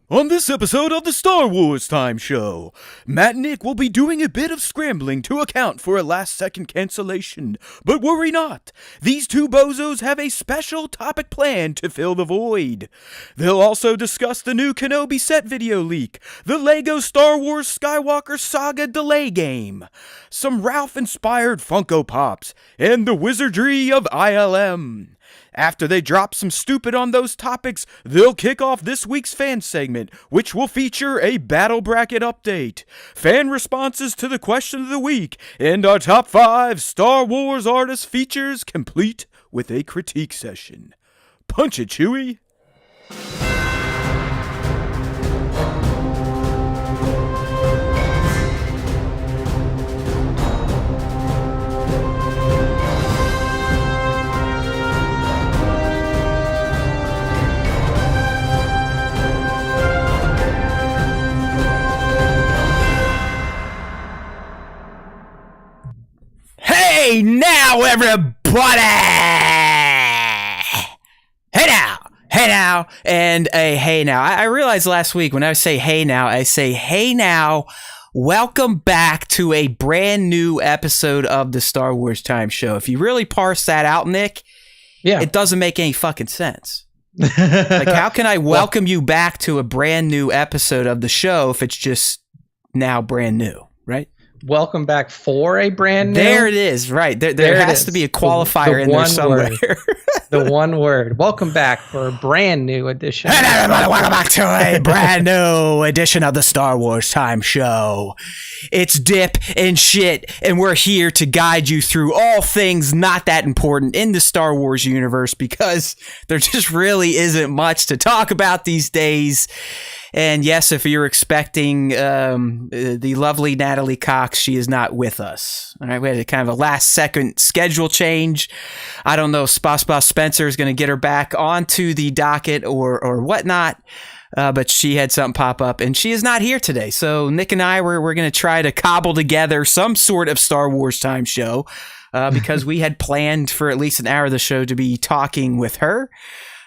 On this episode of the Star Wars Time Show, Matt and Nick will be doing a bit of scrambling to account for a last-second cancellation. But worry not, these two bozos have a special topic planned to fill the void. They'll also discuss the new Kenobi set video leak, the LEGO Star Wars Skywalker Saga delay game, some Ralph-inspired Funko Pops, and the wizardry of ILM. After they drop some stupid on those topics, they'll kick off this week's fan segment, which will feature a battle bracket update, fan responses to the question of the week, and our top 5 Star Wars artist features complete with a critique session. Punch it, Chewie! Hey now, everybody! Hey now, and a hey now. I realized last week when I say hey now, welcome back to a brand new episode of the Star Wars Time Show. If you really parse that out, Nick, it doesn't make any fucking sense. Like, how can I welcome you back to a brand new episode of the show if it's just now brand new, right? Welcome back for a brand new. There it is, right. There has to be a qualifier in there somewhere. The one word. Welcome back for a brand new edition. And everybody, welcome back to a brand new edition of the Star Wars Time Show. It's dip and shit, and we're here to guide you through all things not that important in the Star Wars universe, because there just really isn't much to talk about these days. And yes, if you're expecting the lovely Natalie Cox, she is not with us. All right, we had a kind of a last-second schedule change. I don't know if Spencer is going to get her back onto the docket or whatnot, but she had something pop up, and she is not here today. So Nick and I, we're going to try to cobble together some sort of Star Wars Time Show because we had planned for at least an hour of the show to be talking with her.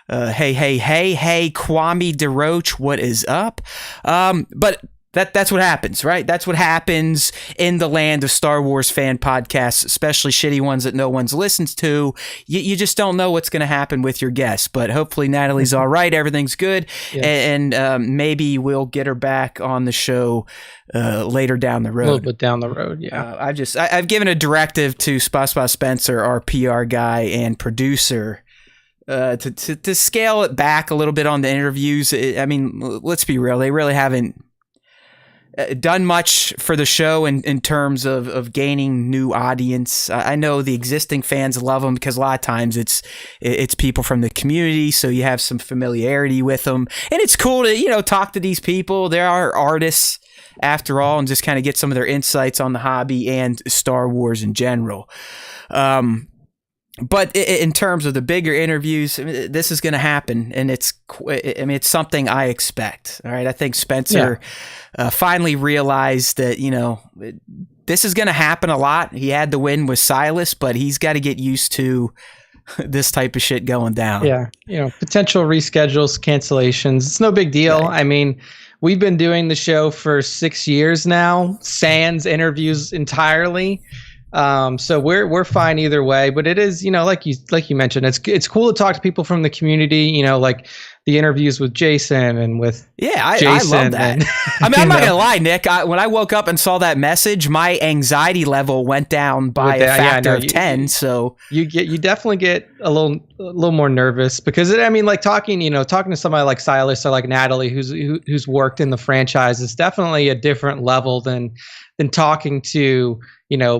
Hey, Kwame DeRoach, what is up? But that's what happens, right? That's what happens in the land of Star Wars fan podcasts, especially shitty ones that no one's listens to. You just don't know what's going to happen with your guests, but hopefully Natalie's all right. Everything's good. Yes. And maybe we'll get her back on the show later down the road. A little bit down the road, yeah. I've given a directive to Spencer, our PR guy and producer, to scale it back a little bit on the interviews. I mean, let's be real. They really haven't done much for the show in terms of gaining new audience. I know the existing fans love them because a lot of times it's people from the community, so you have some familiarity with them. And it's cool to, talk to these people. They are artists after all, and just kind of get some of their insights on the hobby and Star Wars in general. But in terms of the bigger interviews, this is going to happen, and it's something I expect. All right, I think Spencer finally realized that this is going to happen a lot. He had the win with Silas, but he's got to get used to this type of shit going down. Yeah, potential reschedules, cancellations. It's no big deal. Right. I mean, we've been doing the show for 6 years now, sans interviews entirely. So we're fine either way, but it is, like you mentioned, it's cool to talk to people from the community, like the interviews with Jason and with Jason. I love that. I mean, I'm not gonna lie, Nick, when I woke up and saw that message, my anxiety level went down by a factor of 10. So you definitely get a little more nervous because talking to somebody like Silas or like Natalie, who's worked in the franchise, is definitely a different level than talking to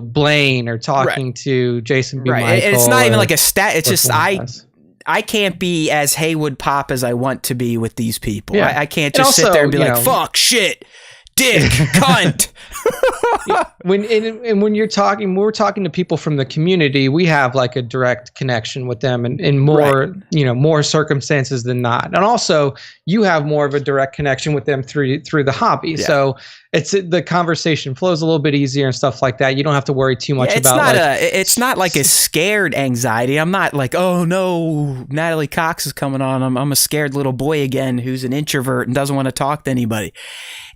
Blaine or talking to Jason B. Right. Michael. And it's not even like a stat. It's just I can't be as Haywood Pop as I want to be with these people. Yeah. I can't just sit there and be like, fuck, shit, dick, cunt. When you're talking, we're talking to people from the community, we have like a direct connection with them in more, more circumstances than not. And also you have more of a direct connection with them through the hobby. Yeah. So the conversation flows a little bit easier and stuff like that. You don't have to worry too much about it's not like a scared anxiety. I'm not like, oh no, Natalie Cox is coming on. I'm a scared little boy again who's an introvert and doesn't want to talk to anybody.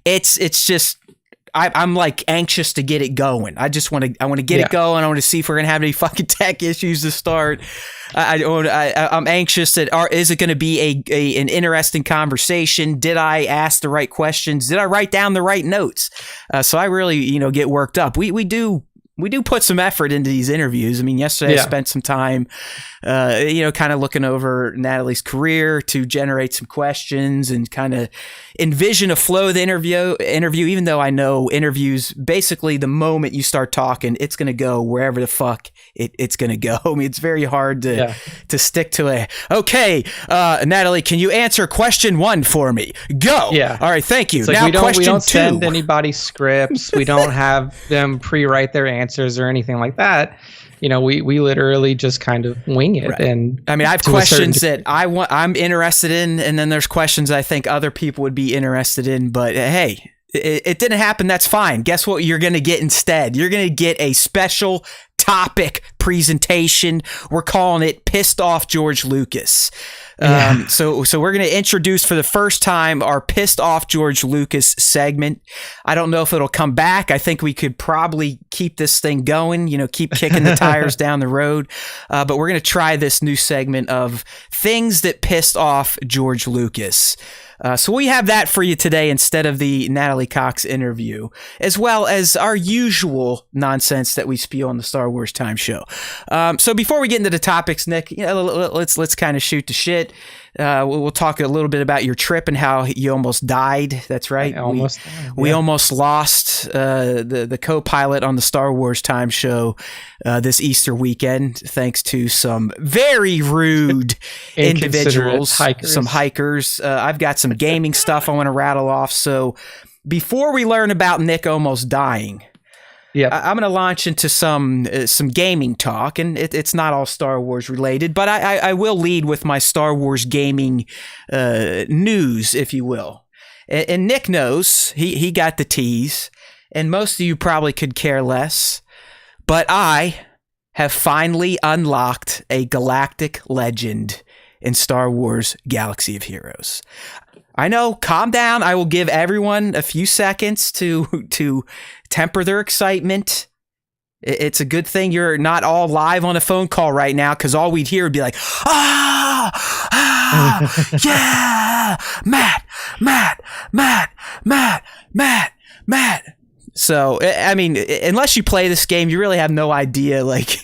It's just I'm like anxious to get it going. I want to get it going. I want to see if we're gonna have any fucking tech issues to start. I'm anxious that is it going to be an interesting conversation? Did I ask the right questions? Did I write down the right notes? So I really get worked up. We do put some effort into these interviews. I mean, yesterday I spent some time, kind of looking over Natalie's career to generate some questions and kind of envision a flow of the interview, even though I know interviews, basically the moment you start talking, it's going to go wherever the fuck it's going to go. I mean, it's very hard to stick to okay, Natalie, can you answer question 1 for me? Go. Yeah. All right. Thank you. It's like now, we don't 2. send anybody scripts. We don't have them pre-write their answers or anything like that. We literally just kind of wing it. Right. And I mean, I have questions that I'm interested in, and then there's questions I think other people would be interested in. But hey, it didn't happen. That's fine. Guess what you're going to get instead? You're going to get a special topic presentation. We're calling it Pissed Off George Lucas. So we're going to introduce for the first time our Pissed Off George Lucas segment. I don't know if it'll come back. I think we could probably keep this thing going, keep kicking the tires down the road. But we're going to try this new segment of things that pissed off George Lucas. So we have that for you today instead of the Natalie Cox interview, as well as our usual nonsense that we spew on the Star Wars Time Show. So before we get into the topics, Nick, let's kind of shoot the shit. We'll talk a little bit about your trip and how you almost died. That's right. We almost lost the co-pilot on the Star Wars Time Show this Easter weekend, thanks to some very rude individuals, some hikers. I've got some gaming stuff I want to rattle off. So before we learn about Nick almost dying, I'm going to launch into some gaming talk, and it's not all Star Wars related, but I will lead with my Star Wars gaming news, if you will. And Nick knows, he got the tease, and most of you probably could care less, but I have finally unlocked a galactic legend in Star Wars Galaxy of Heroes. I know, calm down. I will give everyone a few seconds to temper their excitement. It's a good thing you're not all live on a phone call right now, because all we'd hear would be like, yeah, Matt. So, I mean, unless you play this game, you really have no idea like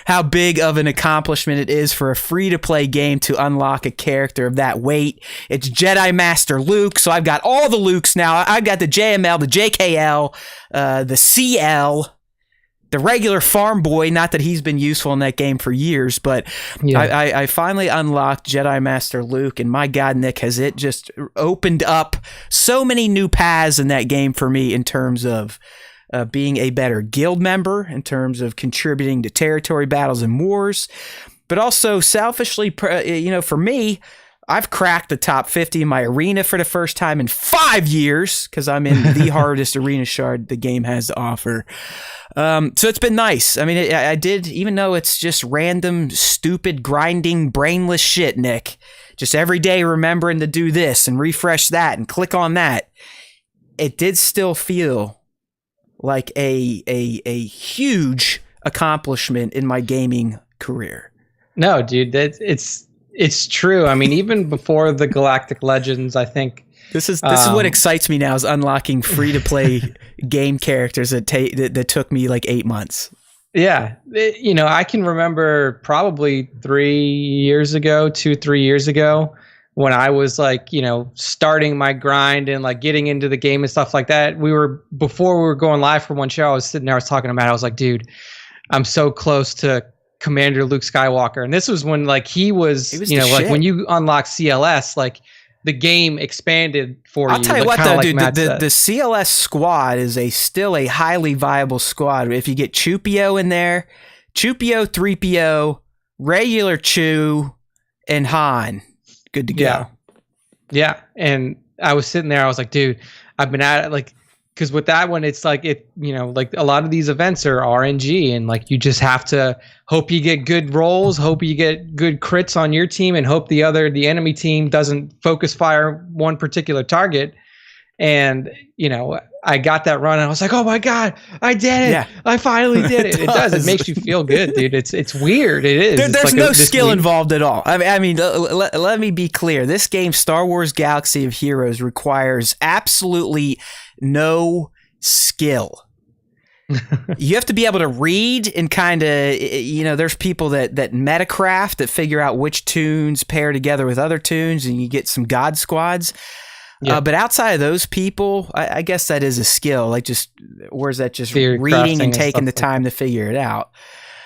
how big of an accomplishment it is for a free-to-play game to unlock a character of that weight. It's Jedi Master Luke, so I've got all the Lukes now. I've got the JML, the JKL, the CL, the regular farm boy. Not that he's been useful in that game for years, but I finally unlocked Jedi Master Luke, and my God, Nick, has it just opened up so many new paths in that game for me in terms of being a better guild member, in terms of contributing to territory battles and wars, but also selfishly, for me, I've cracked the top 50 in my arena for the first time in 5 years, because I'm in the hardest arena shard the game has to offer. So it's been nice. I mean, I did, even though it's just random, stupid, grinding, brainless shit, Nick, just every day remembering to do this and refresh that and click on that, it did still feel like a huge accomplishment in my gaming career. No, dude, it's true. I mean, even before the Galactic Legends, I think this is what excites me now, is unlocking free to play game characters that took me like 8 months. Yeah, I can remember probably 3 years ago, 2-3 years ago, when I was like, starting my grind and like getting into the game and stuff like that. Before we were going live for one show, I was sitting there, I was talking to Matt. I was like, dude, I'm so close to Commander Luke Skywalker. And this was when like he was like when you unlock CLS, like the game expanded for you. I'll tell you like, what, kinda though, like dude, Matt the said. CLS squad is still a highly viable squad. If you get Chupio in there, Chupio, 3PO, regular Chew, and Han, good to go. Yeah. And I was sitting there, I was like, dude, I've been at it, like, because with that one, it's like like a lot of these events are RNG, and like you just have to hope you get good rolls, hope you get good crits on your team, and hope the enemy team doesn't focus fire one particular target. And I got that run, and I was like, oh my god, I did it! Yeah. I finally did it. It does. It makes you feel good, dude. It's weird. It is. There's like no skill involved at all. I mean, let me be clear. This game, Star Wars Galaxy of Heroes, requires absolutely no skill. You have to be able to read and kind of, there's people that metacraft, that figure out which tunes pair together with other tunes, and you get some god squads. Yeah. But outside of those people, I guess that is a skill. Like, where's that just reading and taking the time to figure it out?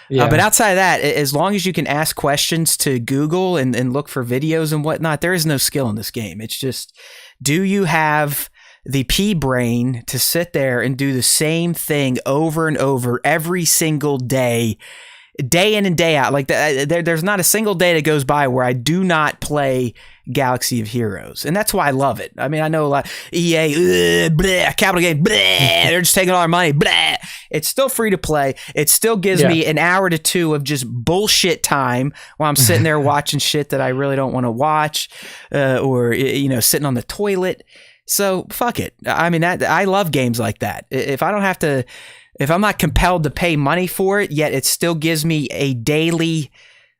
Yeah. But outside of that, as long as you can ask questions to Google and look for videos and whatnot, there is no skill in this game. It's just, do you have the pea brain to sit there and do the same thing over and over every single day in and day out? Like, there's not a single day that goes by where I do not play Galaxy of Heroes, and that's why I love it. I mean, I know a lot EA, capital game, they're just taking all our money. It's still free to play. It still gives me an hour to 2 of just bullshit time while I'm sitting there watching shit that I really don't want to watch, or sitting on the toilet. So fuck it. I mean, I love games like that. If I'm not compelled to pay money for it, yet it still gives me a daily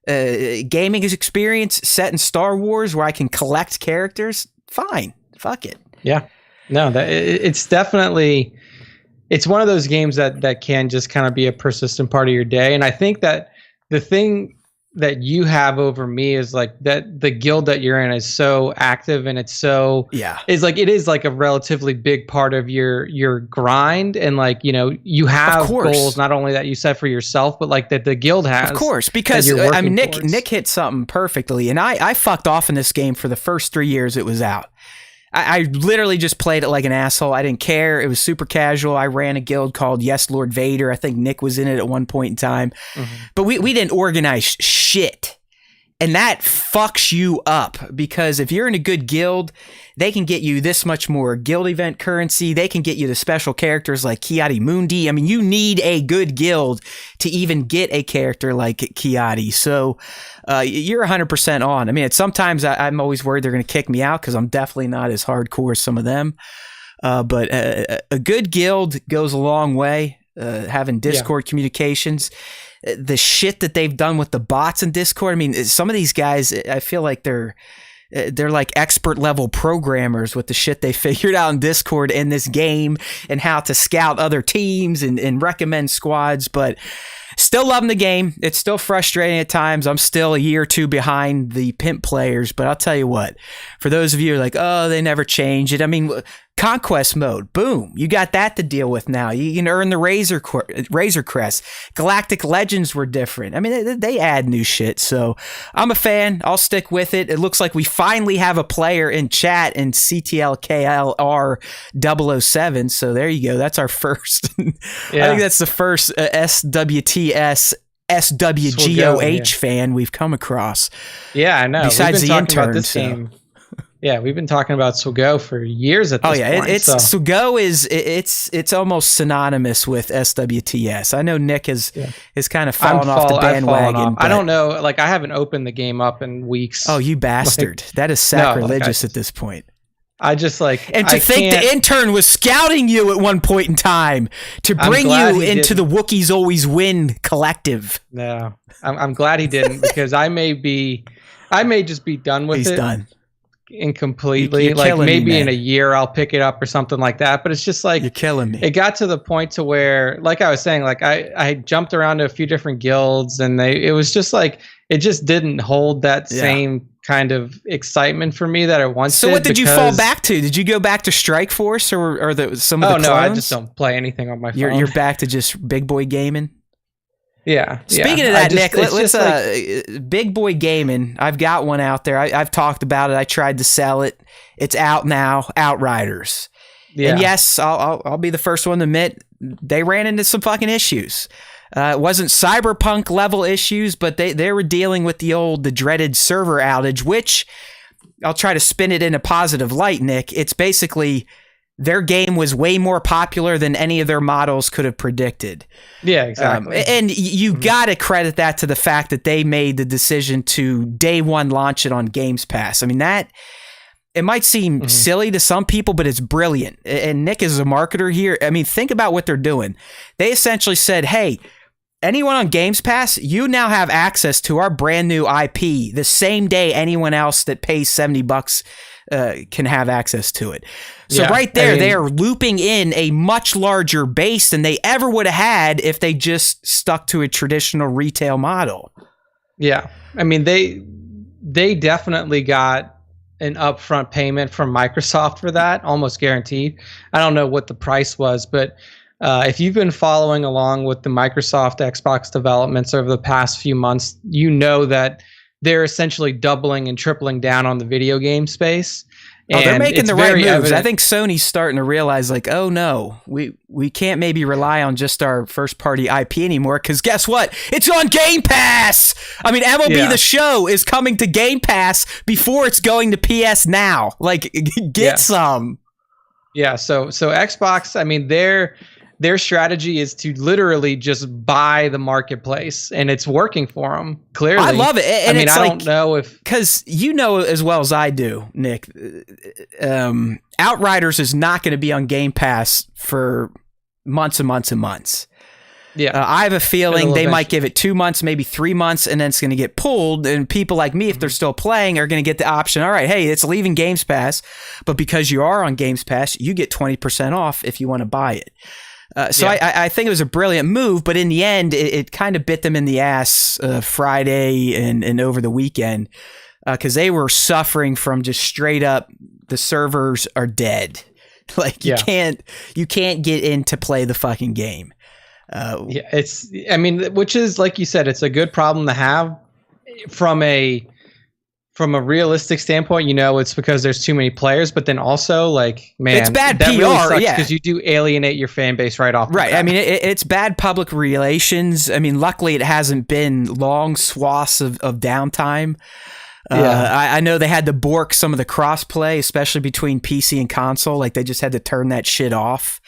gaming experience set in Star Wars where I can collect characters, fine. Fuck it. Yeah. No, it's definitely, it's one of those games that can just kind of be a persistent part of your day. And I think that the thing that you have over me is like that the guild that you're in is so active, and it's so it is like a relatively big part of your grind, and like you have goals not only that you set for yourself, but like that the guild has, of course, because I mean Nick hit something perfectly, and I fucked off in this game for the first 3 years it was out. I literally just played it like an asshole. I didn't care. It was super casual. I ran a guild called Yes Lord Vader. I think Nick was in it at one point in time. Mm-hmm. But we didn't organize shit. And that fucks you up, because if you're in a good guild, they can get you this much more guild event currency. They can get you the special characters like Kiadi Mundi. I mean, you need a good guild to even get a character like Kiadi. So you're 100% on. I mean, sometimes I'm always worried they're going to kick me out because I'm definitely not as hardcore as some of them. But a good guild goes a long way. Having Discord communications, the shit that they've done with the bots in Discord. I mean, some of these guys, I feel like they're like expert level programmers with the shit they figured out in Discord in this game, and how to scout other teams and recommend squads. But still loving the game. It's still frustrating at times. I'm still a year or two behind the pimp players, but I'll tell you what, for those of you who are like, oh, they never change it. I mean, Conquest mode, boom, you got that to deal with now. You can earn the Razor Crest. Galactic Legends were different. I mean, they add new shit, so I'm a fan. I'll stick with it. It looks like we finally have a player in chat in CTLKLR007, so there you go. That's our first. I think that's the first SWTS SWGOH fan we've come across. Yeah, I know. Besides the intern, game. Yeah, we've been talking about Sugo for years at this point. Sugo it's almost synonymous with SWTS. I know Nick has kind of fallen off the bandwagon. I don't know, like I haven't opened the game up in weeks. Oh, you bastard. That is sacrilegious at this point. I just and to think the intern was scouting you at one point in time to bring you into the Wookiees Always Win collective. No, I'm glad he didn't, because I may just be done with it. He's done. Incompletely. Like maybe in a year I'll pick it up or something like that. But it's just like, you're killing me. It got to the point to where, like I was saying, like I jumped around to a few different guilds, and it was just like, it just didn't hold that same kind of excitement for me that I once did. So what did you fall back to? Did you go back to Strike Force or some of the clones? No, I just don't play anything on my phone. You're back to just big boy gaming? Yeah. Speaking of that, Nick, let's Big Boy Gaming. I've got one out there. I've talked about it. I tried to sell it. It's out now. Outriders. Yeah. And yes, I'll be the first one to admit they ran into some fucking issues. It wasn't cyberpunk level issues, but they were dealing with the dreaded server outage, which I'll try to spin it in a positive light, Nick. It's basically their game was way more popular than any of their models could have predicted. Yeah, exactly. And you got to credit that to the fact that they made the decision to day one launch it on Games Pass. I mean, it might seem silly to some people, but it's brilliant. And Nick is a marketer here. I mean, think about what they're doing. They essentially said, hey, anyone on Games Pass, you now have access to our brand new IP the same day anyone else that pays $70 can have access to it. So right there, they are looping in a much larger base than they ever would have had if they just stuck to a traditional retail model. Yeah. I mean, they definitely got an upfront payment from Microsoft for that, almost guaranteed. I don't know what the price was, but if you've been following along with the Microsoft Xbox developments over the past few months, you know that they're essentially doubling and tripling down on the video game space. And they're making the right moves. Evident. I think Sony's starting to realize, like, oh no, we can't maybe rely on just our first party IP anymore, because guess what? It's on Game Pass! I mean, MLB The Show is coming to Game Pass before it's going to PS Now. Like, get some. Yeah, so Xbox, I mean, their strategy is to literally just buy the marketplace, and it's working for them, clearly. I love it. And I mean, I don't know if... Because you know as well as I do, Nick, Outriders is not going to be on Game Pass for months and months and months. Yeah. I have a feeling they might give it 2 months, maybe 3 months, and then it's going to get pulled, and people like me, if they're still playing, are going to get the option, all right, hey, it's leaving Games Pass, but because you are on Games Pass, you get 20% off if you want to buy it. I think it was a brilliant move, but in the end, it kind of bit them in the ass Friday and over the weekend, because they were suffering from just straight up, the servers are dead. Like, you can't get in to play the fucking game. Which is, like you said, it's a good problem to have from a realistic standpoint. You know, it's because there's too many players, but then also, like, man, it's bad that PR, really sucks, because you do alienate your fan base right off the bat. I mean, it's bad public relations. I mean, luckily it hasn't been long swaths of downtime. I know they had to bork some of the crossplay, especially between PC and console. Like, they just had to turn that shit off.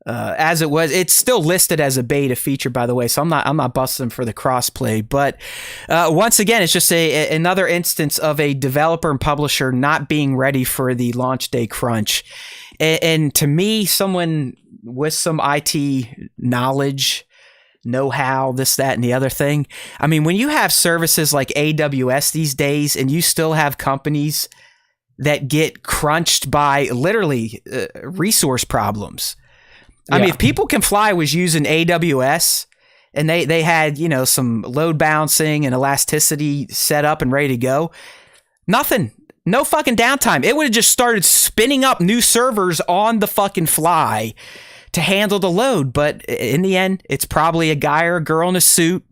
As it was, it's still listed as a beta feature, by the way, so I'm not busting them for the crossplay. But once again, it's just another instance of a developer and publisher not being ready for the launch day crunch. And to me, someone with some IT knowledge, know-how, this, that, and the other thing. I mean, when you have services like AWS these days, and you still have companies that get crunched by literally resource problems. I mean, if People Can Fly was using AWS and they had, some load balancing and elasticity set up and ready to go, nothing, no fucking downtime. It would have just started spinning up new servers on the fucking fly to handle the load. But in the end, it's probably a guy or a girl in a suit,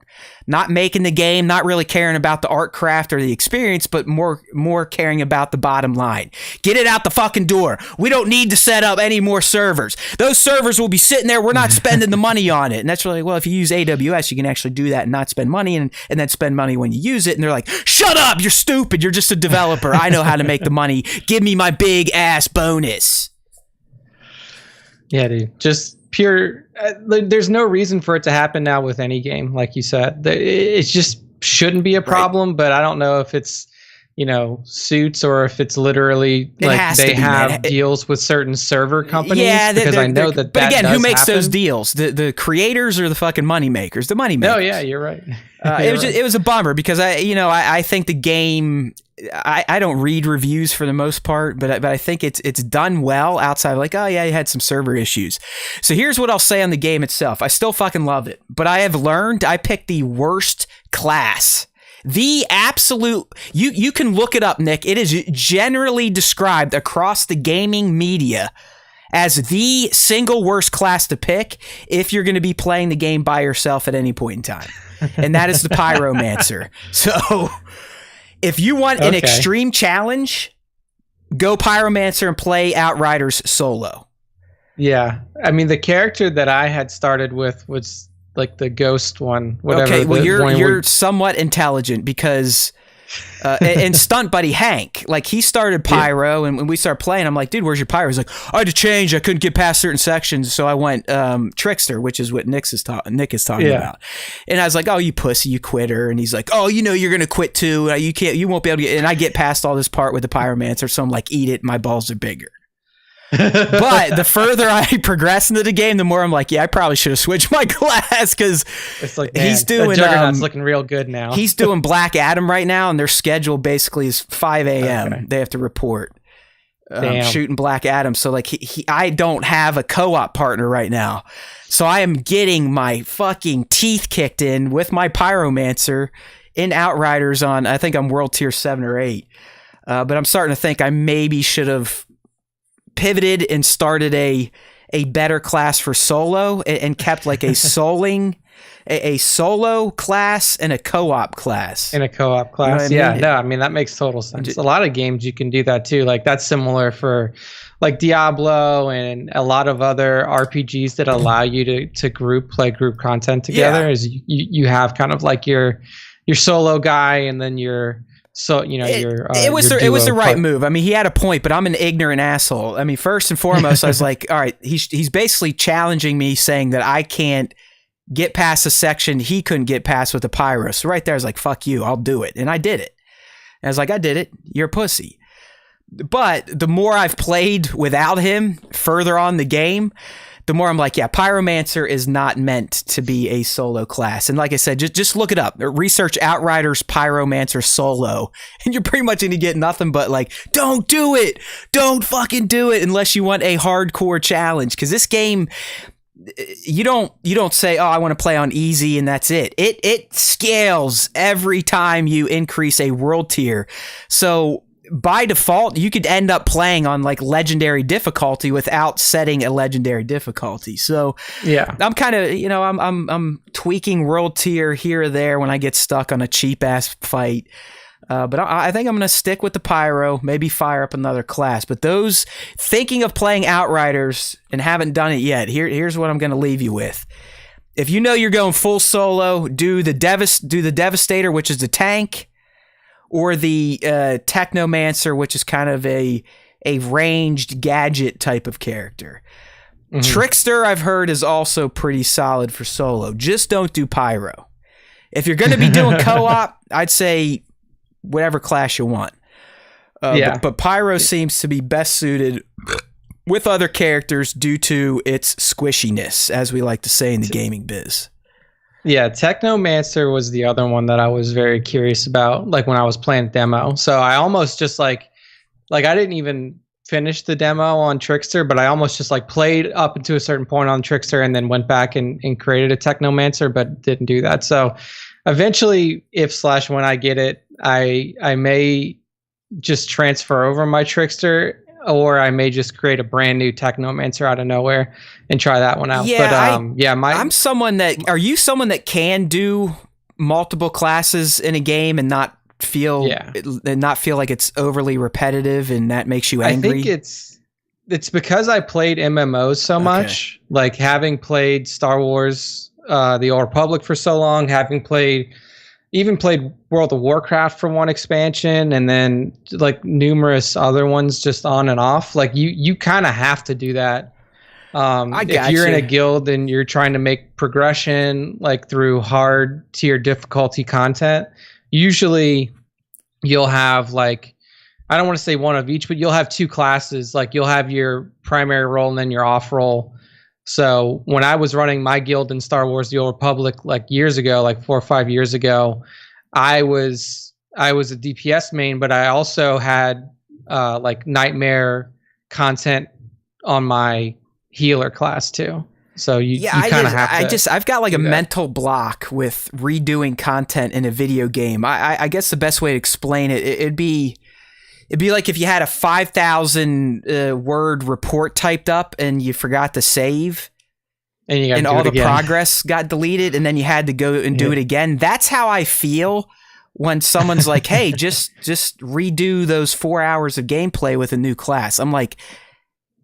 not making the game, not really caring about the art craft or the experience, but more caring about the bottom line. Get it out the fucking door. We don't need to set up any more servers. Those servers will be sitting there. We're not spending the money on it. And that's really, well, if you use AWS, you can actually do that and not spend money and then spend money when you use it. And they're like, shut up. You're stupid. You're just a developer. I know how to make the money. Give me my big ass bonus. Yeah, dude. Just pure. There's no reason for it to happen now with any game, like you said. It just shouldn't be a problem. Right. But I don't know if it's suits or if it's literally like they have deals with certain server companies. Yeah, because I know that. But again, who makes happen. Those deals? The creators or the fucking money makers? The money makers. Oh yeah, you're right. It was a bummer because I think the game. I don't read reviews for the most part, but I think it's done well outside of like, oh yeah, you had some server issues. So here's what I'll say on the game itself. I still fucking love it, but I have learned I picked the worst class. The absolute, you can look it up, Nick. It is generally described across the gaming media as the single worst class to pick if you're going to be playing the game by yourself at any point in time. And that is the Pyromancer. So if you want an extreme challenge, go Pyromancer and play Outriders solo. Yeah. I mean, the character that I had started with was like the ghost one, whatever. Okay, well, you're somewhat intelligent because... and stunt buddy Hank, like he started Pyro, and when we started playing, I'm like, dude, where's your Pyro? He's like, I had to change. I couldn't get past certain sections, so I went Trickster, which is what Nick is talking about. And I was like, oh, you pussy, you quitter. And he's like, oh, you know, you're gonna quit too. You won't be able to get. And I get past all this part with the Pyromancer, so I'm like, eat it. My balls are bigger. But the further I progress into the game, the more I'm like, yeah, I probably should have switched my class because it's like, he's doing Juggernaut's looking real good now. He's doing Black Adam right now, and their schedule basically is 5 a.m. Okay. They have to report shooting Black Adam. So like I don't have a co-op partner right now, so I am getting my fucking teeth kicked in with my Pyromancer in Outriders on. I think I'm World Tier 7 or 8, but I'm starting to think I maybe should have pivoted and started a better class for solo and kept like a solo class and a co-op class. In a co-op class, you know what I mean? No, I mean that makes total sense. A lot of games you can do that too. Like that's similar for like Diablo and a lot of other RPGs that allow you to play group content together. Yeah. Is you have kind of like your solo guy and then your. So, you know, it was the right move. I mean, he had a point, but I'm an ignorant asshole. I mean, first and foremost, I was like, all right, he's basically challenging me, saying that I can't get past a section he couldn't get past with the Pyro. So right there, I was like, fuck you, I'll do it. And I did it. And I was like, I did it. You're a pussy. But the more I've played without him further on the game, the more I'm like, yeah, Pyromancer is not meant to be a solo class. And like I said, just look it up. Research Outriders Pyromancer solo. And you're pretty much going to get nothing but like, don't do it. Don't fucking do it unless you want a hardcore challenge. Because this game, you don't say, oh, I want to play on easy and that's it. It scales every time you increase a world tier. So by default, you could end up playing on like legendary difficulty without setting a legendary difficulty. So yeah, I'm kind of, you know, I'm tweaking world tier here or there when I get stuck on a cheap ass fight. But I think I'm going to stick with the Pyro, maybe fire up another class. But those thinking of playing Outriders and haven't done it yet, here's what I'm going to leave you with. If you know you're going full solo, do the Devastator, which is the tank. Or the Technomancer, which is kind of a ranged gadget type of character. Mm-hmm. Trickster, I've heard, is also pretty solid for solo. Just don't do Pyro. If you're going to be doing co-op, I'd say whatever class you want. But Pyro seems to be best suited with other characters due to its squishiness, as we like to say in the gaming biz. Yeah, Technomancer was the other one that I was very curious about, like when I was playing demo. So I almost just like I didn't even finish the demo on Trickster, but I almost just like played up into a certain point on Trickster and then went back and created a Technomancer, but didn't do that. So eventually, when I get it, I may just transfer over my Trickster, or I may just create a brand new Technomancer out of nowhere and try that one out. Yeah, I'm someone that. Are you someone that can do multiple classes in a game and not feel like it's overly repetitive and that makes you angry? I think it's because I played MMOs so much, like having played Star Wars, The Old Republic for so long, having played World of Warcraft for one expansion, and then like numerous other ones just on and off. Like you kind of have to do that. If you're in a guild and you're trying to make progression like through hard tier difficulty content, usually you'll have like, I don't want to say one of each, but you'll have two classes. Like you'll have your primary role and then your off role. So when I was running my guild in Star Wars: The Old Republic like years ago, like 4 or 5 years ago, I was a DPS main, but I also had like nightmare content on my healer class too. So you kind of have to. I've got like a mental block with redoing content in a video game. I guess the best way to explain it, it'd be It'd be like if you had a 5,000 word report typed up and you forgot to save, and all the progress got deleted, and then you had to go and do it again. That's how I feel when someone's like, "Hey, just redo those 4 hours of gameplay with a new class." I'm like,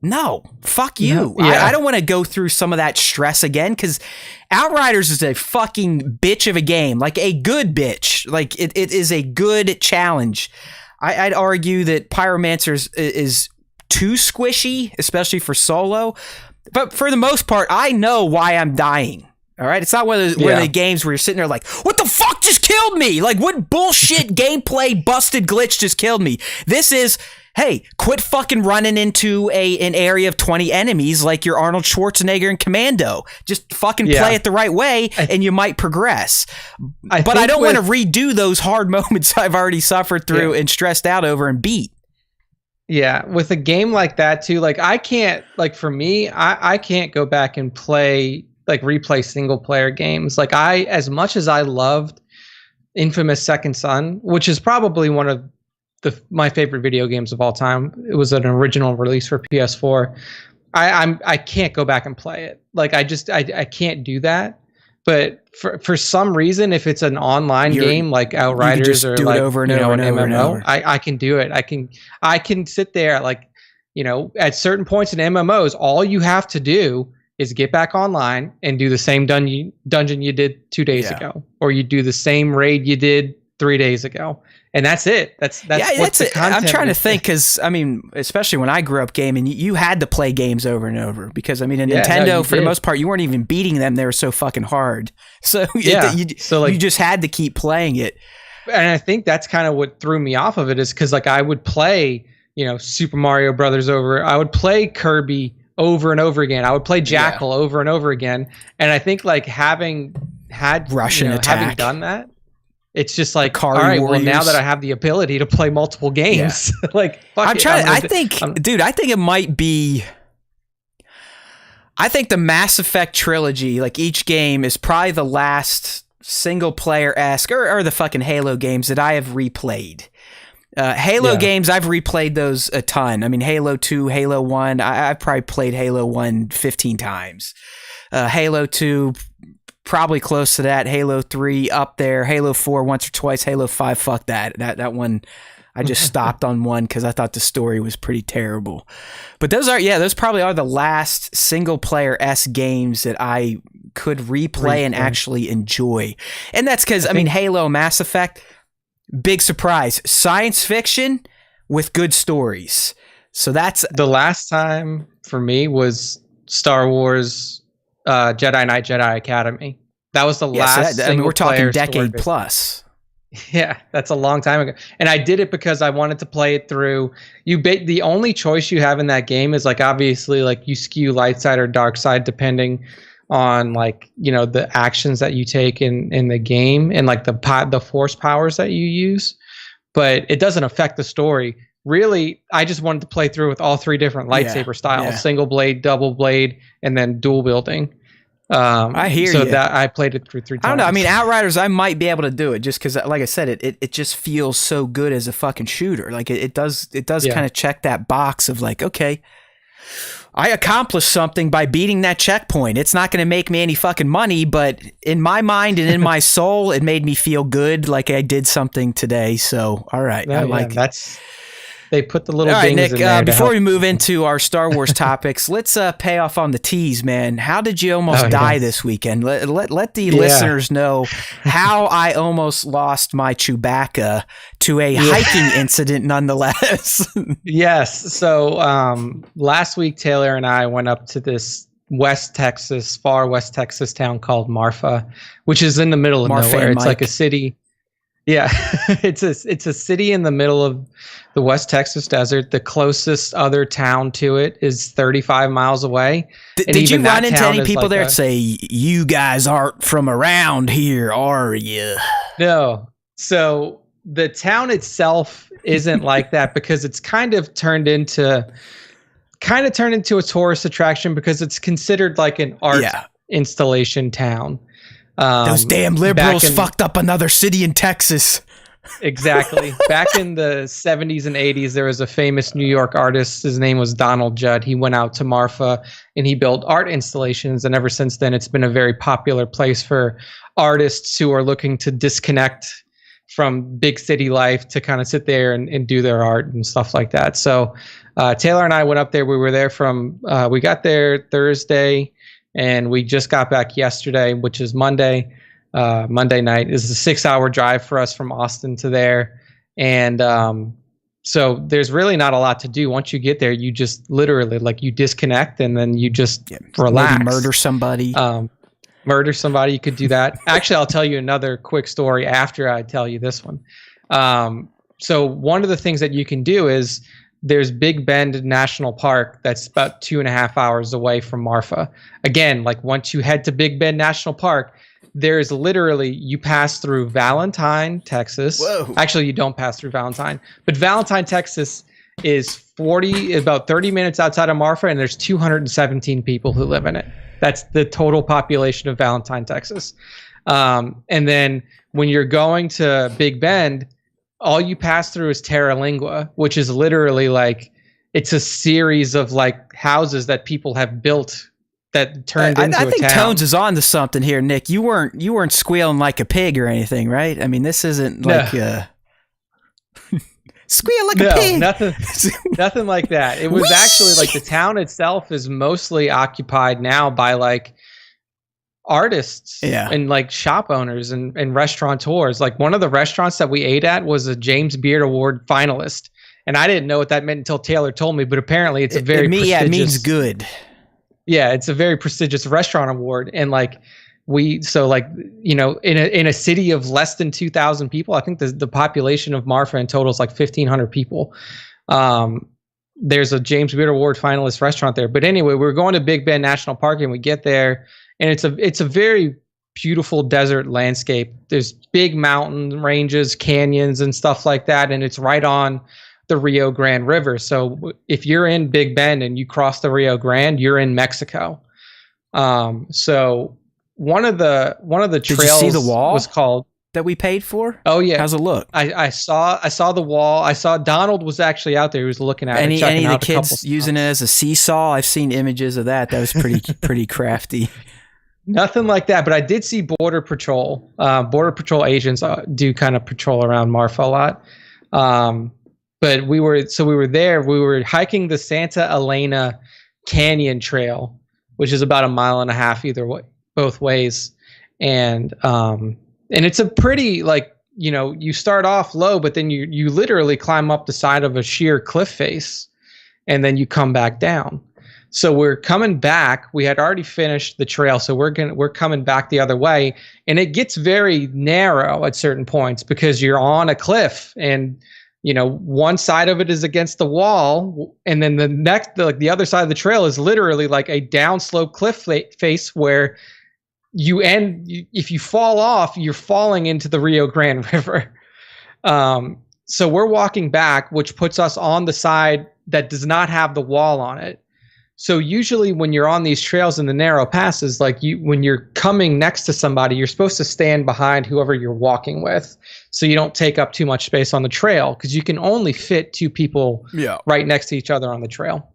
no, fuck you. No, yeah. I don't want to go through some of that stress again, because Outriders is a fucking bitch of a game. Like a good bitch. Like it is a good challenge. I'd argue that Pyromancer is too squishy, especially for solo. But for the most part, I know why I'm dying. All right? It's not one of the games where you're sitting there like, what the fuck just killed me? Like, what bullshit gameplay busted glitch just killed me? This is... Hey, quit fucking running into an area of 20 enemies like you're Arnold Schwarzenegger in Commando. Just fucking play it the right way and you might progress. But I don't want to redo those hard moments I've already suffered through and stressed out over and beat. Yeah, with a game like that too, like I can't, like for me, I can't go back and replay single player games. Like as much as I loved Infamous Second Son, which is probably one of my favorite video games of all time. It was an original release for PS4. I can't go back and play it. Like I can't do that. But for some reason, if it's an online game like Outriders or do like it over and over an and over MMO, and over. I can do it. I can sit there like, at certain points in MMOs, all you have to do is get back online and do the same dungeon you did 2 days ago, or you do the same raid you did 3 days ago. And that's it. That's what the content. I'm trying to think, because I mean, especially when I grew up gaming, you had to play games over and over, because I mean, in Nintendo, for the most part, you weren't even beating them; they were so fucking hard. So you just had to keep playing it. And I think that's kind of what threw me off of it, is because like I would play, Super Mario Brothers I would play Kirby over and over again. I would play Jackal over and over again. And I think like having done that. It's just like, all right, well, now that I have the ability to play multiple games, like, fuck I think it might be... I think the Mass Effect trilogy, like each game, is probably the last single-player-esque, or the fucking Halo games that I have replayed. Halo games, I've replayed those a ton. I mean, Halo 2, Halo 1, I've probably played Halo 1 15 times. Halo 2... probably close to that. Halo 3 up there. Halo 4 once or twice. Halo 5, fuck that. That one, I just stopped on one because I thought the story was pretty terrible. But those probably are the last single player games that I could replay and actually enjoy. And that's because, I mean, Halo, Mass Effect, big surprise. Science fiction with good stories. So that's... The last time for me was Star Wars... Jedi Knight, Jedi Academy. That was the last. So we're talking decade plus. Yeah, that's a long time ago. And I did it because I wanted to play it through. The only choice you have in that game is like, obviously, like you skew light side or dark side depending on like, the actions that you take in the game and like the force powers that you use. But it doesn't affect the story. Really, I just wanted to play through with all three different lightsaber styles: single blade, double blade, and then dual wielding. I hear you. So that I played it through 3 times. I don't know. I mean, Outriders, I might be able to do it just because, like I said, it just feels so good as a fucking shooter. Like it does kind of check that box of like, okay, I accomplished something by beating that checkpoint. It's not going to make me any fucking money, but in my mind and in my soul, it made me feel good, like I did something today. So, all right, I like it. They put the little all right, things Nick, in there. Before we move into our Star Wars topics, let's pay off on the tease, man. How did you almost die this weekend? Let the listeners know how I almost lost my Chewbacca to a hiking incident nonetheless. Yes. So last week, Taylor and I went up to this far West Texas town called Marfa, which is in the middle of nowhere. It's like a city. Yeah, it's a city in the middle of the West Texas desert. The closest other town to it is 35 miles away. Did you run into any people there that say, you guys aren't from around here, are you? No. So the town itself isn't like that because it's kind of turned into a tourist attraction because it's considered like an art installation town. Those damn liberals fucked up another city in Texas. Exactly. Back in the 70s and 80s, there was a famous New York artist. His name was Donald Judd. He went out to Marfa and he built art installations. And ever since then, it's been a very popular place for artists who are looking to disconnect from big city life to kind of sit there and do their art and stuff like that. So Taylor and I went up there. We were there we got there Thursday and we just got back yesterday, which is Monday. Monday night. This is a 6-hour drive for us from Austin to there. And so there's really not a lot to do. Once you get there, you just literally you disconnect and then you just relax. Maybe murder somebody. Murder somebody. You could do that. Actually, I'll tell you another quick story after I tell you this one. So one of the things that you can do is there's Big Bend National Park that's about 2.5 hours away from Marfa. Again, once you head to Big Bend National Park, there's literally, you pass through Valentine, Texas. Whoa. Actually, you don't pass through Valentine, but Valentine, Texas is about 30 minutes outside of Marfa, and there's 217 people who live in it. That's the total population of Valentine, Texas. And then when you're going to Big Bend, all you pass through is Terra Lingua, which is literally it's a series of houses that people have built that turned into a town. I think Tones is on to something here, Nick. You weren't squealing like a pig or anything, right? I mean, this isn't squeal like a pig. Nothing like that. It was actually the town itself is mostly occupied now by artists and shop owners and restaurateurs. One of the restaurants that we ate at was a James Beard Award finalist, and I didn't know what that meant until Taylor told me. But apparently, it's a very prestigious. Yeah, it means good. Yeah, it's a very prestigious restaurant award, and in a city of less than 2,000 people, I think the population of Marfa in total is 1,500 people. There's a James Beard Award finalist restaurant there. But anyway, we're going to Big Bend National Park, and we get there, and it's a very beautiful desert landscape. There's big mountain ranges, canyons, and stuff like that, and it's right on the Rio Grande River. So if you're in Big Bend and you cross the Rio Grande, you're in Mexico. So one of the trails. Did you see the wall was called that we paid for? Oh yeah. How's it look? I saw the wall. I saw Donald was actually out there. He was looking at it. Any of the kids using it as a seesaw? I've seen images of that. That was pretty crafty. Nothing like that, but I did see Border Patrol. Border Patrol agents do kind of patrol around Marfa a lot. But we were there. We were hiking the Santa Elena Canyon Trail, which is about 1.5 miles both ways, and it's a pretty you start off low, but then you literally climb up the side of a sheer cliff face, and then you come back down. So we're coming back. We had already finished the trail, so we're coming back the other way, and it gets very narrow at certain points because you're on a cliff and. One side of it is against the wall, and then the other side of the trail is literally a downslope cliff face where you end. If you fall off, you're falling into the Rio Grande River. So we're walking back, which puts us on the side that does not have the wall on it. So usually when you're on these trails in the narrow passes, when you're coming next to somebody, you're supposed to stand behind whoever you're walking with, so you don't take up too much space on the trail, because you can only fit 2 people right next to each other on the trail.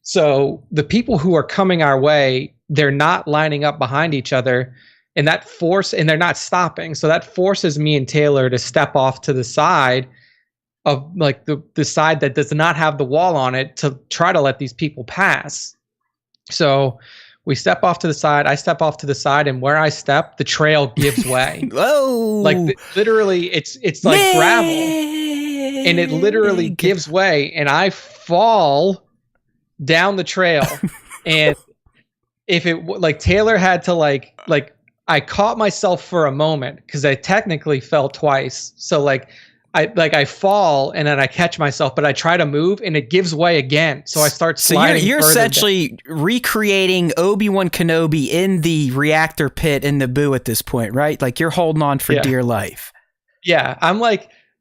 So the people who are coming our way, they're not lining up behind each other, and they're not stopping. So that forces me and Taylor to step off to the side of the side that does not have the wall on it to try to let these people pass. So we step off to the side. I step off to the side, and where I step, the trail gives way. Whoa! Literally, it's gravel, and it literally gives way, and I fall down the trail. And if it Taylor had to I caught myself for a moment because I technically fell twice. So I fall and then I catch myself, but I try to move and it gives way again. So I start sliding. So you're essentially recreating Obi-Wan Kenobi in the reactor pit in Naboo at this point, right? You're holding on for dear life. Yeah. I'm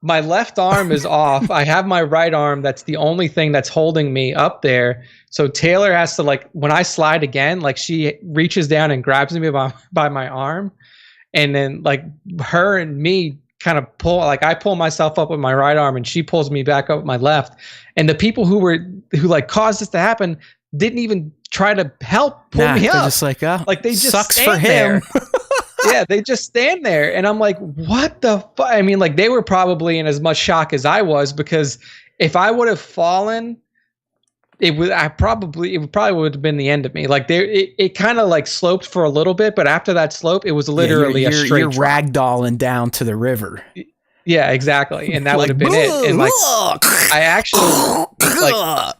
my left arm is off. I have my right arm. That's the only thing that's holding me up there. So Taylor has to when I slide again, she reaches down and grabs me by my arm. And then her and me kind of I pull myself up with my right arm and she pulls me back up with my left. And the people who like caused this to happen didn't even try to help pull me up. Just like, oh, like they just sucks for him. There. Yeah, they just stand there. And I'm like, what the fuck? I mean, like they were probably in as much shock as I was, because if I would have fallen, it probably would have been the end of me. Like it kind of like sloped for a little bit, but after that slope, it was literally a straight. You're ragdolling down to the river. Yeah, exactly, and that would have been it. And like, I actually like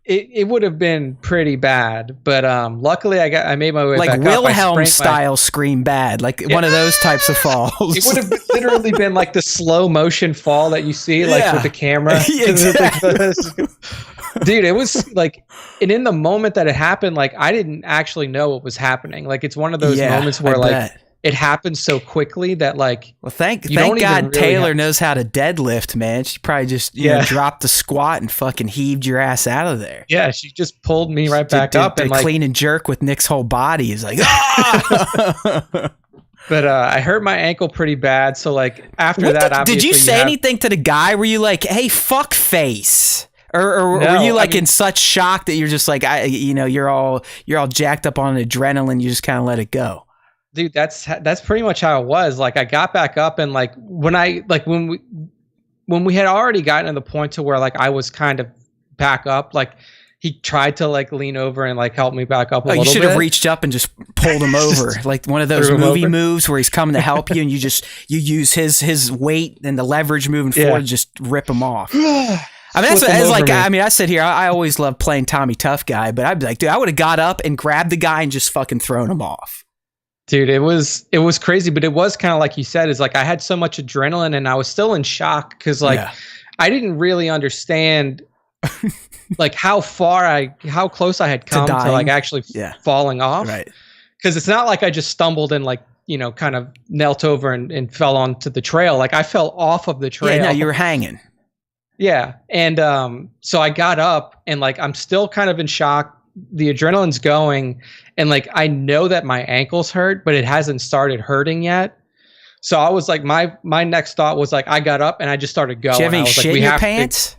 it would have been pretty bad, but luckily I made my way like back up. Wilhelm style scream bad, like one of those types of falls. It would have literally been like the slow motion fall that you see, like with the camera. Exactly. Dude, it was like, and in the moment that it happened, like I didn't actually know what was happening. Like it's one of those moments where like it happens so quickly that like, well, thank God Taylor knows how to deadlift, man. She probably just you know, dropped the squat and fucking heaved your ass out of there. Yeah, she just pulled me right back up and like clean and jerk with Nick's whole body is like, ah! But I hurt my ankle pretty bad. So like after that, obviously, did you say anything to the guy? Were you like, hey, fuck face? Or no, were you like in such shock that you're just like, you're all jacked up on adrenaline. You just kind of let it go. Dude, that's pretty much how it was. Like I got back up and like when we had already gotten to the point to where like I was kind of back up, like he tried to like lean over and like help me back up a little bit. You should have reached up and just pulled him over, like one of those movie moves where he's coming to help you and you use his weight and the leverage moving forward to just rip him off. I mean, that's like, I mean, I sit here, I always love playing Tommy Tough Guy, but I'd be like, dude, I would have got up and grabbed the guy and just fucking thrown him off. Dude, it was crazy, but it was kind of like you said, is like I had so much adrenaline and I was still in shock because like I didn't really understand like how close I had come to like actually falling off. Right. Because it's not like I just stumbled and like, you know, kind of knelt over and fell onto the trail. Like I fell off of the trail. Yeah, no, you were hanging. Yeah. And so I got up and like I'm still kind of in shock. The adrenaline's going and like I know that my ankles hurt, but it hasn't started hurting yet. So I was like, my next thought was like I got up and I just started going. Did you have any shit in your pants?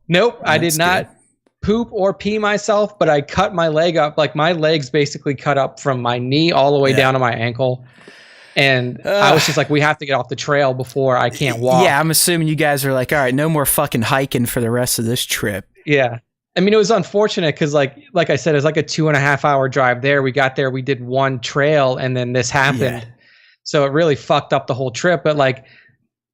Nope, I did not poop or pee myself, but I cut my leg up. Like my legs basically cut up from my knee all the way down to my ankle. And I was just like, we have to get off the trail before I can't walk. Yeah, I'm assuming you guys are like, all right, no more fucking hiking for the rest of this trip. Yeah. I mean, it was unfortunate because like I said, it's like a 2.5 hour drive there. We got there, we did one trail and then this happened. Yeah. So it really fucked up the whole trip. But like,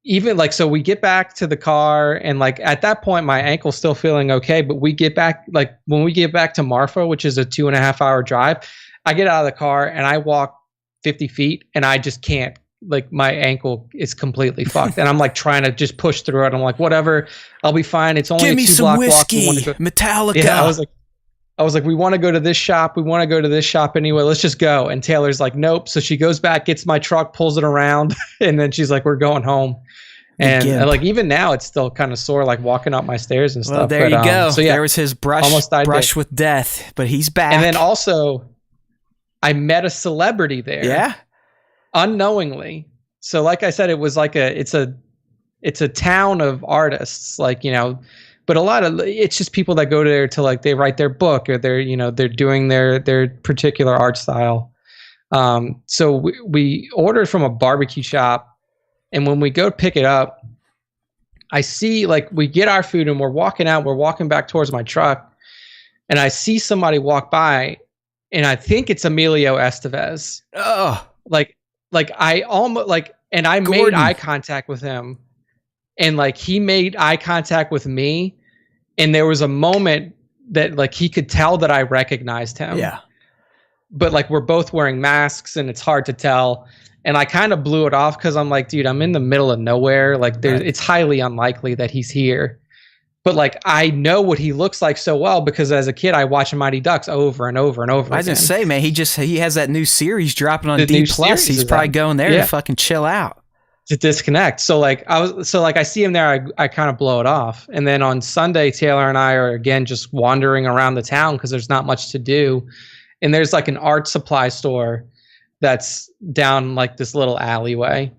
even like, so we get back to the car and like at that point, my ankle's still feeling okay. But we get back, like when we get back to Marfa, which is a 2.5 hour drive, I get out of the car and I walk 50 feet and I just can't, like my ankle is completely fucked. And I'm like trying to just push through it. I'm like, whatever, I'll be fine. It's only give me a 2-block whiskey, walk. Metallica. Yeah, I was like, we want to go to this shop. We want to go to this shop anyway. Let's just go. And Taylor's like, nope. So she goes back, gets my truck, pulls it around. And then she's like, we're going home. And like, even now it's still kind of sore, like walking up my stairs and stuff. Well, there you go. So yeah, there was his brush with death, but he's back. And then also I met a celebrity there. Yeah. Unknowingly. So like I said, it was like it's a town of artists, like, you know, but a lot of it's just people that go there to like they write their book or they're, you know, they're doing their particular art style. So we ordered from a barbecue shop, and when we go pick it up, I see like we get our food and we're walking back towards my truck, and I see somebody walk by, and I think it's Emilio Estevez. Oh, like I almost like, and I made eye contact with him, and like he made eye contact with me, and there was a moment that like he could tell that I recognized him. Yeah. But like we're both wearing masks and it's hard to tell. And I kind of blew it off because I'm like, dude, I'm in the middle of nowhere. Like it's highly unlikely that he's here. But like I know what he looks like so well because as a kid I watched Mighty Ducks over and over and over. I was gonna say, man, he has that new series dropping on D+. He's probably going there to fucking chill out. To disconnect. So like I see him there, I kind of blow it off. And then on Sunday, Taylor and I are again just wandering around the town because there's not much to do. And there's like an art supply store that's down like this little alleyway.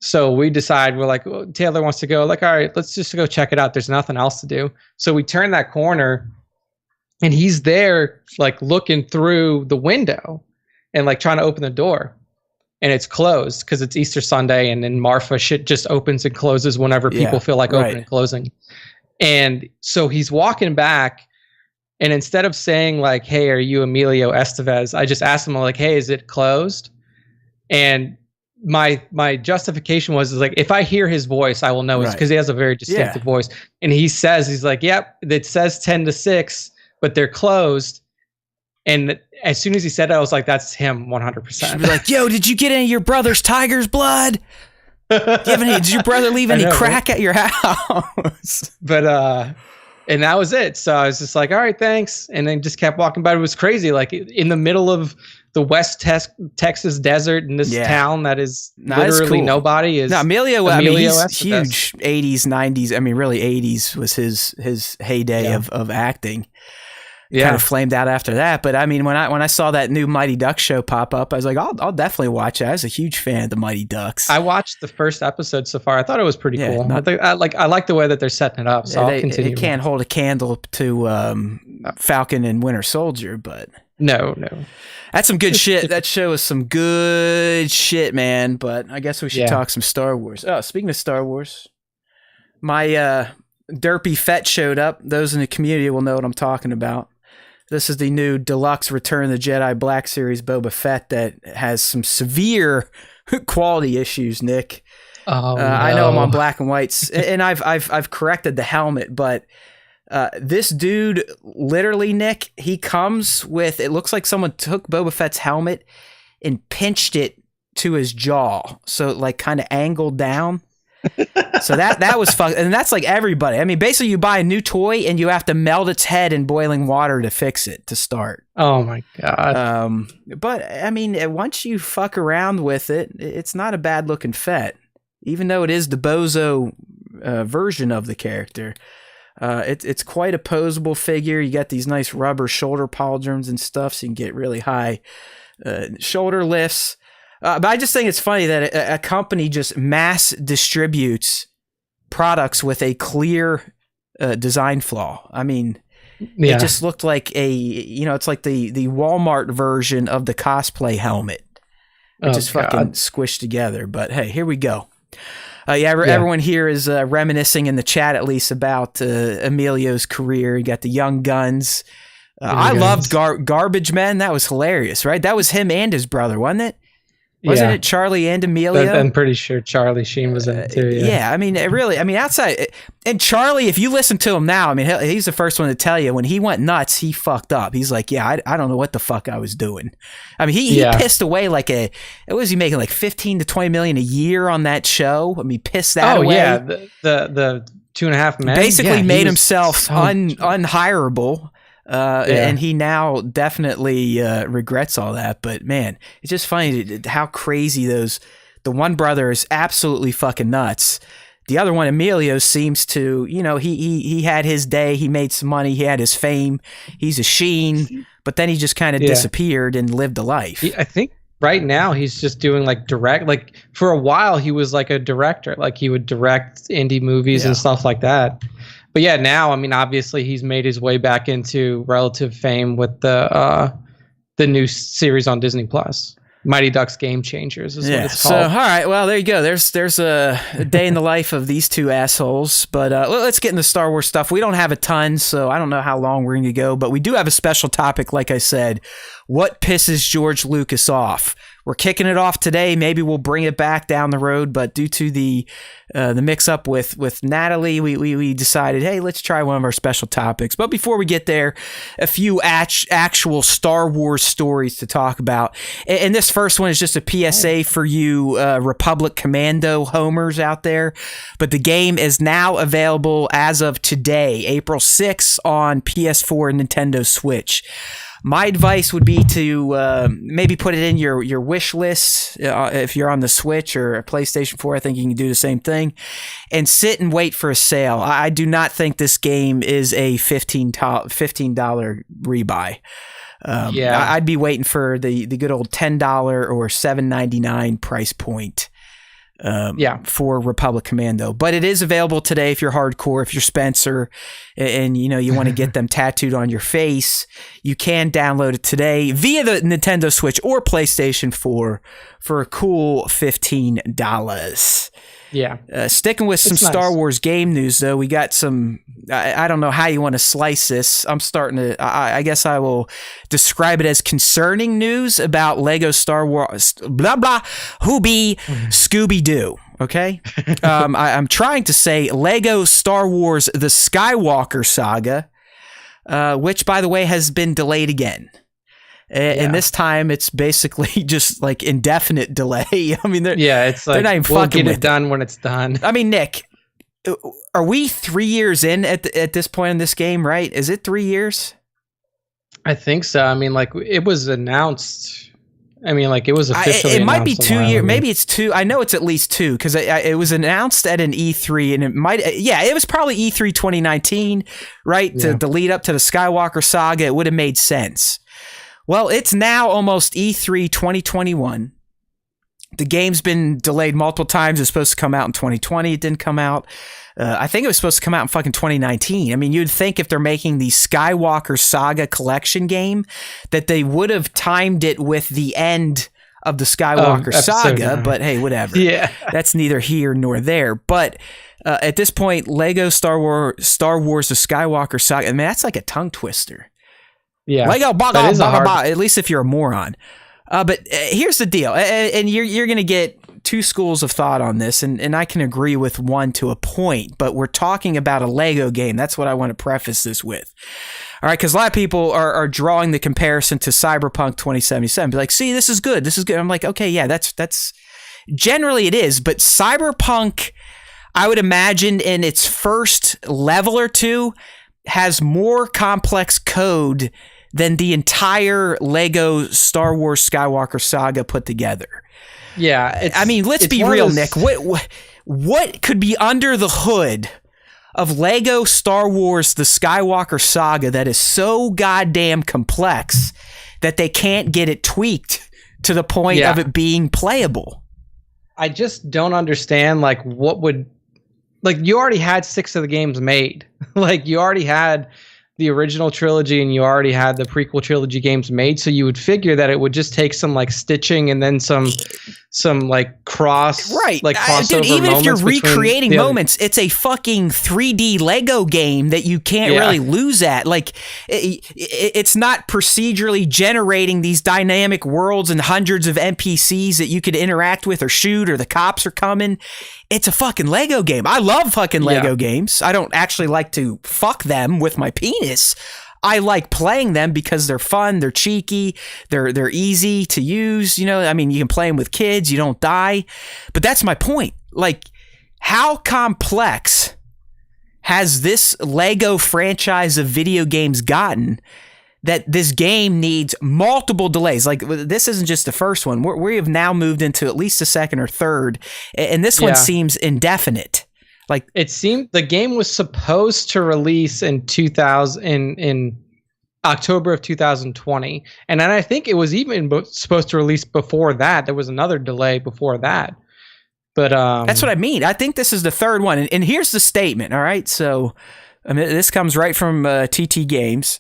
So we decide, we're like, well, Taylor wants to go. Like, all right, let's just go check it out. There's nothing else to do. So we turn that corner, and he's there, like looking through the window, and like trying to open the door, and it's closed because it's Easter Sunday, and then Marfa shit just opens and closes whenever people feel like opening and closing. And so he's walking back, and instead of saying like, "Hey, are you Emilio Estevez?" I just asked him like, "Hey, is it closed?" And my justification was like, if I hear his voice, I will know it's because he has a very distinctive voice. And he's like, "Yep, it says 10 to 6, but they're closed." And as soon as he said it, I was like, "That's him, 100%." She'd be like, "Yo, did you get any of your brother's tiger's blood? Did your brother leave any crack at your house?" But and that was it. So I was just like, "All right, thanks," and then just kept walking by. It was crazy, like in the middle of the West Texas desert in this town that is literally cool. Nobody is. No, Emilio I mean, he's huge. 80s, 90s. I mean, really, 80s was his heyday of acting. Kind of flamed out after that. But I mean, when I saw that new Mighty Ducks show pop up, I was like, I'll definitely watch it. I was a huge fan of the Mighty Ducks. I watched the first episode so far. I thought it was pretty cool. I like the way that they're setting it up. So I'll continue. It can't hold a candle to Falcon and Winter Soldier, but no. That's some good shit. That show is some good shit, man. But I guess we should talk some Star Wars. Oh, speaking of Star Wars, my Derpy Fett showed up. Those in the community will know what I'm talking about. This is the new deluxe Return of the Jedi Black Series Boba Fett that has some severe quality issues, Nick. Oh, no. I know I'm on black and whites, and I've corrected the helmet, but this dude, literally, Nick, he comes with, it looks like someone took Boba Fett's helmet and pinched it to his jaw, so like kind of angled down. So that was fucked, and that's like everybody. I mean, basically, you buy a new toy and you have to melt its head in boiling water to fix it to start. Oh my god! But I mean, once you fuck around with it, it's not a bad looking Fett, even though it is the bozo version of the character. It's quite a posable figure. You got these nice rubber shoulder pauldrons and stuff, so you can get really high shoulder lifts. But I just think it's funny that a company just mass distributes products with a clear design flaw. I mean, it just looked like it's like the Walmart version of the cosplay helmet. It just fucking squished together. But hey, here we go. Everyone here is reminiscing in the chat at least about Emilio's career. You got the Young Guns. I loved Garbage Men. That was hilarious, right? That was him and his brother, wasn't it? Wasn't it Charlie and Emilio? I'm pretty sure Charlie Sheen was in it too. Yeah, I mean, outside, and Charlie, if you listen to him now, I mean, he's the first one to tell you when he went nuts, he fucked up. He's like, I don't know what the fuck I was doing. I mean, he pissed away like what was he making, like 15 to 20 million a year on that show? I mean, pissed that away. Oh yeah, the 2.5 Men. Basically made himself unhireable. And he now definitely regrets all that. But man, it's just funny how crazy the one brother is absolutely fucking nuts. The other one, Emilio, seems to, he had his day. He made some money. He had his fame. He's a Sheen, but then he just kind of disappeared and lived a life. I think right now he's just doing like direct, like for a while he was like a director, like he would direct indie movies and stuff like that. But yeah, now, I mean, obviously he's made his way back into relative fame with the new series on Disney Plus. Mighty Ducks Game Changers is what it's called. So, all right, well, there you go. There's a day in the life of these two assholes. But let's get into Star Wars stuff. We don't have a ton, so I don't know how long we're going to go. But we do have a special topic, like I said. What pisses George Lucas off? We're kicking it off today. Maybe we'll bring it back down the road, but due to the mix-up with Natalie, we decided, hey, let's try one of our special topics. But before we get there, a few actual Star Wars stories to talk about. And this first one is just a PSA for you Republic Commando homers out there. But the game is now available as of today, April 6th, on PS4 and Nintendo Switch. My advice would be to maybe put it in your wish list if you're on the Switch or a PlayStation 4. I think you can do the same thing. And sit and wait for a sale. I do not think this game is a $15 rebuy. I'd be waiting for the good old $10 or $7.99 price point. for Republic Commando. But it is available today if you're hardcore, if you're Spencer, and you want to get them tattooed on your face. You can download it today via the Nintendo Switch or PlayStation 4 for a cool $15. Yeah. Sticking with some Star Wars game news, though, we got some. I don't know how you want to slice this. I'm starting to. I guess I will describe it as concerning news about Lego Star Wars. Blah blah. Who be Scooby Doo? Okay. I'm trying to say Lego Star Wars: The Skywalker Saga, which, by the way, has been delayed again. And this time it's basically just like indefinite delay. I mean, it's like, they're not even we'll fucking get it done when it's done. I mean, Nick, are we 3 years in at this point in this game, right? Is it 3 years? I think so. I mean, like, it was announced. I mean, like, it was officially it might be 2 years. Ago. Maybe it's two. I know it's at least two because it was announced at an E3 and it was probably E3 2019, right? Yeah. To lead up to the Skywalker saga. It would have made sense. Well, it's now almost E3 2021. The game's been delayed multiple times. It's supposed to come out in 2020. It didn't come out. I think it was supposed to come out in fucking 2019. I mean, you'd think if they're making the Skywalker Saga collection game that they would have timed it with the end of the Skywalker Saga, but hey, whatever. Yeah. That's neither here nor there. But at this point, Lego Star Wars: The Skywalker Saga, I mean, that's like a tongue twister. Yeah, Lego, at least if you're a moron. But here's the deal, and you're going to get two schools of thought on this, and I can agree with one to a point, but we're talking about a Lego game. That's what I want to preface this with. All right, because a lot of people are drawing the comparison to Cyberpunk 2077. Be like, see, this is good. This is good. I'm like, okay, yeah, that's generally it is, but Cyberpunk, I would imagine in its first level or two, has more complex code than the entire Lego Star Wars Skywalker Saga put together. Yeah, I mean, let's be real, Nick. What could be under the hood of Lego Star Wars: The Skywalker Saga that is so goddamn complex that they can't get it tweaked to the point of it being playable? I just don't understand, like, what would... Like, you already had 6 of the games made. Like, you already had the original trilogy and you already had the prequel trilogy games made, so you would figure that it would just take some, like, stitching and then some like crossover dude, even if you're moments recreating moments, it's a fucking 3D Lego game that you can't really lose at. Like, it's not procedurally generating these dynamic worlds and hundreds of NPCs that you could interact with or shoot, or the cops are coming. It's a fucking Lego game. I love fucking Lego games. I don't actually like to fuck them with my penis. I like playing them because they're fun, they're cheeky, they're easy to use. You know, I mean, you can play them with kids, you don't die. But that's my point. Like, how complex has this Lego franchise of video games gotten that this game needs multiple delays? Like, this isn't just the first one. We have now moved into at least the second or third, and this one seems indefinite. Like, it seemed the game was supposed to release in October of 2020, and then I think it was even supposed to release before that. There was another delay before that, but that's what I mean. I think this is the third one, and here's the statement. All right, so I mean, this comes right from TT Games.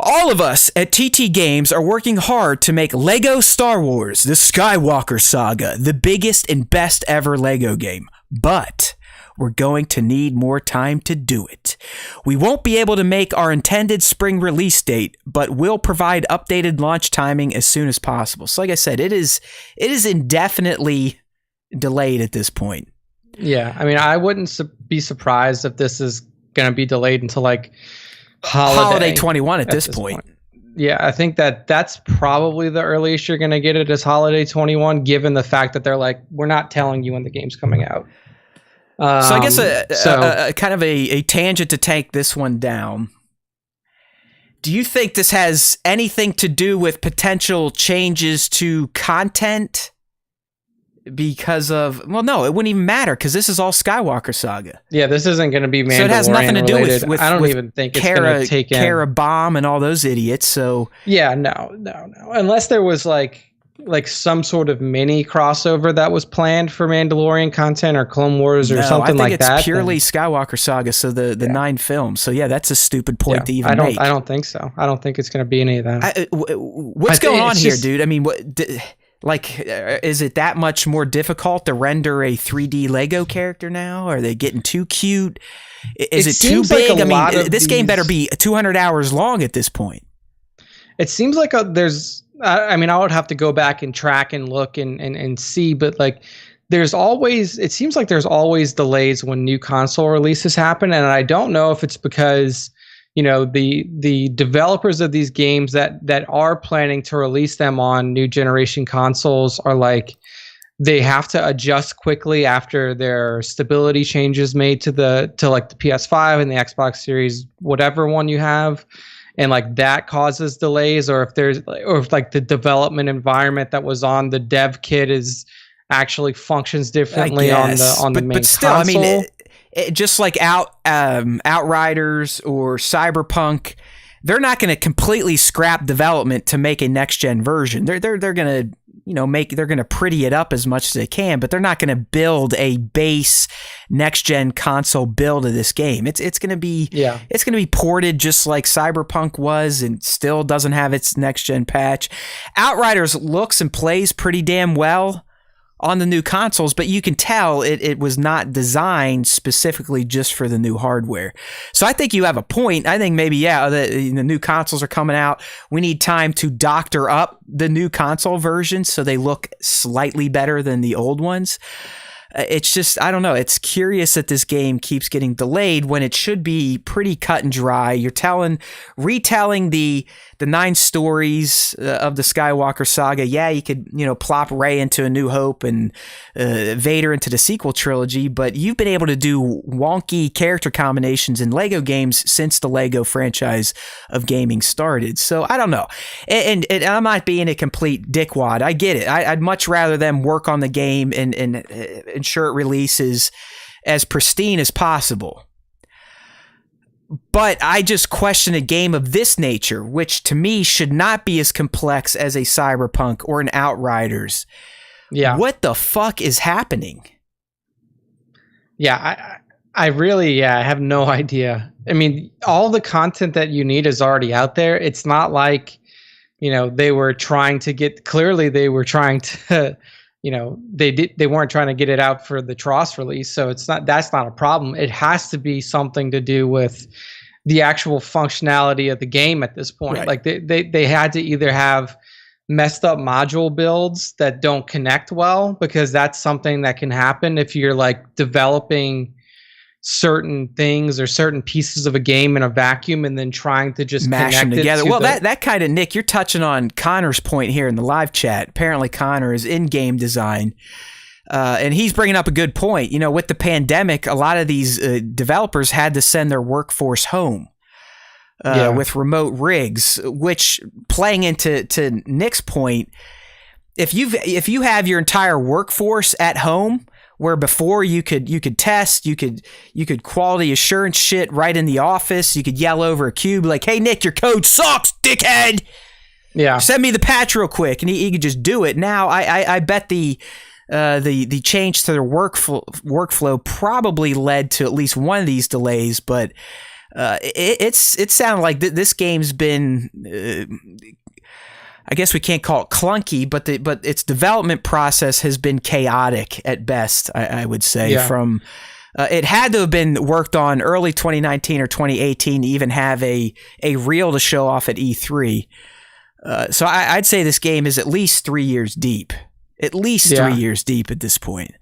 All of us at TT Games are working hard to make Lego Star Wars: The Skywalker Saga the biggest and best ever Lego game, but we're going to need more time to do it. We won't be able to make our intended spring release date, but we'll provide updated launch timing as soon as possible. So like I said, it is indefinitely delayed at this point. Yeah, I mean, I wouldn't be surprised if this is going to be delayed until like holiday 21 at this point. Yeah, I think that's probably the earliest you're going to get it is holiday 21, given the fact that they're like, we're not telling you when the game's coming out. So I guess a kind of a tangent to take this one down. Do you think this has anything to do with potential changes to content? Because of, well, no, it wouldn't even matter because this is all Skywalker Saga. Yeah, this isn't going to be Mandalorian so it has nothing to do related. with I don't even think it's going to take in Cara Bomb and all those idiots. So yeah, no. Unless there was like like some sort of mini crossover that was planned for Mandalorian content or Clone Wars or something like that. I think it's purely Skywalker Saga, so the 9 films. So yeah, that's a stupid point to even make. I don't think so. I don't think it's going to be any of that. What's going on here, dude? I mean, is it that much more difficult to render a 3D Lego character now? Are they getting too cute? Is it too big? Like this game better be 200 hours long at this point. It seems like there's. I mean, I would have to go back and track and look and see, but like it seems like there's always delays when new console releases happen. And I don't know if it's because, the developers of these games that are planning to release them on new generation consoles are like, they have to adjust quickly after their stability changes made to like the PS5 and the Xbox Series, whatever one you have. And like that causes delays, or if the development environment that was on the dev kit actually functions differently on the main console. I mean, just like Outriders or Cyberpunk, they're not going to completely scrap development to make a next gen version. They're going to they're going to pretty it up as much as they can, but they're not going to build a base next gen console build of this game. It's going to be ported just like Cyberpunk was, and still doesn't have its next gen patch. Outriders looks and plays pretty damn well on the new consoles, but you can tell it was not designed specifically just for the new hardware. So I think you have a point. I think maybe, the new consoles are coming out. We need time to doctor up the new console versions so they look slightly better than the old ones. It's just, I don't know. It's curious that this game keeps getting delayed when it should be pretty cut and dry. You're retelling the 9 stories of the Skywalker saga. Yeah, you could, plop Rey into A New Hope and Vader into the sequel trilogy, but you've been able to do wonky character combinations in Lego games since the Lego franchise of gaming started. So I don't know. And I'm not being a complete dickwad. I get it. I'd much rather them work on the game and ensure it releases as pristine as possible. But I just question a game of this nature, which to me should not be as complex as a Cyberpunk or an Outriders. Yeah. What the fuck is happening? Yeah, I really I have no idea. I mean, all the content that you need is already out there. It's not like, they were trying to they weren't trying to get it out for the TROS release, so that's not a problem. It has to be something to do with the actual functionality of the game at this point. Right. Like they had to either have messed up module builds that don't connect well, because that's something that can happen if you're like developing certain things or certain pieces of a game in a vacuum and then trying to just mash them together. Well, that kind of, Nick, you're touching on Connor's point here in the live chat. Apparently Connor is in game design, and he's bringing up a good point. With the pandemic, a lot of these developers had to send their workforce home with remote rigs, which, playing into Nick's point, if you have your entire workforce at home, where before you could test, you could quality assurance shit right in the office. You could yell over a cube like, "Hey Nick, your code sucks, dickhead. Yeah, send me the patch real quick," and he could just do it. Now I bet the change to their workflow probably led to at least one of these delays, but it sounded like this game's been. I guess we can't call it clunky, but its development process has been chaotic at best, I would say. Yeah. From it had to have been worked on early 2019 or 2018 to even have a reel to show off at E3. So I'd say this game is at least 3 years deep. At least 3 years deep at this point.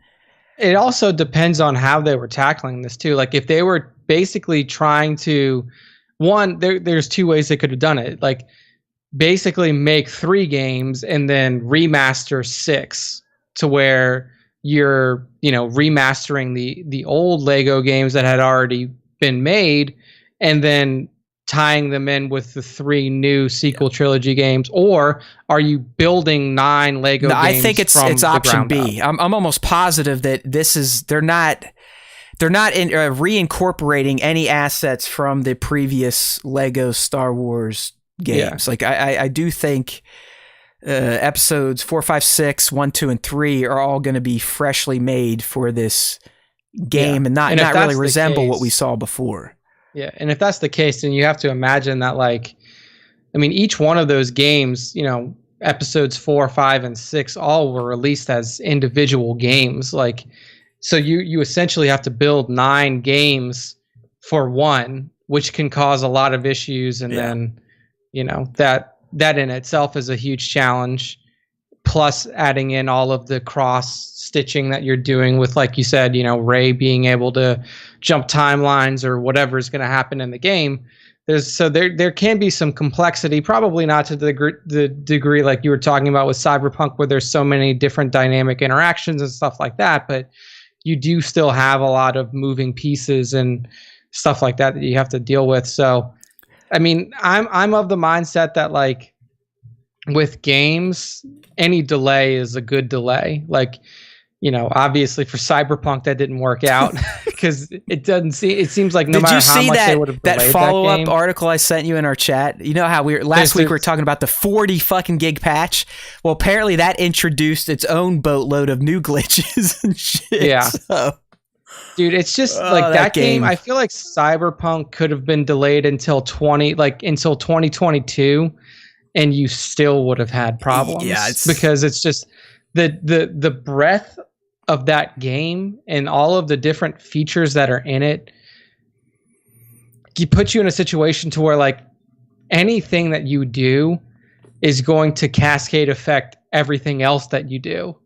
It also depends on how they were tackling this too. Like if they were basically trying to, there's 2 ways they could have done it. Like, basically make 3 games and then remaster 6 to where you're, remastering the old Lego games that had already been made and then tying them in with the 3 new sequel trilogy games. Or are you building 9 Lego games? I think it's option B. I'm almost positive that they're not reincorporating any assets from the previous Lego Star Wars games. Like I do think episodes 4, 5, 6, 1, 2, and 3 are all going to be freshly made for this game and not really resemble what we saw before. Yeah, and if that's the case, then you have to imagine that, like, I mean, each one of those games, you know, episodes 4, 5, and 6 all were released as individual games. Like, so you essentially have to build 9 games for one, which can cause a lot of issues, and then, you know, that in itself is a huge challenge, plus adding in all of the cross stitching that you're doing with, like you said, you know, Rey being able to jump timelines or whatever is going to happen in the game. There can be some complexity, probably not to the degree like you were talking about with Cyberpunk, where there's so many different dynamic interactions and stuff like that, but you do still have a lot of moving pieces and stuff like that you have to deal with. So, I mean, I'm of the mindset that, like, with games, any delay is a good delay. Like, you know, obviously for Cyberpunk that didn't work out because it seems like no matter how much they would have delayed that follow-up article I sent you in our chat? You know how last week we were talking about the 40 fucking gig patch? Well, apparently that introduced its own boatload of new glitches and shit. Yeah. So. Dude, it's just like that game. I feel like Cyberpunk could have been delayed until 2022, and you still would have had problems. Yeah, because it's just the breadth of that game and all of the different features that are in it. It puts you in a situation to where, like, anything that you do is going to cascade affect everything else that you do.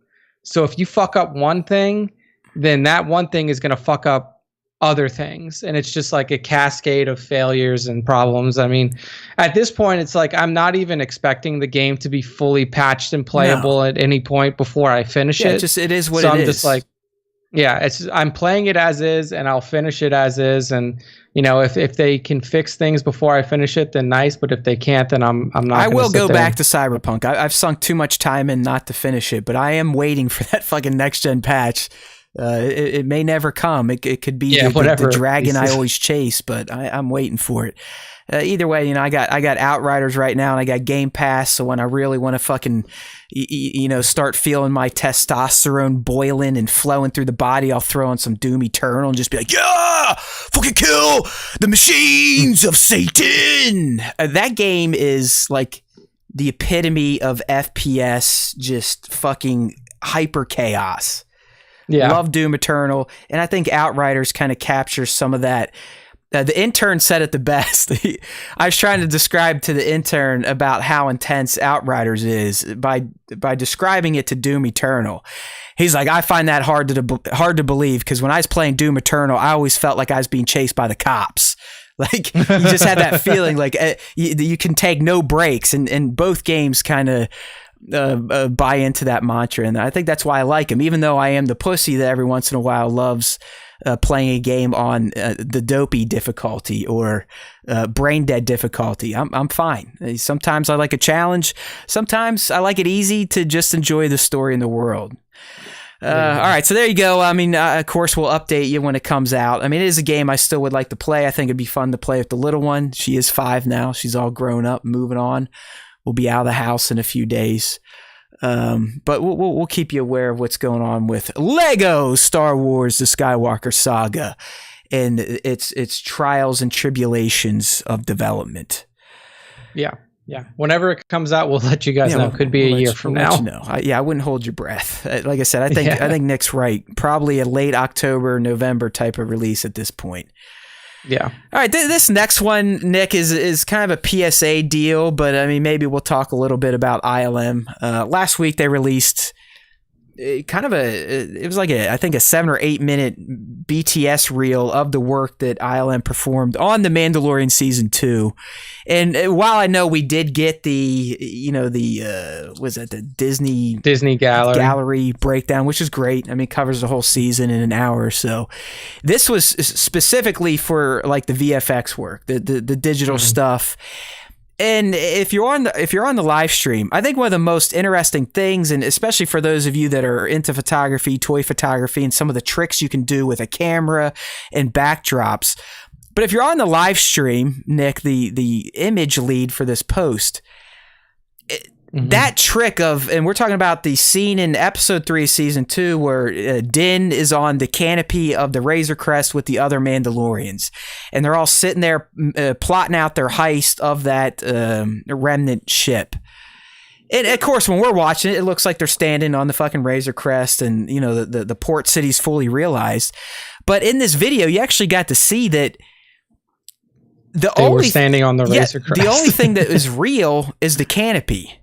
So if you fuck up one thing, then that one thing is going to fuck up other things. And it's just like a cascade of failures and problems. I mean, at this point, it's like I'm not even expecting the game to be fully patched and playable at any point before I finish it. It is what it is. So I'm just like, I'm playing it as is, and I'll finish it as is. And, you know, if they can fix things before I finish it, then nice. But if they can't, then I'm not. I will go back to Cyberpunk. I've sunk too much time in not to finish it, but I am waiting for that fucking next gen patch. It may never come. It could be the dragon I always chase, but I'm waiting for it. Either way, you know, I got Outriders right now, and I got Game Pass. So when I really want to fucking, you know, start feeling my testosterone boiling and flowing through the body, I'll throw on some Doom Eternal and just be like, yeah, fucking kill the machines of Satan. That game is like the epitome of FPS, just fucking hyper chaos. Yeah. Love Doom Eternal, and I think Outriders kind of captures some of that. The intern said it the best. I was trying to describe to the intern about how intense Outriders is by describing it to Doom Eternal. He's like, I find that hard to believe, because when I was playing Doom Eternal, I always felt like I was being chased by the cops. Like, you just had that feeling like you can take no breaks, and both games kind of buy into that mantra, and I think that's why I like them, even though I am the pussy that every once in a while loves playing a game on the dopey difficulty or brain dead difficulty. I'm fine. Sometimes I like a challenge. Sometimes I like it easy to just enjoy the story in the world. All right, so there you go. I mean, of course, we'll update you when it comes out. I mean, it is a game I still would like to play. I think it'd be fun to play with the little one. She is 5 now. She's all grown up, moving on. We'll be out of the house in a few days. But we'll keep you aware of what's going on with Lego Star Wars: The Skywalker Saga and its trials and tribulations of development. Yeah. Whenever it comes out, we'll let you guys know. It could be a year from now. I wouldn't hold your breath. Like I said, I think Nick's right. Probably a late October, November type of release at this point. Yeah. All right. This next one, Nick, is kind of a PSA deal, but I mean, maybe we'll talk a little bit about ILM. Last week they released it was like I think a 7 or 8 minute BTS reel of the work that ILM performed on The Mandalorian Season 2. And while I know we did get the Disney Gallery breakdown, which is great. I mean, it covers the whole season in an hour or so. This was specifically for like the VFX work, the digital stuff. And if you're on the live stream, I think one of the most interesting things, and especially for those of you that are into photography, toy photography, and some of the tricks you can do with a camera and backdrops. But if you're on the live stream, Nick, the image lead for this post, that trick of, and we're talking about the scene in episode 3 of season 2 where Din is on the canopy of the Razor Crest with the other Mandalorians, and they're all sitting there plotting out their heist of that remnant ship. And of course, when we're watching it, it looks like they're standing on the fucking Razor Crest, and you know the port city's fully realized. But in this video, you actually got to see that they were standing on the Razor Crest. The only thing that is real is the canopy.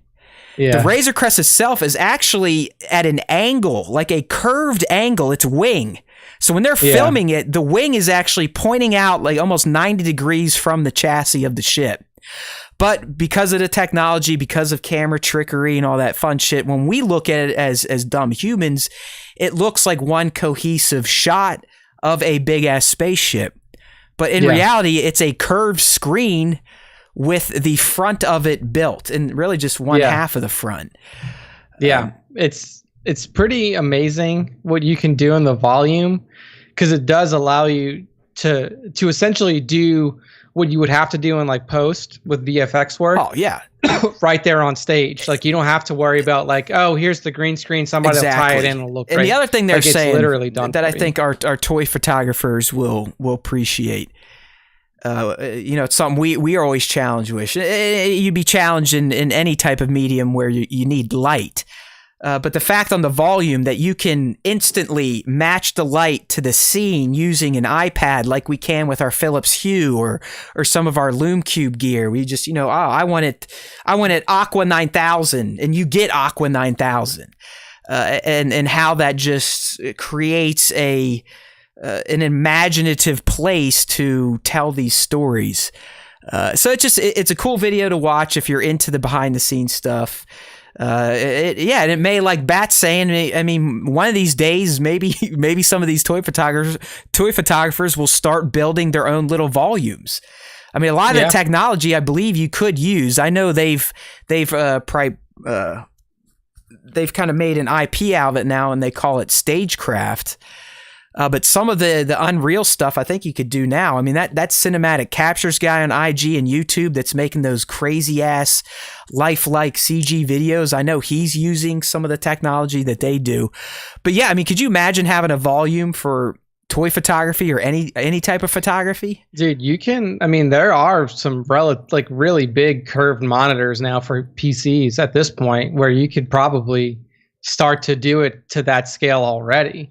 Yeah. The Razor Crest itself is actually at an angle, like a curved angle. It's wing. So when they're filming it, the wing is actually pointing out like almost 90 degrees from the chassis of the ship. But because of the technology, because of camera trickery and all that fun shit, when we look at it as dumb humans, it looks like one cohesive shot of a big-ass spaceship. But in reality, it's a curved screen with the front of it built, and really just one half of the front. Yeah, it's pretty amazing what you can do in the volume, because it does allow you to essentially do what you would have to do in like post with VFX work. Oh yeah, right there on stage. Like you don't have to worry about like, oh, here's the green screen. Somebody will tie it in and it'll look great. And the other thing they're saying literally done that I think our toy photographers will appreciate. You know, it's something we are always challenged with. You'd be challenged in any type of medium where you need light. But the fact on the volume that you can instantly match the light to the scene using an iPad like we can with our Philips Hue or some of our Lume Cube gear. We just, you know, I want it Aqua 9000, and you get Aqua 9000. And how that just creates an imaginative place to tell these stories. So it's a cool video to watch if you're into the behind the scenes stuff. And it may, like Bat's saying, I mean, one of these days, maybe some of these toy photographers will start building their own little volumes. I mean, a lot of the technology I believe you could use. I know they've kind of made an IP out of it now, and they call it stagecraft. But some of the Unreal stuff I think you could do now. I mean, that cinematic captures guy on IG and YouTube that's making those crazy ass lifelike CG videos. I know he's using some of the technology that they do. But yeah, I mean, could you imagine having a volume for toy photography or any type of photography? Dude, you can. I mean, there are some really big curved monitors now for PCs at this point where you could probably start to do it to that scale already.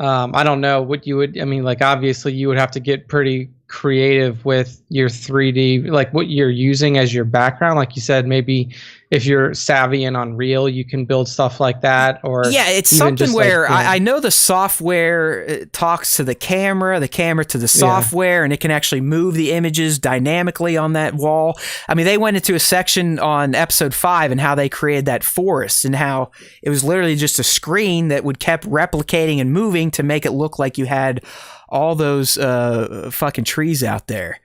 I don't know what you would, I mean, like, obviously you would have to get pretty creative with your 3D, like what you're using as your background. Like you said, maybe if you're savvy in Unreal, you can build stuff like that. Or yeah, it's something where I know the software talks to the camera to the software, and it can actually move the images dynamically on that wall. I mean, they went into a section on episode 5 and how they created that forest and how it was literally just a screen that would kept replicating and moving to make it look like you had all those fucking trees out there.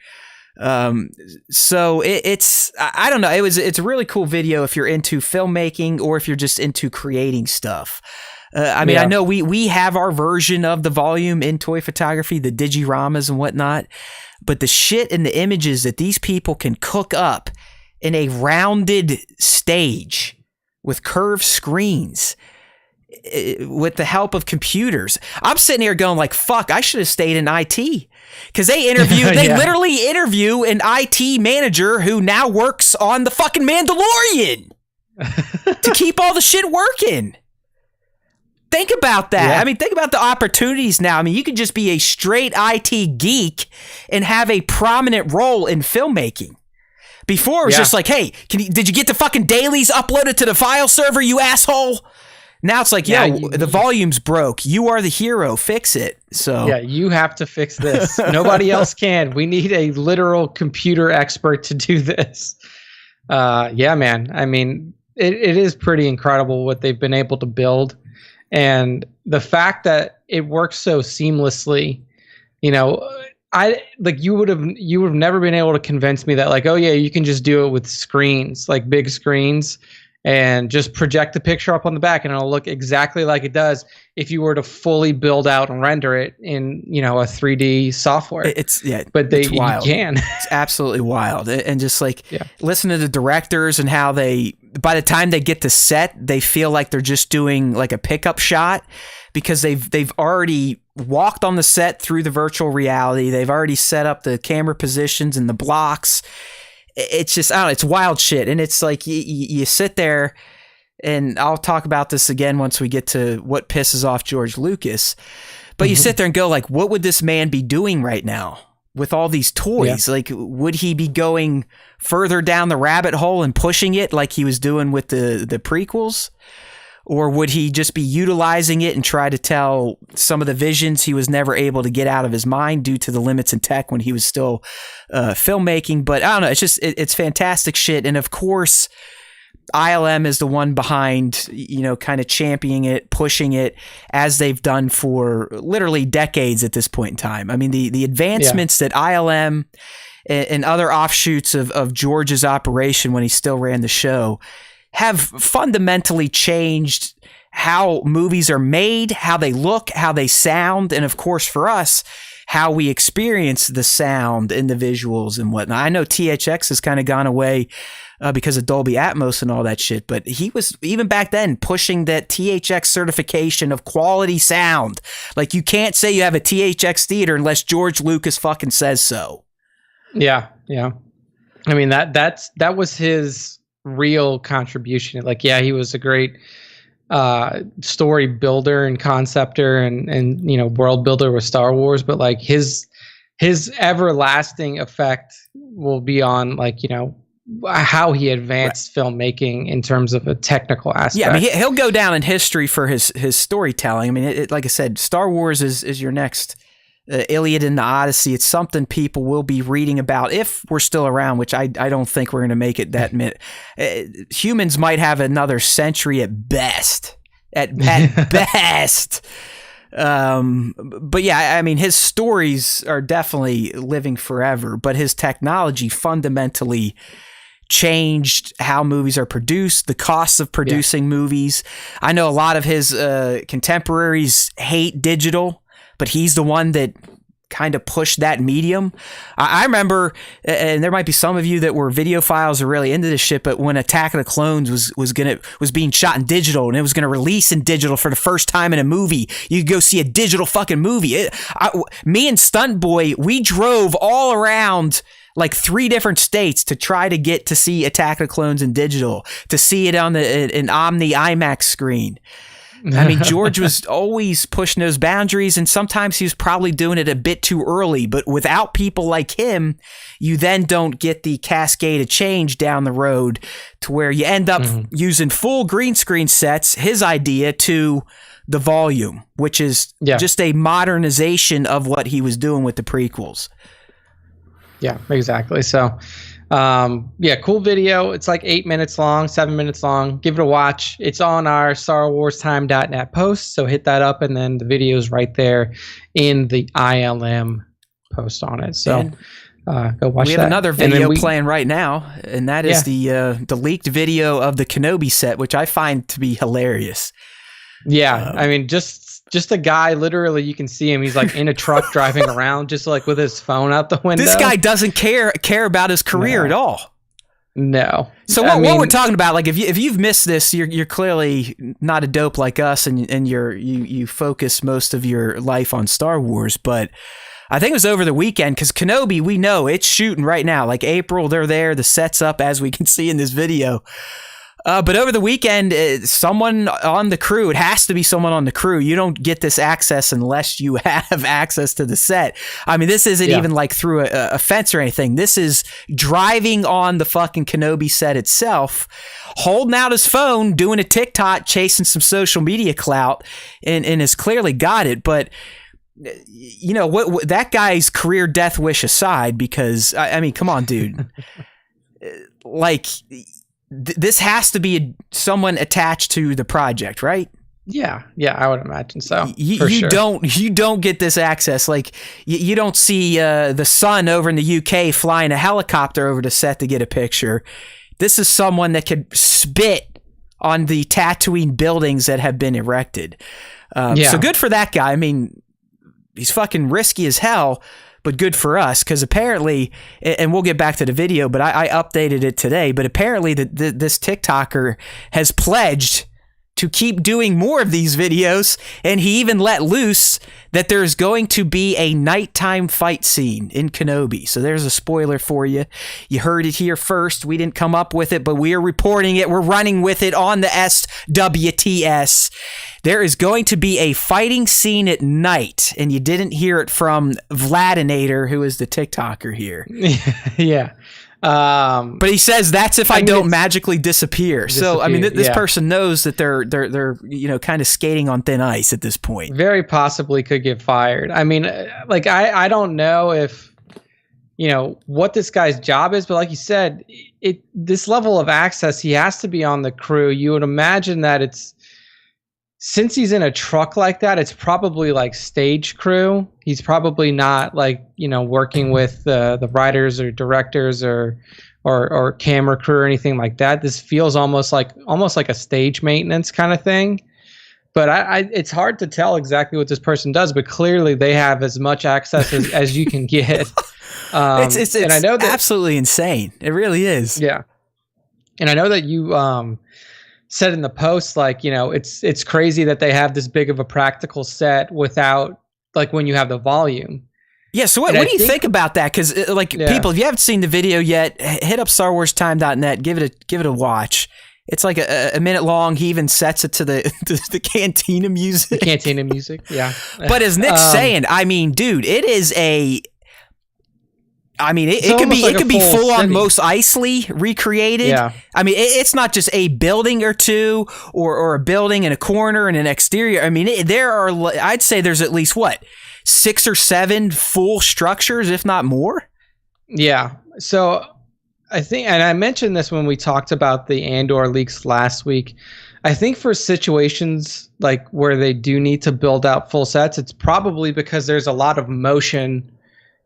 So it's I don't know. It's a really cool video if you're into filmmaking or if you're just into creating stuff. I mean, I know we have our version of the volume in toy photography, the digiramas and whatnot, but the shit and the images that these people can cook up in a rounded stage with curved screens with the help of computers. I'm sitting here going like, fuck, I should have stayed in IT. Because they literally interview an IT manager who now works on the fucking Mandalorian to keep all the shit working. Think about that. Yeah. I mean, think about the opportunities now. I mean, you could just be a straight IT geek and have a prominent role in filmmaking. Before, it was just like, hey, did you get the fucking dailies uploaded to the file server, you asshole? Now it's like, the volume's broke. You are the hero. Fix it. So yeah, you have to fix this. Nobody else can. We need a literal computer expert to do this. Yeah, man. I mean, it is pretty incredible what they've been able to build, and the fact that it works so seamlessly. You know, you would have never been able to convince me that like, oh yeah, you can just do it with screens, like big screens, and just project the picture up on the back, and it'll look exactly like it does if you were to fully build out and render it in, a 3D software. It's wild. You can. It's absolutely wild. And just listen to the directors and how by the time they get to set, they feel like they're just doing like a pickup shot, because they've already walked on the set through the virtual reality. They've already set up the camera positions and the blocks. It's just, I don't know, it's wild shit. And it's like you sit there, and I'll talk about this again once we get to what pisses off George Lucas. But you sit there and go, like, what would this man be doing right now with all these toys? Yeah. Like, would he be going further down the rabbit hole and pushing it like he was doing with the prequels? Or would he just be utilizing it and try to tell some of the visions he was never able to get out of his mind due to the limits in tech when he was still filmmaking? But I don't know. It's just, it's fantastic shit. And of course, ILM is the one behind, kind of championing it, pushing it, as they've done for literally decades at this point in time. I mean, the advancements that ILM and other offshoots of George's operation when he still ran the show have fundamentally changed how movies are made, how they look, how they sound, and of course for us, how we experience the sound and the visuals and whatnot. I know THX has kind of gone away because of Dolby Atmos and all that shit, but he was, even back then, pushing that THX certification of quality sound. Like, you can't say you have a THX theater unless George Lucas fucking says so. Yeah. I mean, that was his real contribution. Like, he was a great story builder and conceptor and world builder with Star Wars, but like his everlasting effect will be on how he advanced filmmaking in terms of a technical aspect. Yeah, I mean, he'll go down in history for his storytelling. I mean, like I said, Star Wars is your next Iliad and the Odyssey. It's something people will be reading about if we're still around, which I don't think we're going to make it that minute. Humans might have another century at best. At best. But yeah, I mean, his stories are definitely living forever, but his technology fundamentally changed how movies are produced, the costs of producing movies. I know a lot of his contemporaries hate digital, but he's the one that kind of pushed that medium. I remember, and there might be some of you that were videophiles or really into this shit, but when Attack of the Clones was being shot in digital and it was going to release in digital for the first time in a movie, you could go see a digital fucking movie. Me and Stunt Boy, we drove all around like 3 different states to try to get to see Attack of the Clones in digital, to see it on an Omni IMAX screen. I mean, George was always pushing those boundaries, and sometimes he was probably doing it a bit too early, but without people like him, you then don't get the cascade of change down the road to where you end up using full green screen sets, his idea, to the volume, which is just a modernization of what he was doing with the prequels. Yeah, exactly. So, cool video. It's like 8 minutes long, 7 minutes long. Give it a watch. It's on our StarWarsTime.net post, so hit that up, and then the video is right there in the ILM post on it. So go watch that. We have another video playing right now, and that is the leaked video of the Kenobi set, which I find to be hilarious. Yeah, I mean, just a guy, literally, you can see him. He's like in a truck driving around, just like with his phone out the window. This guy doesn't care about his career at all. No. So what we're talking about, like, if you've missed this, you're clearly not a dope like us, and you focus most of your life on Star Wars. But I think it was over the weekend, because Kenobi, we know it's shooting right now. Like April, they're there. The set's up, as we can see in this video. But over the weekend, someone on the crew, it has to be someone on the crew. You don't get this access unless you have access to the set. I mean, this isn't even like through a fence or anything. This is driving on the fucking Kenobi set itself, holding out his phone, doing a TikTok, chasing some social media clout, and has clearly got it. But you know what? That guy's career death wish aside, because I mean, come on, dude. Like, this has to be someone attached to the project, right? Yeah, I would imagine so. You don't get this access. Like, you don't see the son over in the UK flying a helicopter over to set to get a picture. This is someone that could spit on the Tatooine buildings that have been erected. So good for that guy. I mean, he's fucking risky as hell, but good for us, because apparently, and we'll get back to the video, but I updated it today, but apparently this TikToker has pledged to keep doing more of these videos, and he even let loose that there's going to be a nighttime fight scene in Kenobi. So there's a spoiler for you. You heard it here first. We didn't come up with it, but we are reporting it. We're running with it on the SWTS. There is going to be a fighting scene at night, and you didn't hear it from Vladinator, who is the TikToker here. Yeah. But he says that's if I don't magically disappear. So I mean, this person knows that they're kind of skating on thin ice at this point. Very possibly could get fired. I mean, like I don't know if what this guy's job is, but like you said, this level of access, he has to be on the crew. You would imagine that since he's in a truck like that, it's probably like stage crew. He's probably not like, working with the writers or directors or camera crew or anything like that. This feels almost like a stage maintenance kind of thing. But it's hard to tell exactly what this person does, but clearly they have as much access as you can get. It's and I know that, absolutely insane. It really is. Yeah. And I know that you said in the post, like, it's crazy that they have this big of a practical set without, like, when you have the volume. Yeah, so what do you think about that? Because, people, if you haven't seen the video yet, hit up StarWarsTime.net, give it a watch. It's like a minute long. He even sets it to the cantina music. The cantina music, yeah. But as Nick's saying, I mean, dude, it is it could be full on Mos Eisley recreated. Yeah. I mean, it's not just a building or two or a building and a corner and an exterior. I mean, I'd say there's at least 6 or 7 full structures, if not more. Yeah. So I think, and I mentioned this when we talked about the Andor leaks last week, I think for situations like where they do need to build out full sets, it's probably because there's a lot of motion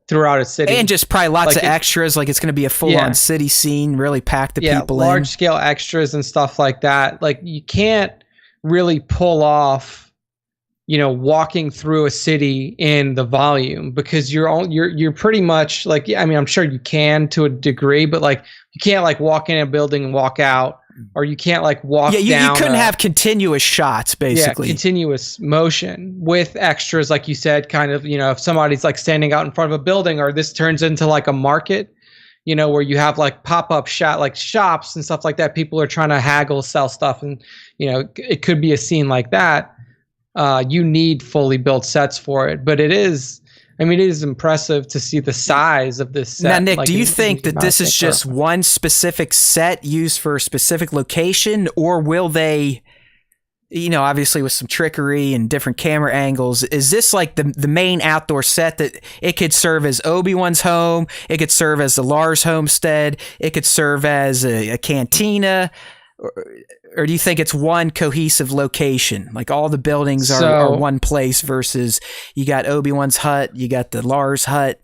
throughout a city, and just probably lots of extras. Like it's going to be a full-on city scene, really pack the people in. Large-scale extras and stuff like that. Like you can't really pull off, walking through a city in the volume, because you're pretty much like, I mean, I'm sure you can to a degree, but like you can't like walk in a building and walk out. Or you can't like walk down. You couldn't have continuous shots, basically. Yeah, continuous motion with extras, like you said, kind of, if somebody's like standing out in front of a building, or this turns into like a market, where you have like pop-up shops and stuff like that. People are trying to haggle, sell stuff, and, it could be a scene like that. You need fully built sets for it, but it is impressive to see the size of this set. Now, Nick, do you think that this is just one specific set used for a specific location, or will they, obviously with some trickery and different camera angles, is this like the main outdoor set that it could serve as Obi-Wan's home, it could serve as the Lars homestead, it could serve as a cantina, or do you think it's one cohesive location? Like all the buildings are one place versus you got Obi-Wan's hut, you got the Lars hut.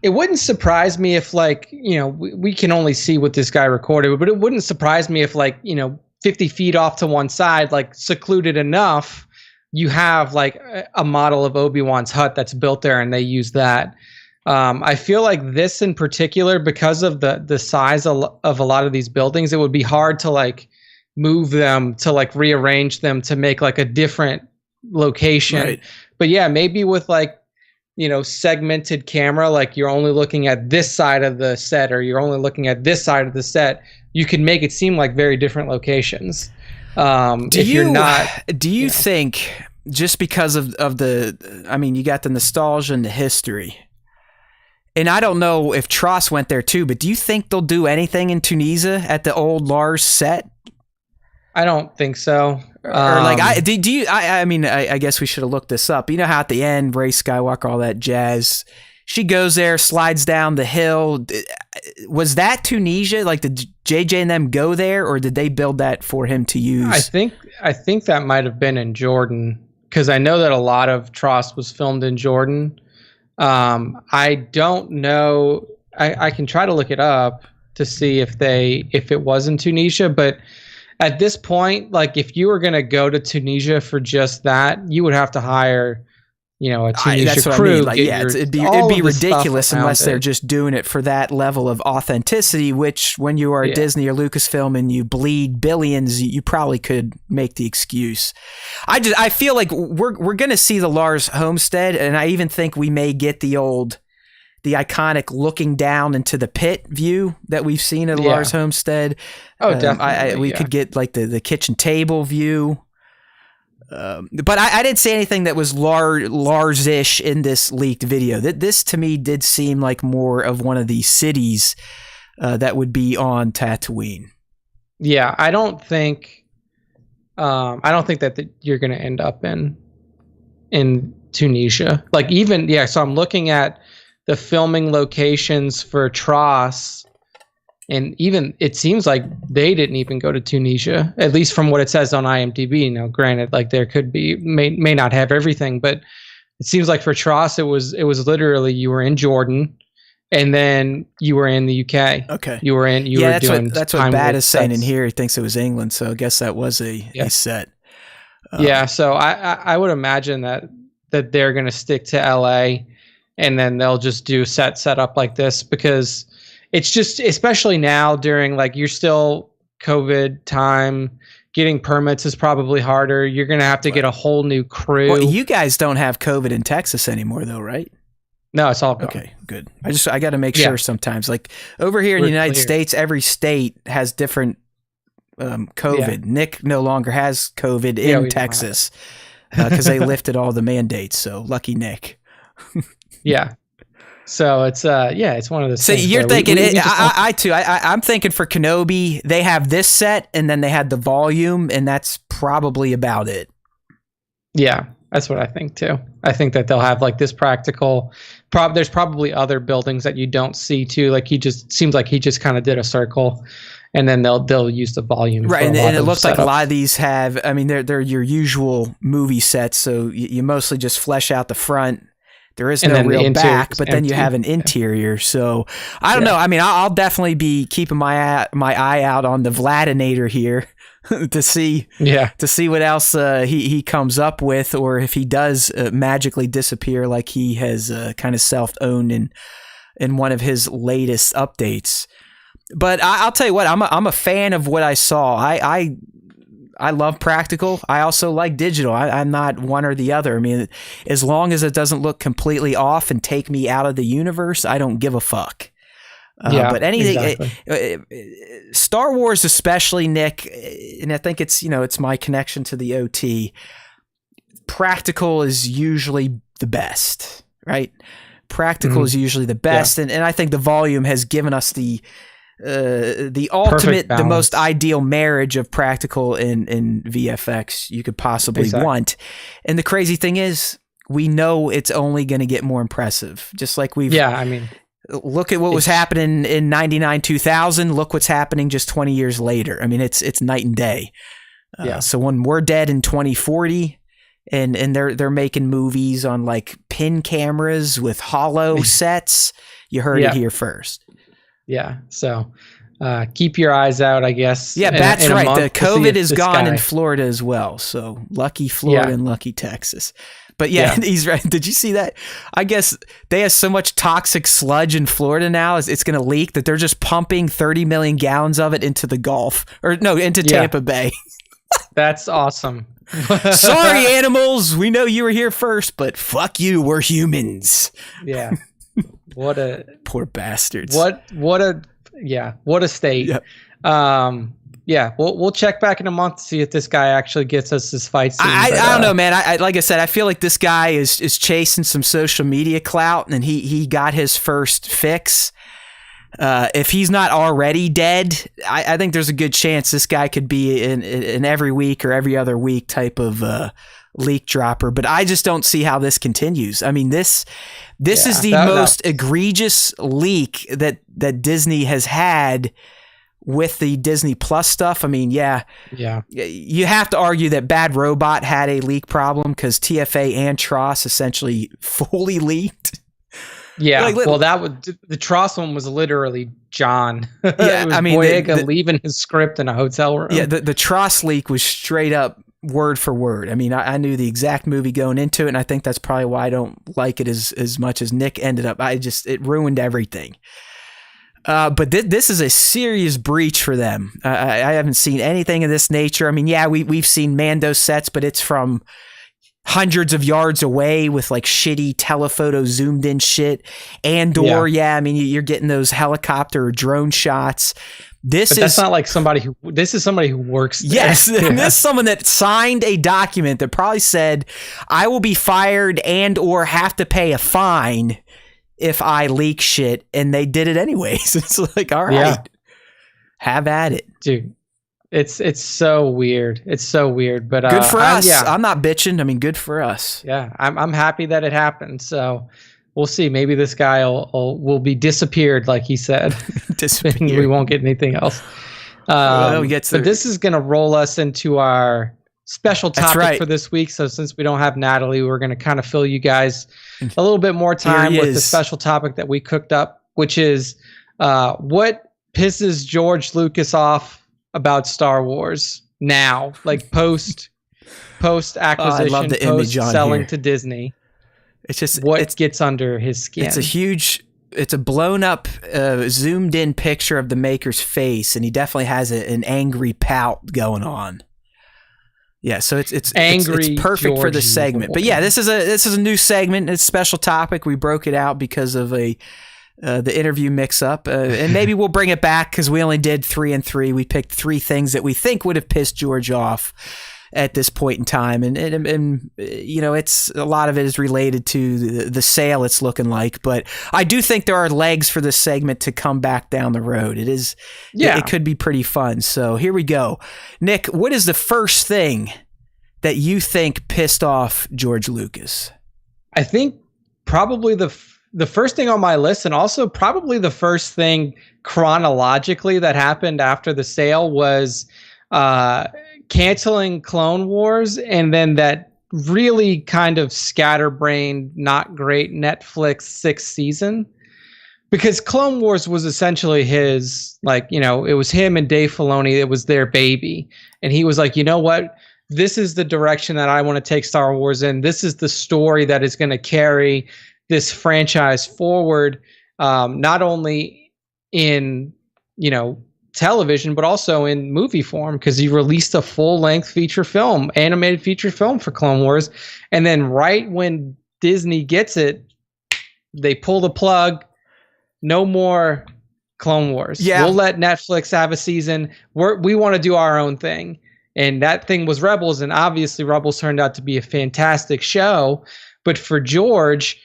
It wouldn't surprise me if we can only see what this guy recorded, but it wouldn't surprise me if 50 feet off to one side, like secluded enough, you have like a model of Obi-Wan's hut that's built there and they use that. I feel like this in particular, because of the size of a lot of these buildings, it would be hard to like move them, to like rearrange them to make like a different location. Right. But yeah, maybe with like, segmented camera, like you're only looking at this side of the set, or you're only looking at this side of the set, you can make it seem like very different locations. Do you think just because of you got the nostalgia and the history, and I don't know if Tross went there too, but do you think they'll do anything in Tunisia at the old Lars set? I don't think so. I guess we should have looked this up. You know how at the end, Rey Skywalker, all that jazz, she goes there, slides down the hill. Was that Tunisia? Like, did JJ and them go there, or did they build that for him to use? I think that might have been in Jordan, because I know that a lot of Tross was filmed in Jordan. I don't know. I can try to look it up to see if it was in Tunisia, but at this point, like if you were going to go to Tunisia for just that, you would have to hire, a Tunisia that's what crew. I mean. Like, yeah, it'd be ridiculous unless they're just doing it for that level of authenticity, which when you are Disney or Lucasfilm and you bleed billions, you probably could make the excuse. I feel like we're going to see the Lars Homestead, and I even think we may get the iconic looking down into the pit view that we've seen at Lars Homestead. Oh, definitely. We could get like the kitchen table view. But I didn't see anything that was Lars-ish in this leaked video. This to me did seem like more of one of these cities that would be on Tatooine. Yeah, I don't think that you're going to end up in Tunisia. Like so I'm looking at the filming locations for Tross, and even it seems like they didn't even go to Tunisia, at least from what it says on IMDb. Now, granted, like there could be may not have everything, but it seems like for Tross it was literally you were in Jordan, and then you were in the UK. Okay, that's what Bad is saying in here. He thinks it was England, so I guess that was a set. So I would imagine that they're going to stick to LA, and then they'll just do set up like this, because it's just, especially now during like you're still COVID time, getting permits is probably harder. You're going to have to get a whole new crew. Well, you guys don't have COVID in Texas anymore though, right? No, it's all gone. Okay, good. I got to make sure sometimes, like over here in the United States, every state has different COVID. Yeah. Nick no longer has COVID in Texas because they lifted all the mandates. So lucky Nick. Yeah. So it's it's one of those. So things you're thinking I'm thinking for Kenobi, they have this set and then they had the volume, and that's probably about it. Yeah, that's what I think too. I think that they'll have like this practical. There's probably other buildings that you don't see too. Like he just kind of did a circle, and then they'll use the volume. Right, and it looks like a lot of these have. I mean, they're your usual movie sets, so you mostly just flesh out the front. There is no real back, but then you have an interior. So I don't know. I mean, I'll definitely be keeping my eye out on the Vladinator here to see what else he comes up with, or if he does magically disappear like he has kind of self-owned in one of his latest updates. But I'll tell you what, I'm a fan of what I saw. I love practical. I also like digital. I'm not one or the other. I mean, as long as it doesn't look completely off and take me out of the universe, I don't give a fuck. But anything, Star Wars especially, Nick, and I think it's my connection to the OT. Practical is usually the best, right? Practical is usually the best, and I think the volume has given us the ultimate, the most ideal marriage of practical and VFX you could possibly want. And the crazy thing is, we know it's only going to get more impressive. Just like we've, look at what was happening in 99, 2000. Look what's happening just 20 years later. I mean, it's night and day. So when we're dead in 2040, and they're making movies on like pin cameras with hollow sets, you heard it here first. Yeah, so keep your eyes out, I guess. Yeah, that's right. The COVID is gone in Florida as well. So lucky Florida and lucky Texas. But he's right. Did you see that? I guess they have so much toxic sludge in Florida now, it's going to leak, that they're just pumping 30 million gallons of it into the Gulf, into Tampa Bay. That's awesome. Sorry, animals. We know you were here first, but fuck you. We're humans. Yeah. What a poor bastards. What a state. Yep. We'll check back in a month to see if this guy actually gets us his fight scene. I don't know, man. I like I said, I feel like this guy is chasing some social media clout, and he got his first fix. If he's not already dead, I think there's a good chance this guy could be in every week or every other week type of leak dropper. But I just don't see how this continues. I mean, this is the most egregious leak that Disney has had with the Disney Plus stuff. I mean, you have to argue that Bad Robot had a leak problem because TFA and Tross essentially fully leaked. Yeah, Like, well, the Tross one was literally John. Yeah, It was I mean, Boyega leaving his script in a hotel room. Yeah, the Tross leak was straight up word for word. I mean, I knew the exact movie going into it, and I think that's probably why I don't like it as much as Nick ended up. It ruined everything. But this is a serious breach for them. I haven't seen anything of this nature. I mean, yeah, we've seen Mando sets, but it's from hundreds of yards away with like shitty telephoto zoomed in shit. Andor, I mean, you're getting those helicopter or drone shots. That's not like this is somebody who works there. Yes, and this is someone that signed a document that probably said, I will be fired and or have to pay a fine if I leak shit, and they did it anyways. It's like, all right, have at it. Dude. It's so weird. It's so weird, but good for us. I'm not bitching. I mean, good for us. Yeah, I'm happy that it happened. So we'll see. Maybe this guy will be disappeared, like he said. We won't get anything else. But this is going to roll us into our special topic for this week. So since we don't have Natalie, we're going to kind of fill you guys a little bit more time with the special topic that we cooked up, which is what pisses George Lucas off about Star Wars now, like post acquisition, I love the image on selling here. To Disney. It's just what gets under his skin. It's a blown up, zoomed in picture of the maker's face, and he definitely has an angry pout going on. Yeah, so it's angry. It's perfect for the segment. But yeah, this is a new segment. It's a special topic. We broke it out because of the interview mix-up, and maybe we'll bring it back because we only did 3 and 3. We picked 3 things that we think would have pissed George off at this point in time, and you know, it's a lot of it is related to the sale it's looking like. But I do think there are legs for this segment to come back down the road. It could be pretty fun. So here we go. Nick, what is the first thing that you think pissed off George Lucas? I think probably the first thing on my list, and also probably the first thing chronologically that happened after the sale, was canceling Clone Wars, and then that really kind of scatterbrained, not great Netflix 6th season. Because Clone Wars was essentially his, like, you know, it was him and Dave Filoni. It was their baby. And he was like, you know what? This is the direction that I want to take Star Wars in. This is the story that is going to carry this franchise forward, not only in, you know, television, but also in movie form, because he released a full-length animated feature film for Clone Wars. And then right when Disney gets it, they pull the plug. No more Clone Wars. Yeah. We'll let Netflix have a season. We want to do our own thing. And that thing was Rebels, and obviously Rebels turned out to be a fantastic show. But for George,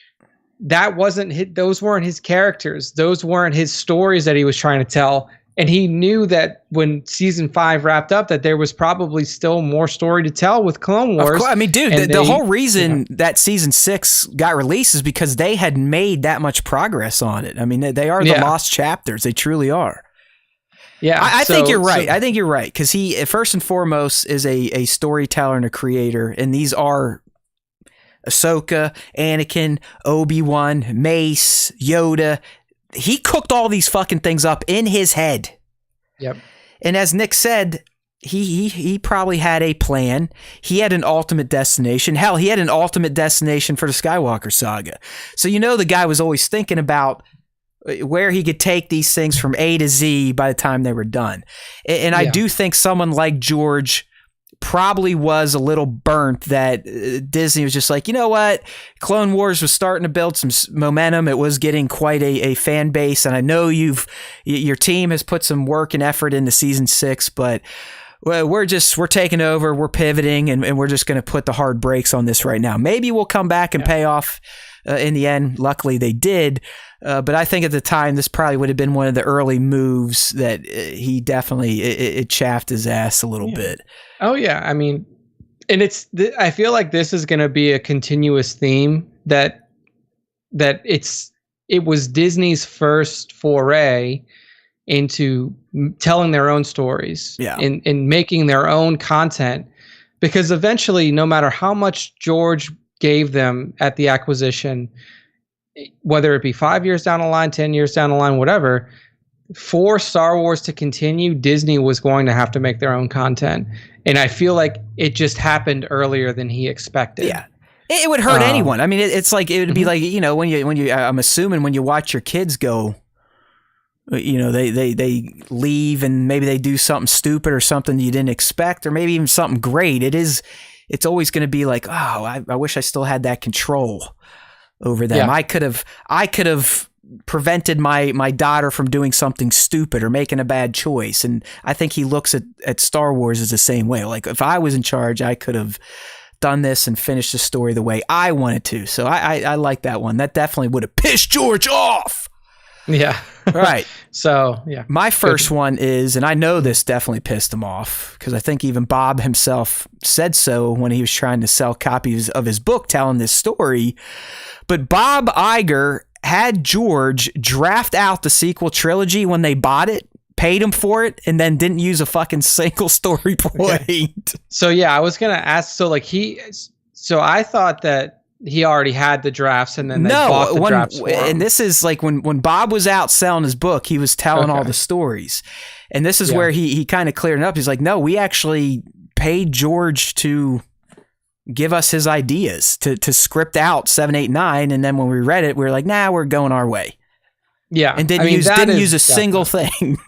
that wasn't those weren't his characters. Those weren't his stories that he was trying to tell. And he knew that when season 5 wrapped up, that there was probably still more story to tell with Clone Wars. Of course. I mean, dude, the whole reason that season 6 got released is because they had made that much progress on it. I mean, they are the lost chapters. They truly are. Yeah, I think you're right. I think you're right, because he, first and foremost, is a storyteller and a creator, and these are Ahsoka, Anakin, Obi-Wan, Mace, Yoda. He cooked all these fucking things up in his head. Yep. And as Nick said, he probably had a plan. He had an ultimate destination. Hell, he had an ultimate destination for the Skywalker saga. So you know the guy was always thinking about where he could take these things from A to Z by the time they were done. And I do think someone like George probably was a little burnt that Disney was just like, you know what? Clone Wars was starting to build some momentum. It was getting quite a fan base. And I know your team has put some work and effort into season 6, but we're taking over. We're pivoting, and we're just going to put the hard brakes on this right now. Maybe we'll come back and pay off in the end. Luckily they did. But I think at the time, this probably would have been one of the early moves that he definitely, it chaffed his ass a little bit. Oh, yeah. I mean, and I feel like this is going to be a continuous theme that it was Disney's first foray into telling their own stories and making their own content, because eventually, no matter how much George gave them at the acquisition, whether it be 5 years down the line, 10 years down the line, whatever, for Star Wars to continue, Disney was going to have to make their own content. And I feel like it just happened earlier than he expected. Yeah. It would hurt anyone. I mean, it's like, it would be like, you know, when you, I'm assuming when you watch your kids go, you know, they leave and maybe they do something stupid or something you didn't expect, or maybe even something great. It's always going to be like, oh, I wish I still had that control over them. Yeah. I could have prevented my daughter from doing something stupid or making a bad choice. And I think he looks at Star Wars as the same way. Like, if I was in charge, I could have done this and finished the story the way I wanted to. So I like that one. That definitely would have pissed George off. Yeah. Right. So, yeah. My first one is, and I know this definitely pissed him off, because I think even Bob himself said so when he was trying to sell copies of his book telling this story. But Bob Iger had George draft out the sequel trilogy when they bought it, paid him for it, and then didn't use a fucking single story point. Okay. So yeah, I was gonna ask. So like so I thought that he already had the drafts, and then they bought the drafts for him. And this is like when Bob was out selling his book, he was telling all the stories, and this is where he kind of cleared it up. He's like, no, we actually paid George to give us his ideas, to script out 7, 8, 9, and then when we read it, we were like, nah, we're going our way. Yeah, and didn't use a single thing.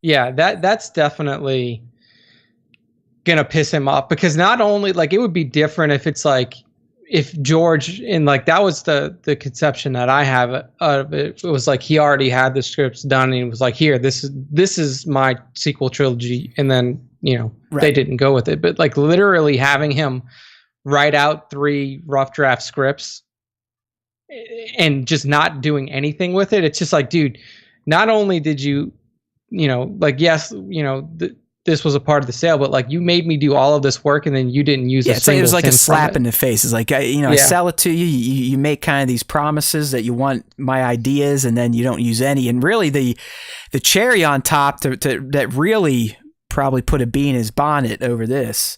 Yeah, that's definitely gonna piss him off, because not only, like, it would be different if it's like, if George, and like that was the conception that I have of it. It was like he already had the scripts done, and he was like, here, this is my sequel trilogy, and then, you know, they didn't go with it. But like literally having him write out 3 rough draft scripts and just not doing anything with it, it's just like, dude, not only did you know, like, yes, you know, this was a part of the sale, but like, you made me do all of this work, and then you didn't use a single. It was like a slap in the face. It's like, I sell it to you. You make kind of these promises that you want my ideas, and then you don't use any. And really, the cherry on top that really probably put a bee in his bonnet over this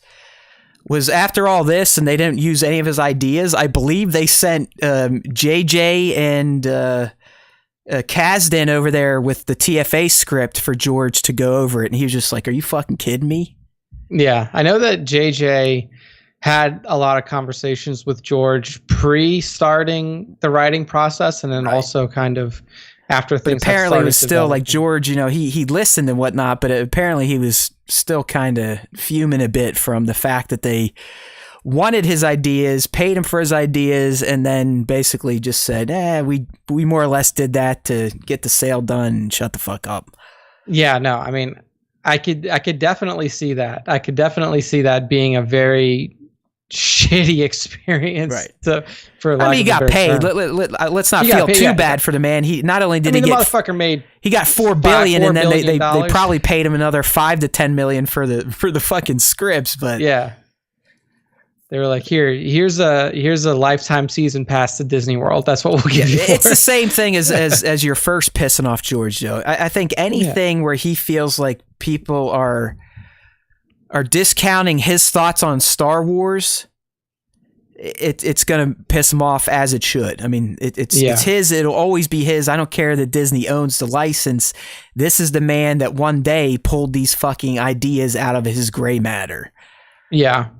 was, after all this, and they didn't use any of his ideas, I believe they sent JJ and Kasdan over there with the TFA script for George to go over it, and he was just like, are you fucking kidding me? Yeah, I know that JJ had a lot of conversations with George pre-starting the writing process, and then also kind of after things. But apparently it was still like, George, you know, he listened and whatnot, but apparently he was still kind of fuming a bit from the fact that they wanted his ideas, paid him for his ideas, and then basically just said, we more or less did that to get the sale done and shut the fuck up. Yeah, no, I mean, I could definitely see that. I could definitely see that being a very shitty experience. Right. He got paid. Let's not feel too bad for the man. He not only did the motherfucker made. He got $4 billion, and then they probably paid him another $5 to $10 million for the fucking scripts. But yeah. They were like, here's a lifetime season pass to Disney World. That's what we'll give you for. It's the same thing as your first pissing off George, Joe. I think anything where he feels like people are discounting his thoughts on Star Wars, it's going to piss him off, as it should. I mean, it's his. It'll always be his. I don't care that Disney owns the license. This is the man that one day pulled these fucking ideas out of his gray matter. Yeah.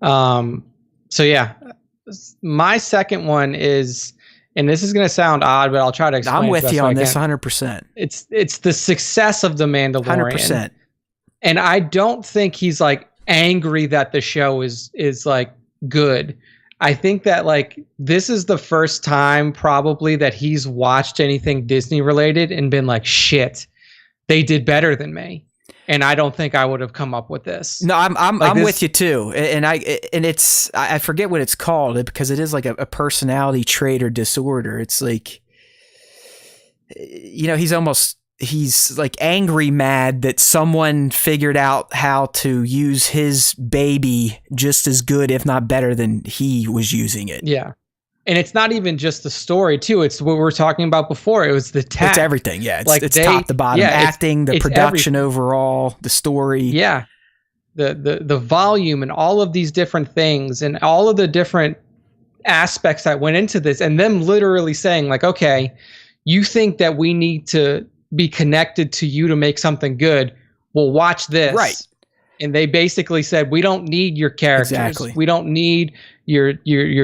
So yeah, my second one is, and this is going to sound odd, but I'll try to explain. I'm with you on this 100%. It's the success of The Mandalorian. 100%. And I don't think he's like angry that the show is like good. I think that like this is the first time probably that he's watched anything Disney related and been like, shit, they did better than me. And I don't think I would have come up with this. No, I'm with you too, and I forget what it's called, because it is like a personality trait or disorder. It's like, you know, he's like angry mad that someone figured out how to use his baby just as good, if not better, than he was using it. Yeah. And it's not even just the story, too. It's what we were talking about before. It was the tech. It's everything, yeah. It's top to bottom. Acting, the production overall, the story. Yeah. The volume and all of these different things and all of the different aspects that went into this, and them literally saying like, okay, you think that we need to be connected to you to make something good? Well, watch this. Right. And they basically said, we don't need your characters. Exactly. We don't need your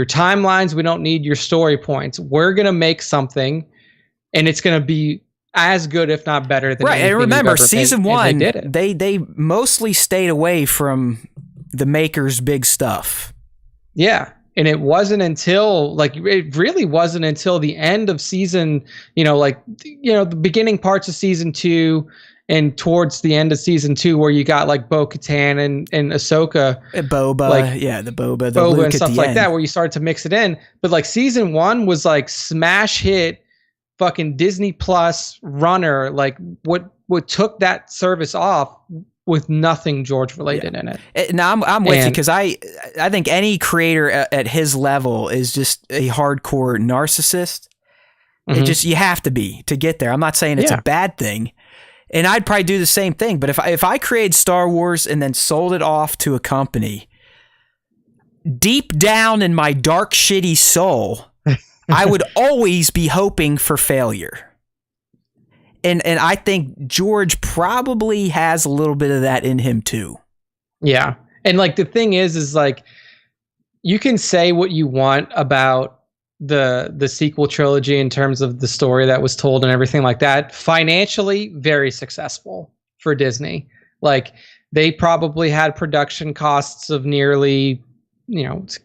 timelines. We don't need your story points. We're going to make something, and it's going to be as good, if not better than right. And remember, season made. one, And they did it. They mostly stayed away from the maker's big stuff. Yeah. And it wasn't until it really wasn't until the end of season, the beginning parts of season 2 and towards the end of season 2 where you got like Bo-Katan and Ahsoka. Boba, the Boba Luke and at stuff the like end. that, where you started to mix it in. But like season 1 was like smash hit, fucking Disney Plus runner, like what took that service off with nothing George related in it. Now I'm with you, because I think any creator at his level is just a hardcore narcissist. Mm-hmm. It just, you have to be to get there. I'm not saying it's a bad thing, and I'd probably do the same thing. But if I created Star Wars and then sold it off to a company, deep down in my dark, shitty soul, I would always be hoping for failure. And I think George probably has a little bit of that in him too. Yeah. And like the thing is like, you can say what you want about the sequel trilogy in terms of the story that was told and everything like that. Financially, very successful for Disney. Like they probably had production costs of nearly,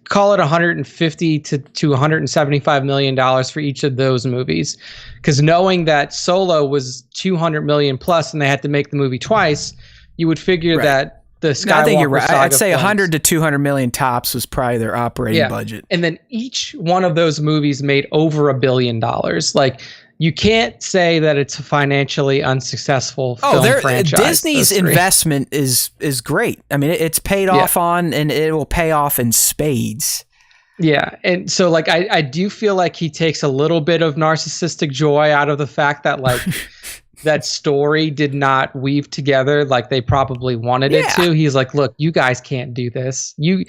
call it $150 to $175 million for each of those movies. Because knowing that Solo was $200 million plus and they had to make the movie twice, you would figure that the Skywalker I think you're right. Saga I'd say films, 100 to 200 million tops was probably their operating budget. And then each one of those movies made over $1 billion. Like, you can't say that it's a financially unsuccessful film franchise. Disney's investment is great. I mean, it's paid off on, and it will pay off in spades. Yeah, and so like I do feel like he takes a little bit of narcissistic joy out of the fact that like that story did not weave together like they probably wanted it to. He's like, look, you guys can't do this. You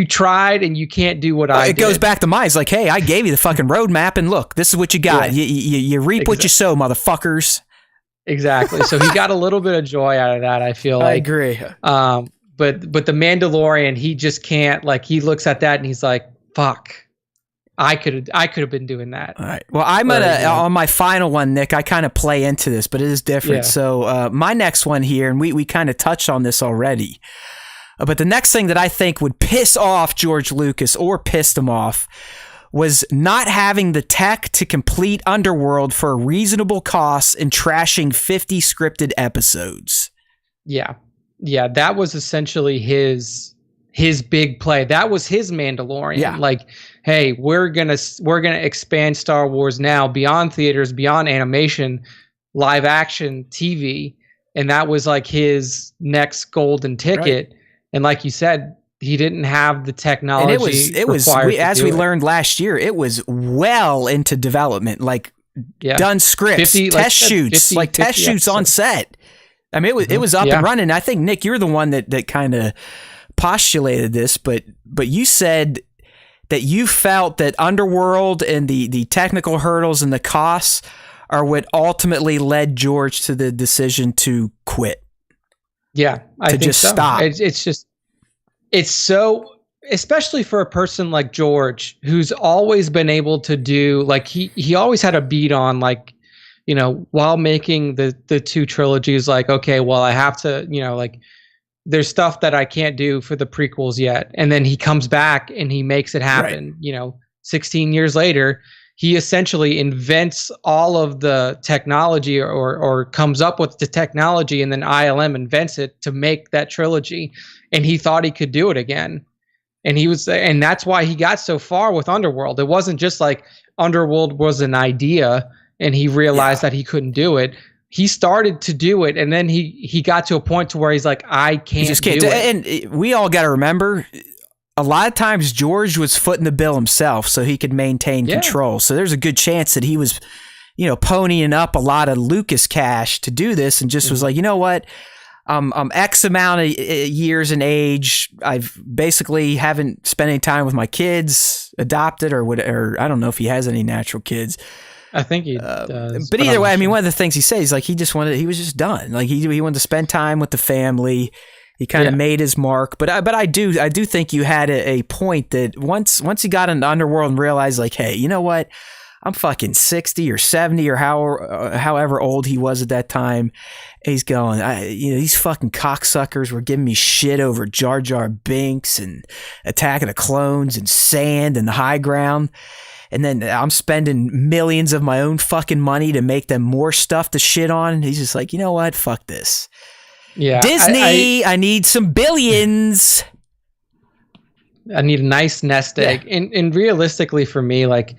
tried and you can't do what I did. It goes back to mine. It's like, hey, I gave you the fucking roadmap, and look, this is what you got. Yeah. You reap what you sow, motherfuckers. Exactly. So he got a little bit of joy out of that, I feel like. I agree. But the Mandalorian, he just can't, like, he looks at that and he's like, fuck, I could have been doing that. All right. Well, I'm on my final one, Nick, I kind of play into this, but it is different. Yeah. So my next one here, and we kind of touched on this already, but the next thing that I think would piss off George Lucas or pissed him off was not having the tech to complete Underworld for a reasonable cost and trashing 50 scripted episodes. Yeah. Yeah, that was essentially his big play. That was his Mandalorian. Yeah. Like, hey, we're gonna expand Star Wars now beyond theaters, beyond animation, live action TV, and that was like his next golden ticket. Right. And like you said, he didn't have the technology. And it was as we learned last year, it was well into development, like done scripts, test shoots episodes. On set. I mean, it was up and running. I think, Nick, you're the one that kind of postulated this, but you said that you felt that Underworld and the technical hurdles and the costs are what ultimately led George to the decision to quit. Yeah, I think just so. Stop. It's so, especially for a person like George, who's always been able to do, like, he always had a beat on, like, while making the two trilogies, like, okay, well, I have to, like, there's stuff that I can't do for the prequels yet. And then he comes back and he makes it happen. Right. 16 years later, he essentially invents all of the technology or comes up with the technology, and then ILM invents it to make that trilogy. And he thought he could do it again. And that's why he got so far with Underworld. It wasn't just like Underworld was an idea and he realized that he couldn't do it. He started to do it, and then he got to a point to where he's like, I can't do it. And we all got to remember, a lot of times George was footing the bill himself so he could maintain control. So there's a good chance that he was, ponying up a lot of Lucas cash to do this, and just was like, you know what? I'm X amount of years in age. I've basically haven't spent any time with my kids. adopted or I don't know if he has any natural kids. I think he does. But either way, I mean, one of the things he says, like, he was just done. Like, he wanted to spend time with the family. He kind of made his mark. But I do think you had a point that once he got into Underworld and realized, like, hey, you know what? I'm fucking 60 or 70 or however old he was at that time. He's going, these fucking cocksuckers were giving me shit over Jar Jar Binks and Attack of the Clones and Sand and the High Ground. And then I'm spending millions of my own fucking money to make them more stuff to shit on. And he's just like, you know what? Fuck this. Yeah. Disney, I need some billions. I need a nice nest egg. And realistically for me, like,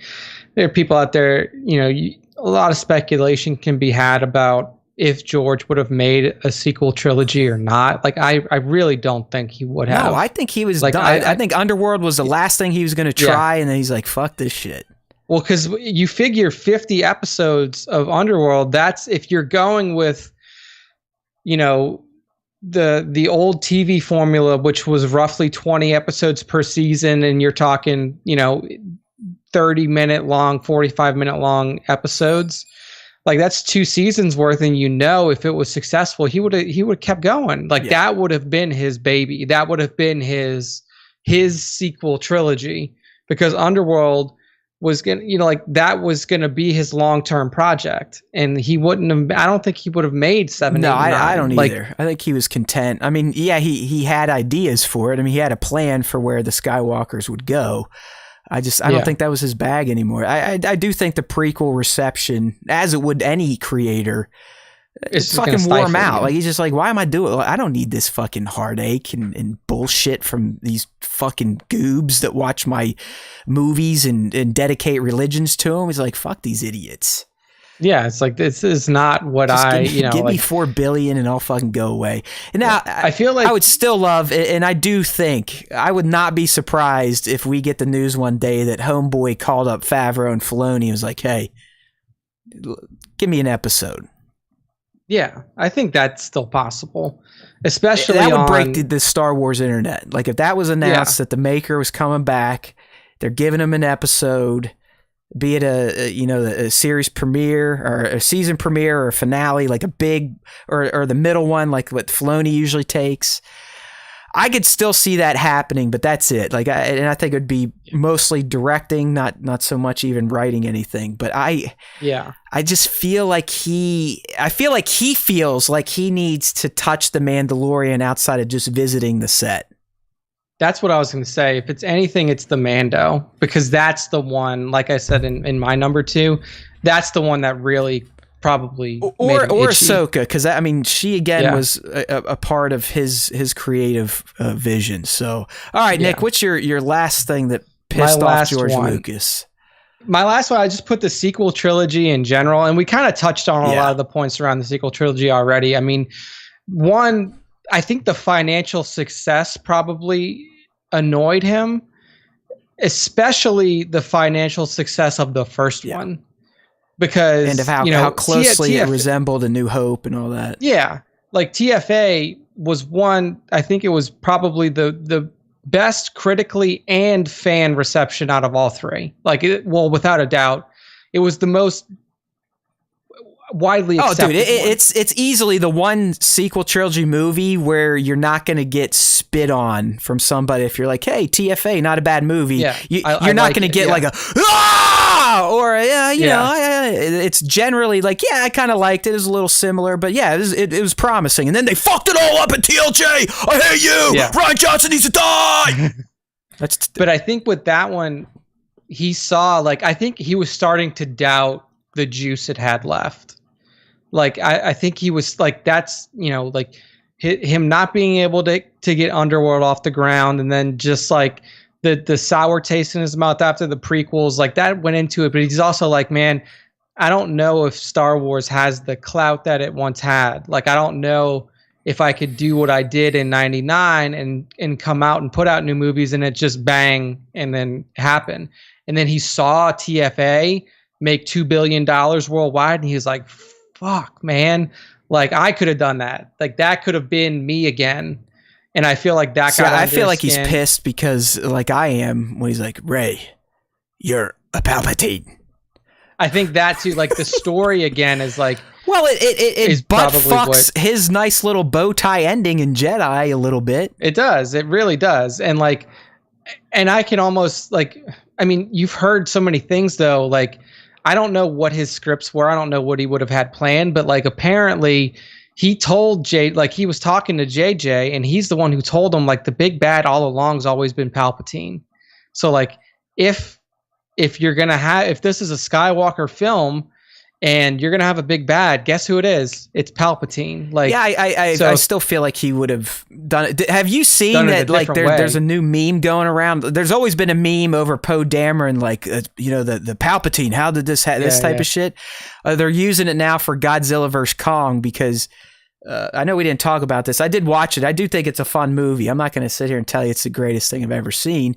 there are people out there, a lot of speculation can be had about if George would have made a sequel trilogy or not. Like, I really don't think he would have. No, I think he was like, done. I think Underworld was the last thing he was going to try, and then he's like, fuck this shit. Well, because you figure 50 episodes of Underworld, that's if you're going with, the old TV formula, which was roughly 20 episodes per season, and you're talking, 30-minute long, 45-minute long episodes. Like, that's 2 seasons worth, and if it was successful, he would have kept going. Like, that would have been his baby. That would have been his sequel trilogy, because Underworld was gonna, that was gonna be his long-term project, and he wouldn't have. I don't think he would have made 7. No, 8, 9. I don't either. I think he was content. I mean, yeah, he had ideas for it. I mean, he had a plan for where the Skywalkers would go. I don't think that was his bag anymore. I do think the prequel reception, as it would any creator, it's fucking wore him out. Like, he's just like, why am I doing it? I don't need this fucking heartache and bullshit from these fucking goobs that watch my movies and dedicate religions to them. He's like, fuck these idiots. Yeah, it's like, this is not what give me $4 billion and I'll fucking go away. And now I feel like I would still love, and I do think I would not be surprised if we get the news one day that Homeboy called up Favreau and Filoni and was like, hey, give me an episode. Yeah, I think that's still possible, especially that would break the Star Wars internet. Like, if that was announced that the maker was coming back, they're giving him an episode, be it a series premiere or a season premiere or a finale, like a big or the middle one, like what Filoni usually takes. I could still see that happening, but that's it. Like, I think it would be mostly directing, not so much even writing anything. But I just feel like he feels like he needs to touch the Mandalorian outside of just visiting the set. That's what I was going to say. If it's anything, it's the Mando, because that's the one, like I said in my number 2, that's the one that really probably or Ahsoka, because I mean, she again was a part of his creative vision. So, all right, Nick, what's your last thing that pissed off George Lucas? My last one, I just put the sequel trilogy in general, and we kind of touched on a lot of the points around the sequel trilogy already. I mean, one, I think the financial success probably annoyed him, especially the financial success of the first one, because and of how closely it resembled A New Hope and all that. Yeah, like TFA was one. I think it was probably the best critically and fan reception out of all 3. Like, without a doubt, it was the most widely accepted. Oh, dude, it's easily the one sequel trilogy movie where you're not going to get spit on from somebody if you're like, hey, TFA, not a bad movie. Yeah, you're not going to get like a or it's generally like, yeah, I kind of liked it. It was a little similar, but yeah, it was promising. And then they fucked it all up at TLJ. I hate you. Yeah. Ryan Johnson needs to die. But I think with that one, he saw, like, I think he was starting to doubt the juice it had left. Like, I think he was like, that's, like him not being able to get Underworld off the ground, and then just like the sour taste in his mouth after the prequels, like that went into it. But he's also like, man, I don't know if Star Wars has the clout that it once had. Like, I don't know if I could do what I did in 99 and come out and put out new movies and it just bang and then happen. And then he saw TFA make $2 billion worldwide, and he was like, fuck, man, like, I could have done that. Like, that could have been me again. And I feel like that got I feel like he's pissed because, like I am, when he's like, Ray, you're a Palpatine. I think that too, like the story again is like, well, it butt fucks what, his nice little bow tie ending in Jedi a little bit. It does. It really does. And like, and I can almost like, I mean, you've heard so many things though. Like, I don't know what his scripts were. I don't know what he would have had planned, but like apparently he told like he was talking to JJ and he's the one who told him like the big bad all along has always been Palpatine. So like if you're going to have, if this is a Skywalker film and you're going to have a big bad, guess who it is? It's Palpatine. Like, yeah, I still feel like he would have done it. Have you seen that? Like, there's a new meme going around. There's always been a meme over Poe Dameron, like, the Palpatine. How did this this type of shit? They're using it now for Godzilla vs. Kong because I know we didn't talk about this. I did watch it. I do think it's a fun movie. I'm not going to sit here and tell you it's the greatest thing I've ever seen.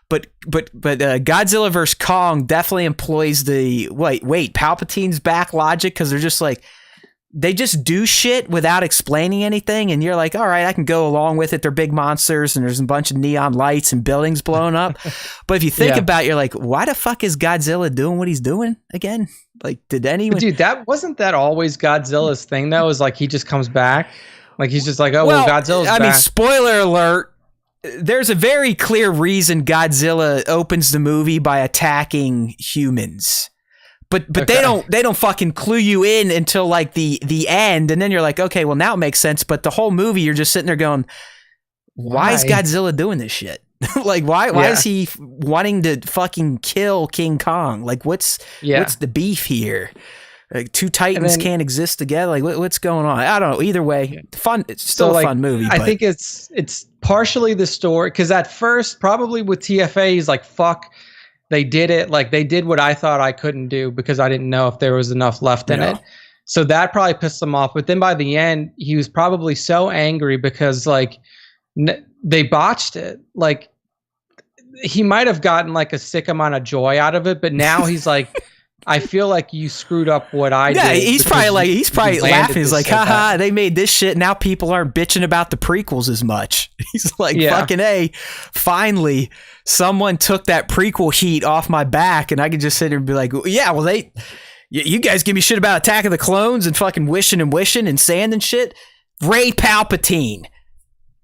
But Godzilla vs. Kong definitely employs the wait Palpatine's back logic because they're just like they just do shit without explaining anything, and you're like, all right, I can go along with it. They're big monsters, and there's a bunch of neon lights and buildings blowing up. But if you think about it, you're like, why the fuck is Godzilla doing what he's doing again? Like, did anyone? Dude, that wasn't always Godzilla's thing. That was like he just comes back, like he's just like, oh well, Godzilla's back. I mean, spoiler alert. There's a very clear reason Godzilla opens the movie by attacking humans. But okay. they don't fucking clue you in until like the end, and then you're like, okay, well now it makes sense. But the whole movie you're just sitting there going, why is Godzilla doing this shit? Like why is he wanting to fucking kill King Kong? Like what's the beef here? Like two titans can't exist together. Like what's going on? I don't know. Either way, fun. It's still a fun movie. I think it's partially the story because at first, probably with TFA, he's like, "Fuck, they did it. Like they did what I thought I couldn't do because I didn't know if there was enough left in it." So that probably pissed him off. But then by the end, he was probably so angry because like they botched it. Like he might have gotten like a sick amount of joy out of it, but now he's like. I feel like you screwed up what I did. Yeah, he's probably laughing. He's like, haha, they made this shit. Now people aren't bitching about the prequels as much. He's like, fucking A, finally, someone took that prequel heat off my back and I could just sit there and be like, yeah, well, you guys give me shit about Attack of the Clones and fucking wishing and sand and shit. Rey Palpatine.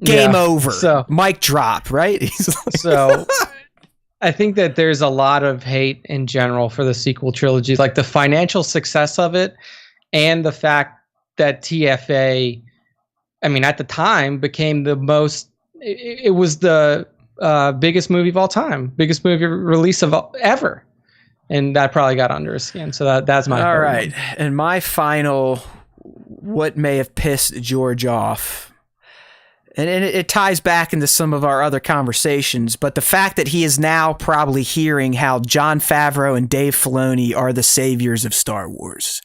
Game over. So, mic drop, right? So... I think that there's a lot of hate in general for the sequel trilogy, like the financial success of it and the fact that TFA, I mean, at the time became the most, it was the biggest movie of all time, biggest movie release of ever. And that probably got under his skin. So that's my all right. One. And my final, what may have pissed George off. And it ties back into some of our other conversations, but the fact that he is now probably hearing how Jon Favreau and Dave Filoni are the saviors of Star Wars.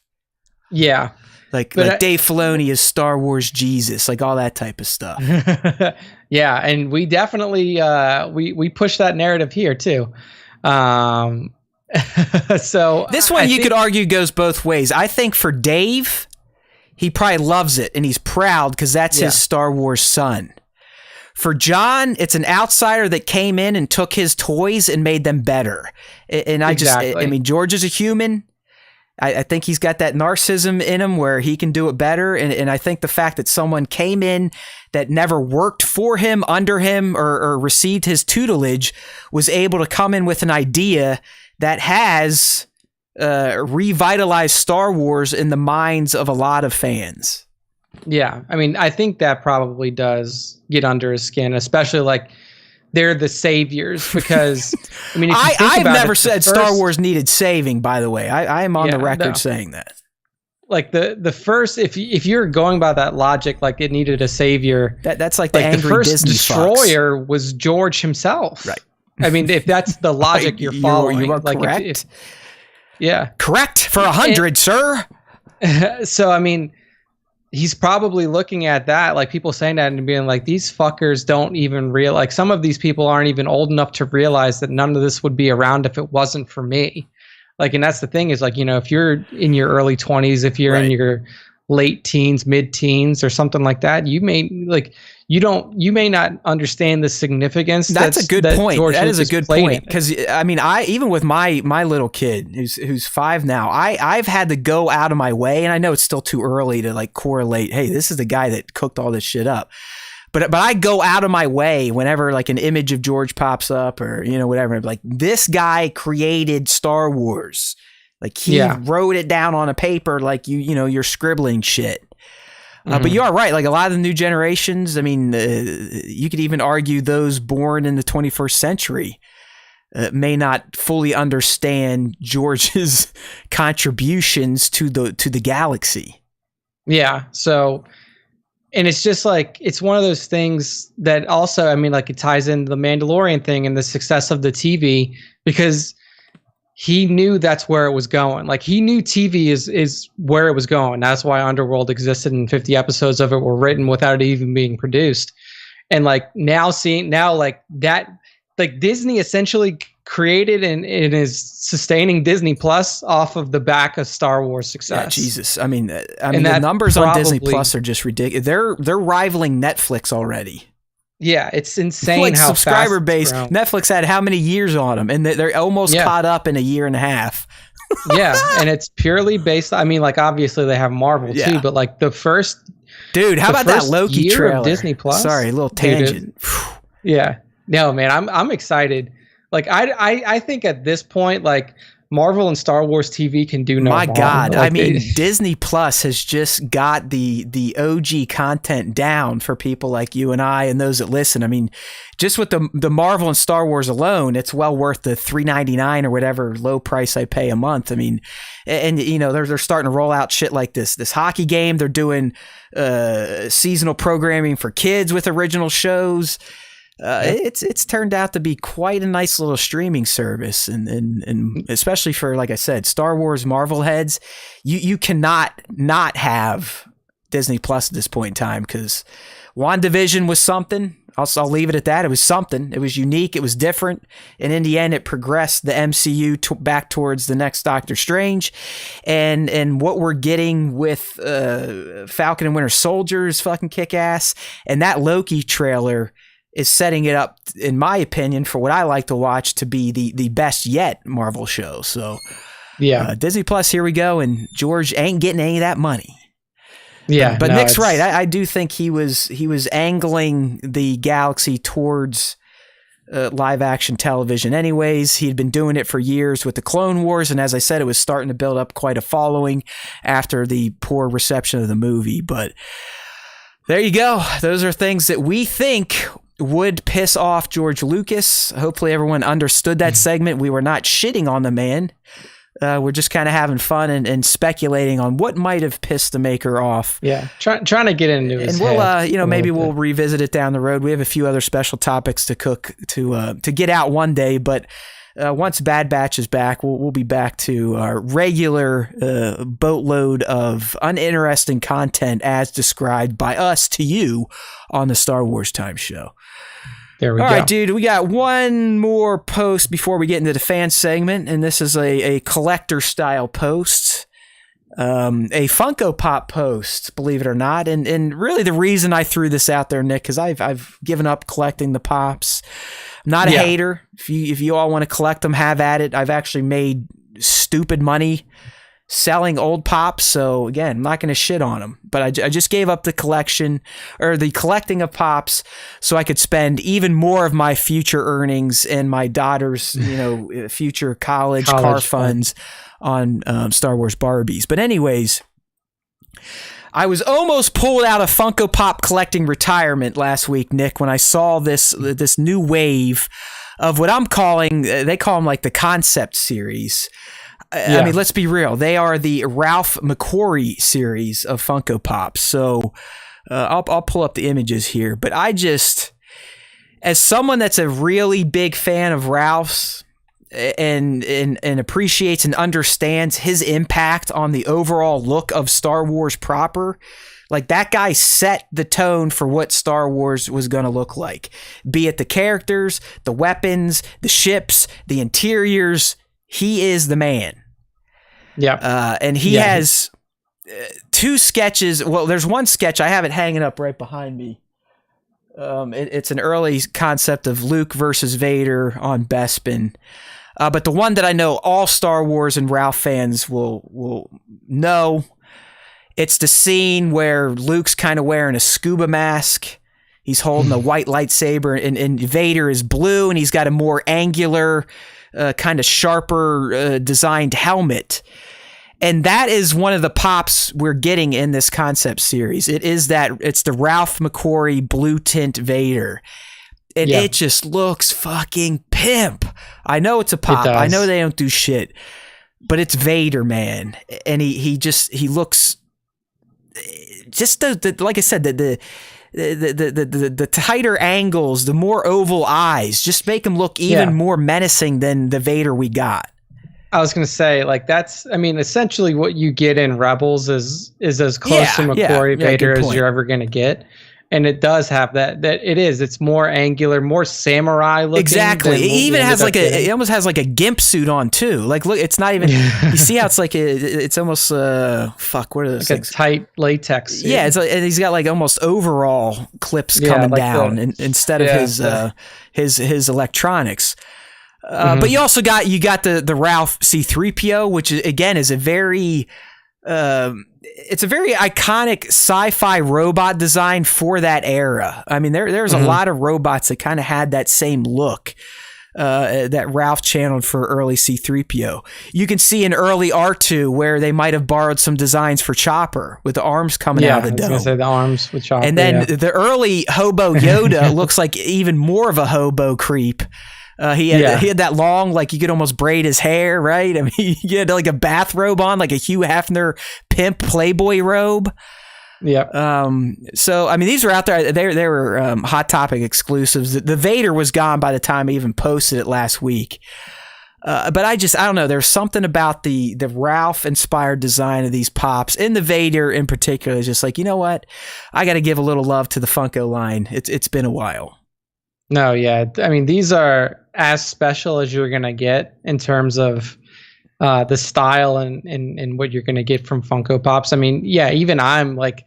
Yeah. Like Dave Filoni is Star Wars Jesus, like all that type of stuff. Yeah, and we definitely we push that narrative here too. So this one you could argue goes both ways. I think for Dave, he probably loves it and he's proud because that's his Star Wars son. For John, it's an outsider that came in and took his toys and made them better. And I mean, George is a human. I think he's got that narcissism in him where he can do it better. And I think the fact that someone came in that never worked for him, under him, or received his tutelage was able to come in with an idea that has revitalized Star Wars in the minds of a lot of fans. Yeah, I mean, I think that probably does get under his skin, especially like they're the saviors because I mean, if you think I've never said Star Wars needed saving. By the way, I am on the record saying that. Like the first, if you're going by that logic, like it needed a savior. That's like the angry first Disney destroyer Fox. Was George himself, right? I mean, if that's the logic you're following, you are like correct. Correct for 100, sir. So I mean, he's probably looking at that, like people saying that and being like, these fuckers don't even realize, like some of these people aren't even old enough to realize that none of this would be around if it wasn't for me. Like, and that's the thing is like, you know, if you're in your early 20s, if you're in your late teens, mid-teens, or something like that, you may you may not understand the significance. That's a good point. George That is a Lucas good point, because I mean, I even with my little kid who's 5 now, I've had to go out of my way, and I know it's still too early to like correlate. Hey, this is the guy that cooked all this shit up. But I go out of my way whenever like an image of George pops up or, you know, whatever. Like, this guy created Star Wars. Like, he wrote it down on a paper like you know, you're scribbling shit. But you are right. Like, a lot of the new generations, I mean, you could even argue those born in the 21st century may not fully understand George's contributions to the galaxy. Yeah. So... And it's just like, it's one of those things that also, I mean, like, it ties into the Mandalorian thing and the success of the TV, because he knew that's where it was going. Like, he knew TV is where it was going. That's why Underworld existed, and 50 episodes of it were written without it even being produced. And like, now like that, like, Disney essentially created and is sustaining Disney Plus off of the back of Star Wars success. Yeah, Jesus. I mean, the numbers on Disney Plus are just ridiculous. They're rivaling Netflix already. Yeah, it's insane. Like, how subscriber fast base. Netflix had how many years on them, and they're almost caught up in a year and a half. Yeah, and it's purely based. I mean, like, obviously they have Marvel too, but like the first. Dude, how about that Loki trailer? Of Disney Plus. Sorry, a little tangent. Yeah, no, man, I'm excited. Like, I think at this point, like, Marvel and Star Wars TV can do no My harm. God, Like, I mean, Disney Plus has just got the OG content down for people like you and I and those that listen. I mean, just with the Marvel and Star Wars alone, it's well worth the $3.99 or whatever low price I pay a month. I mean, and you know, they're starting to roll out shit like this hockey game. They're doing seasonal programming for kids with original shows. It's turned out to be quite a nice little streaming service, and especially for, like I said, Star Wars Marvel heads, you cannot not have Disney Plus at this point in time, because WandaVision was something. I'll leave it at that. It was something. It was unique. It was different, and in the end, it progressed the MCU back towards the next Doctor Strange, and what we're getting with Falcon and Winter Soldier is fucking kick ass, and that Loki trailer is setting it up, in my opinion, for what I like to watch to be the best yet Marvel show. So, yeah, Disney Plus, here we go, and George ain't getting any of that money. Yeah, but Nick's right. I do think he was angling the galaxy towards live action television. Anyways, he'd been doing it for years with the Clone Wars, and as I said, it was starting to build up quite a following after the poor reception of the movie. But there you go. Those are things that we think would piss off George Lucas. Hopefully everyone understood that segment. We were not shitting on the man. We're just kind of having fun and speculating on what might have pissed the maker off. Yeah, trying to get into his head. And we'll, maybe we'll revisit it down the road. We have a few other special topics to cook to get out one day, but once Bad Batch is back, we'll be back to our regular boatload of uninteresting content as described by us to you on the Star Wars Time Show. There we go. All right, dude, we got one more post before we get into the fan segment, and this is a collector style post. A Funko Pop post, believe it or not, and really the reason I threw this out there, Nick, because I've given up collecting the pops. I'm not a hater. If you all want to collect them, have at it. I've actually made stupid money selling old pops, so again, I'm not going to shit on them. But I just gave up the collection or the collecting of pops so I could spend even more of my future earnings and my daughter's future college car funds on Star Wars Barbies. But anyways, I was almost pulled out of Funko Pop collecting retirement last week, Nick, when I saw this new wave of what I'm calling, they call them like the concept series. Yeah. I mean, let's be real. They are the Ralph McQuarrie series of Funko Pops. So I'll pull up the images here. But I just, as someone that's a really big fan of Ralph's and appreciates and understands his impact on the overall look of Star Wars proper, like that guy set the tone for what Star Wars was going to look like. Be it the characters, the weapons, the ships, the interiors, he is the man. Yeah. And he has two sketches. Well, there's one sketch. I have it hanging up right behind me. It's an early concept of Luke versus Vader on Bespin. But the one that I know all Star Wars and Ralph fans will know, it's the scene where Luke's kind of wearing a scuba mask. He's holding a white lightsaber, and Vader is blue, and he's got a more angular, kind of sharper designed helmet. And that is one of the pops we're getting in this concept series. It's the Ralph McQuarrie blue tint Vader. And it just looks fucking pimp. I know it's a pop. I know they don't do shit. But it's Vader, man. And he looks just like I said, the tighter angles, the more oval eyes, just make him look even more menacing than the Vader we got. I was going to say, like, that's, I mean, essentially what you get in Rebels is as close to McQuarrie Vader as you're ever going to get. And it does have it's more angular, more samurai looking. Exactly. It even has it almost has like a gimp suit on too. Like, look, it's not even, you see how it's like, it's almost, what are those things? A tight latex suit. Yeah. And he's got like almost overall clips coming down instead of his electronics. But you also got the Ralph C-3PO, which again is a very it's a very iconic sci-fi robot design for that era. I mean, there's a lot of robots that kind of had that same look that Ralph channeled for early C-3PO. You can see in early R2 where they might have borrowed some designs for Chopper with the arms coming out of the dome. I was gonna say the arms with Chopper. And then the early hobo Yoda looks like even more of a hobo creep. He had that long, like you could almost braid his hair, right? I mean, he had like a bathrobe on, like a Hugh Hefner pimp Playboy robe. Yeah. So I mean, these were out there. They were Hot Topic exclusives. The Vader was gone by the time I even posted it last week. But I don't know. There's something about the Ralph inspired design of these pops, and the Vader in particular is just like, you know what? I got to give a little love to the Funko line. It's been a while. No, yeah. I mean, these are as special as you're going to get in terms of the style and what you're going to get from Funko Pops. I mean, yeah, even I'm like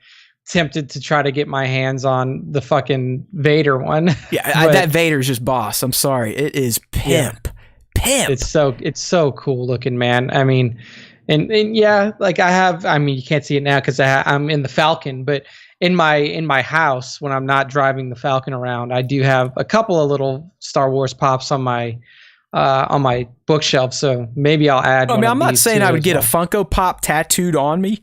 tempted to try to get my hands on the fucking Vader one. Yeah, that Vader's just boss. I'm sorry. It is pimp. Pimp. It's so cool looking, man. I mean, and yeah, like you can't see it now because I'm in the Falcon, but in my house, when I'm not driving the Falcon around, I do have a couple of little Star Wars pops on my bookshelf. So maybe I'll add. I mean, I'm not saying I would get a Funko Pop tattooed on me,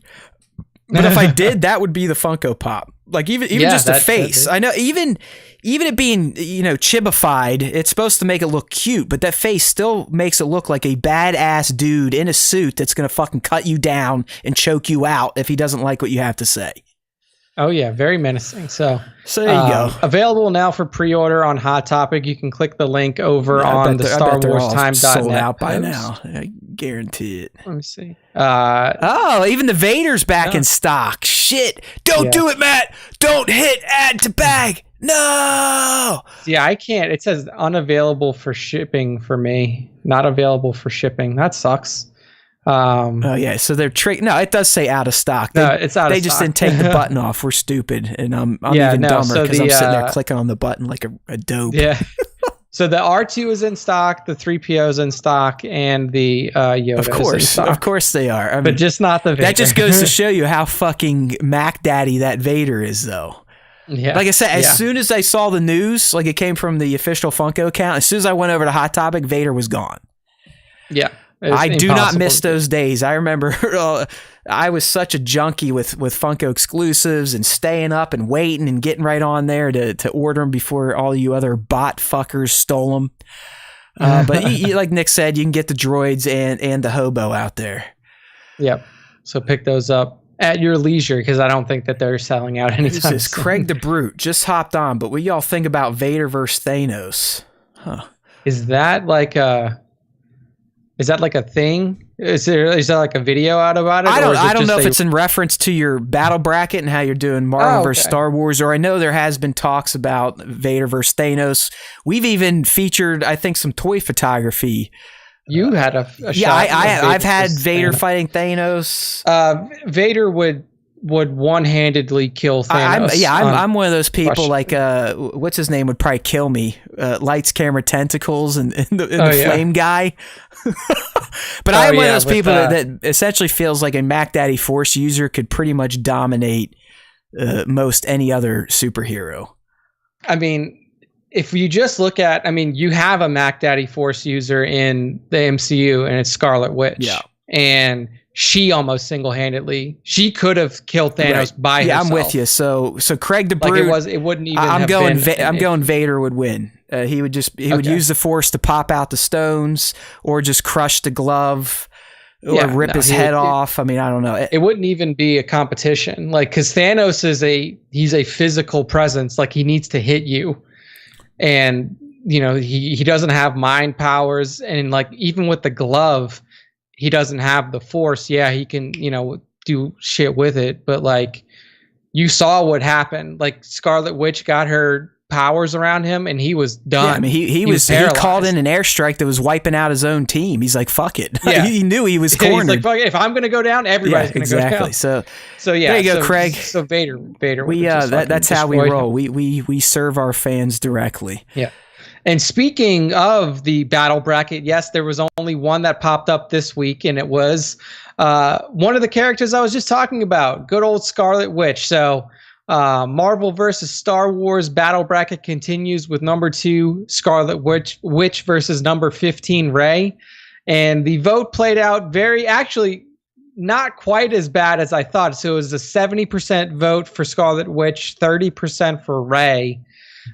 but if I did, that would be the Funko Pop. Like even just the face. I know even it being chibified, it's supposed to make it look cute, but that face still makes it look like a badass dude in a suit that's gonna fucking cut you down and choke you out if he doesn't like what you have to say. Oh yeah, very menacing. So there you go. Available now for pre-order on Hot Topic. You can click the link over on the StarWarsTime.net. Sold out by now. I guarantee it. Let me see. Even the Vader's back in stock. Shit! Don't do it, Matt. Don't hit add to bag. No. Yeah, I can't. It says unavailable for shipping for me. Not available for shipping. That sucks. So they're no, it does say out of stock. It's out of stock. They just didn't take the button off. We're stupid, and I'm even dumber because I'm sitting there clicking on the button like a dope. Yeah. So the R2 is in stock, the 3PO is in stock, and the Yoda is in stock. Of course they are. I mean, but just not the Vader. That just goes to show you how fucking Mac Daddy that Vader is, though. Yeah. Like I said, as soon as I saw the news, like it came from the official Funko account, as soon as I went over to Hot Topic, Vader was gone. Yeah. I do not miss those days. I remember I was such a junkie with Funko exclusives and staying up and waiting and getting right on there to order them before all you other bot fuckers stole them. But like Nick said, you can get the droids and the hobo out there. Yep. So pick those up at your leisure because I don't think that they're selling out anytime This is Craig the Brute just hopped on. But what y'all think about Vader versus Thanos? Huh? Is that like a thing? Is that like a video out about it? I don't know if it's in reference to your battle bracket and how you're doing Marvel versus Star Wars, or I know there has been talks about Vader versus Thanos. We've even featured, I think, some toy photography You had a yeah. shot. I've had Vader fighting Thanos. Vader would one-handedly kill Thanos. I'm one of those people. Like, what's his name would probably kill me. Lights, camera, tentacles, and the flame guy. But I am one of those people that essentially feels like a Mac Daddy Force user could pretty much dominate most any other superhero. I mean, if you just look at, you have a Mac Daddy Force user in the MCU, and it's Scarlet Witch. Yeah. And she almost single-handedly, she could have killed Thanos by herself. Yeah, I'm with you. So Craig the Brood, it wouldn't even. I'm going Vader would win. He would use the Force to pop out the stones, or just crush the glove, or rip his head off. I don't know. It wouldn't even be a competition, because Thanos he's a physical presence. Like, he needs to hit you. And he doesn't have mind powers, and even with the glove, he doesn't have the Force. Yeah, he can do shit with it, but you saw what happened. Scarlet Witch got her powers around him, and he was done. Yeah, he called in an airstrike that was wiping out his own team. He's like, fuck it. Yeah. He knew he was cornered. He's like, fuck it. If I'm gonna go down, everybody's gonna go down. So yeah, there you go, Craig. So Vader. That's how we roll. We serve our fans directly. Yeah. And speaking of the battle bracket, yes, there was only one that popped up this week, and it was one of the characters I was just talking about, good old Scarlet Witch. So Marvel versus Star Wars battle bracket continues with number 2 Scarlet Witch versus number 15 Rey, and the vote played out actually not quite as bad as I thought. So it was a 70% vote for Scarlet Witch, 30% for Rey.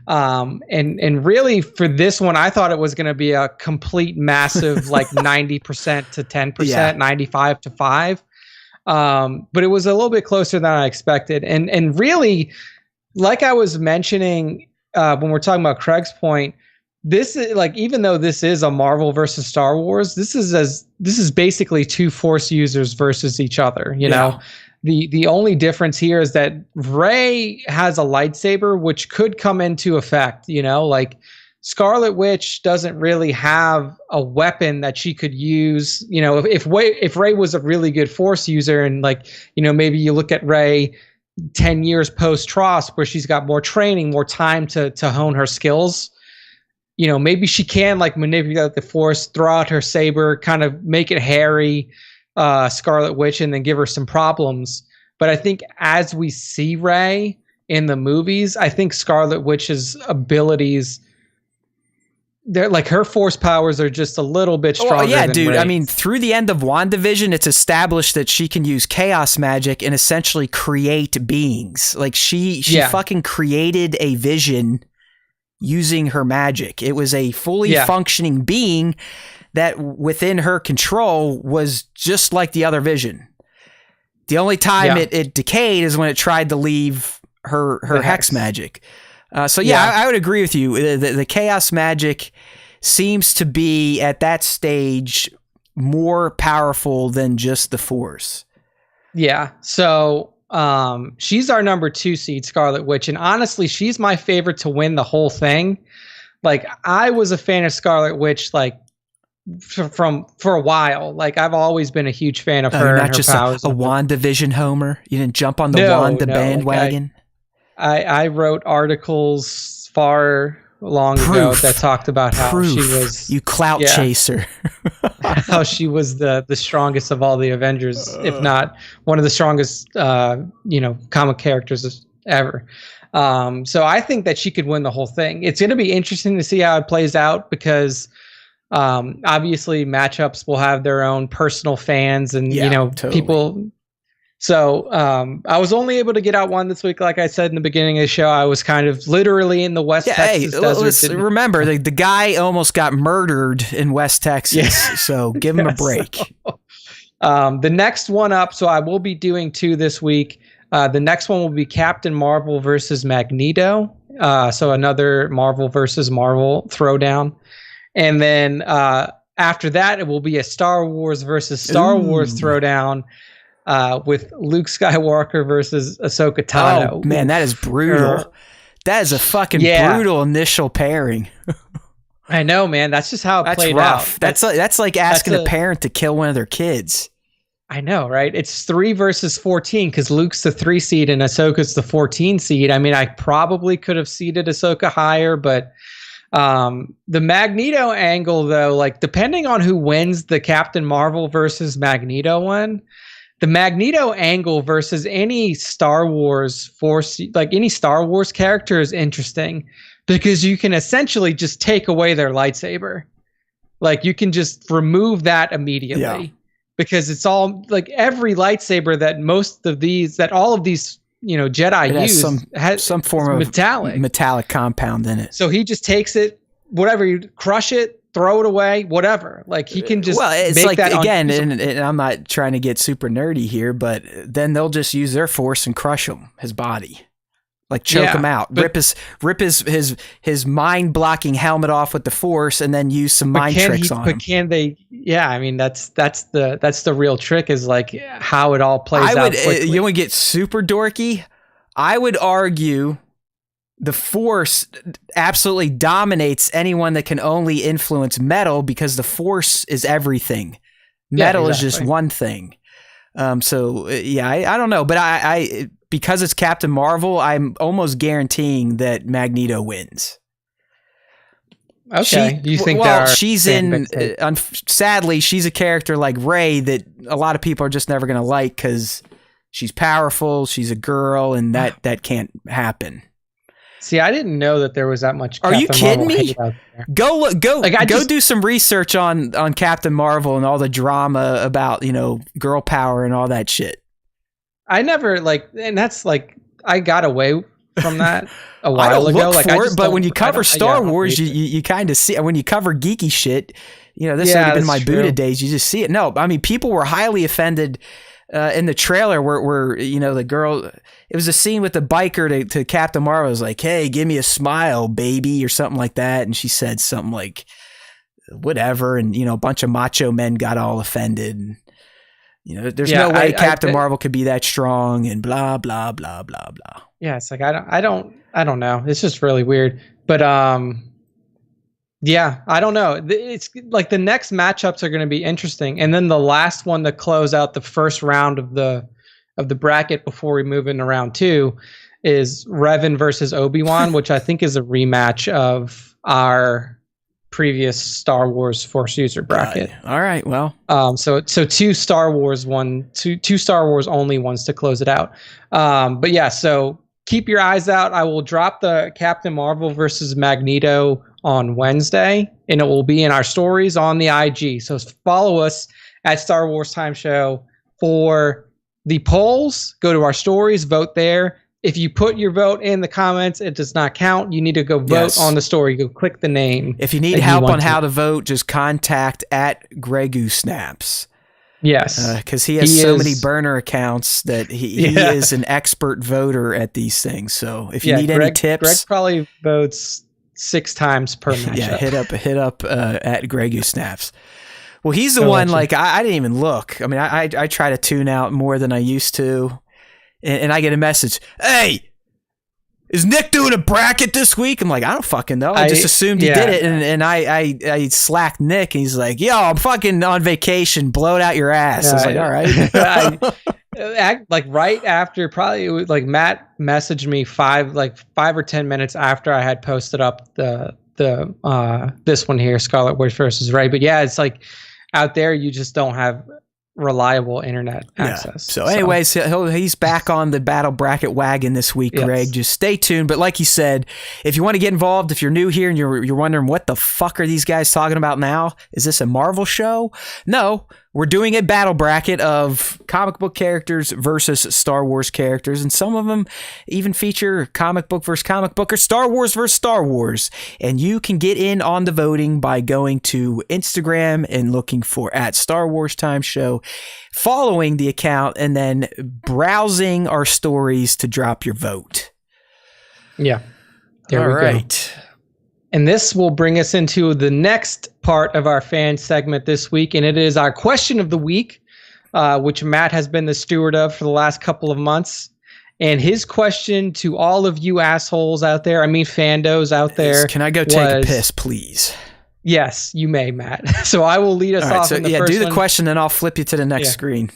And really for this one, I thought it was going to be a complete massive 90% to 10%, 95 to 5. But it was a little bit closer than I expected. And really, like I was mentioning when we're talking about Craig's point, this is even though this is a Marvel versus Star Wars, this is basically 2 Force users versus each other. You know, the only difference here is that Rey has a lightsaber, which could come into effect. Scarlet Witch doesn't really have a weapon that she could use. If Rey was a really good Force user, and maybe you look at Rey 10 years post Tross, where she's got more training, more time to hone her skills. Maybe she can manipulate the Force, throw out her saber, kind of make it hairy, Scarlet Witch, and then give her some problems. But I think as we see Rey in the movies, I think Scarlet Witch's abilities, they're her Force powers are just a little bit stronger. Yeah, than dude. Rey's. Through the end of WandaVision, it's established that she can use chaos magic and essentially create beings. She fucking created a vision using her magic. It was a fully functioning being that within her control was just like the other vision. The only time it decayed is when it tried to leave her hex magic. I would agree with you. The chaos magic seems to be at that stage more powerful than just the Force. Yeah. So she's our number 2 seed, Scarlet Witch, and honestly, she's my favorite to win the whole thing. I was a fan of Scarlet Witch for a while. I've always been a huge fan of her. Not and her just powers. a WandaVision homer. You didn't jump on the Wanda bandwagon. I wrote articles far long ago that talked about how she was you clout chaser. How she was the strongest of all the Avengers, if not one of the strongest comic characters ever. So I think that she could win the whole thing. It's going to be interesting to see how it plays out, because obviously matchups will have their own personal fans and totally. People. So I was only able to get out one this week. Like I said in the beginning of the show, I was kind of literally in the West Texas desert. Remember, the guy almost got murdered in West Texas, so give him a break. The next one up, so I will be doing 2 this week. The next one will be Captain Marvel versus Magneto. So another Marvel versus Marvel throwdown. And then after that, it will be a Star Wars versus Star Wars throwdown. With Luke Skywalker versus Ahsoka Tano. Oh, man, that is brutal. That is a fucking brutal initial pairing. I know, man. That's just how it That's played rough. out. That's like asking a parent to kill one of their kids. I know, right? It's 3 versus 14 because Luke's the 3 seed and Ahsoka's the 14 seed. I mean, I probably could have seeded Ahsoka higher, but the Magneto angle, though, like depending on who wins the Captain Marvel versus Magneto one, the Magneto angle versus any Star Wars force, like any Star Wars character, is interesting because you can essentially just take away their lightsaber. Like you can just remove that immediately. Yeah. Because it's all like every lightsaber that all of these, you know, Jedi use has some form of metallic compound in it. So he just takes it, whatever, you crush it, throw it away, whatever. Like he can just it's make like that again, and I'm not trying to get super nerdy here, but then they'll just use their force and crush his body. Like choke him out, rip his mind blocking helmet off with the force, and then use some mind tricks on him. But can they? Yeah, I mean that's the real trick is like how it all plays out. You want to get super dorky? I would argue the force absolutely dominates anyone that can only influence metal because the force is everything. Metal is just one thing. I don't know, but I because it's Captain Marvel, I'm almost guaranteeing that Magneto wins. Okay. Do you think she's in? Sadly, she's a character like Rey that a lot of people are just never going to like because she's powerful, she's a girl, and that can't happen. See, I didn't know that there was that much. Are you kidding me? Go do some research on Captain Marvel and all the drama about, you know, girl power and all that shit. I never and that's like I got away from that a while ago. But when you cover Star Wars, you kind of see when you cover geeky shit. You know, this would have been my Buddha days. You just see it. No, I mean, people were highly offended in the trailer where you know the girl. It was a scene with the biker to Captain Marvel. It was like, "Hey, give me a smile, baby," or something like that, and she said something like, "Whatever," and you know, a bunch of macho men got all offended. And, you know, there's no way Captain Marvel could be that strong and blah blah blah blah blah. Yeah, it's like I don't know. It's just really weird. But yeah, I don't know. It's like the next matchups are going to be interesting, and then the last one to close out the first round of the bracket before we move into round 2 is Revan versus Obi-Wan, which I think is a rematch of our previous Star Wars Force user bracket. All right, well, so two Star Wars only ones to close it out. But yeah, so keep your eyes out. I will drop the Captain Marvel versus Magneto on Wednesday, and it will be in our stories on the IG. So follow us at Star Wars Time Show for the polls. Go to our stories, vote there. If you put your vote in the comments, it does not count. You need to go vote on the story. Go click the name. If you need help on how to vote, just contact at Gregu Snaps. Yes. Because he has so many burner accounts that he is an expert voter at these things. So if you need any tips. Greg probably votes 6 times per matchup. Yeah, hit up at Gregu Snaps. Well, he's the one, like, I didn't even look. I mean, I try to tune out more than I used to. And I get a message, "Hey, is Nick doing a bracket this week?" I'm like, I don't fucking know. I just assumed he did it. And I slacked Nick, and he's like, "Yo, I'm fucking on vacation. Blow it out your ass." I was like, all right. Like right after, probably it was like Matt messaged me 5 or 10 minutes after I had posted up the this one here, Scarlet Witch versus Rey. But yeah, it's like out there you just don't have reliable internet access. So anyways, he's back on the battle bracket wagon this week, Greg. Just stay tuned. But like you said, if you want to get involved, if you're new here and you're wondering what the fuck are these guys talking about now? Is this a Marvel show? No, we're doing a battle bracket of comic book characters versus Star Wars characters, and some of them even feature comic book versus comic book or Star Wars versus Star Wars. And you can get in on the voting by going to Instagram and looking for at Star Wars Time Show, following the account, and then browsing our stories to drop your vote. Yeah. There we go. And this will bring us into the next part of our fan segment this week, and it is our question of the week, which Matt has been the steward of for the last couple of months. And his question to all of you assholes out there, I mean fandos out there, can I go take a piss, please? Yes, you may, Matt. So I will lead us off. So in the first do the one. question, then I'll flip you to the next screen.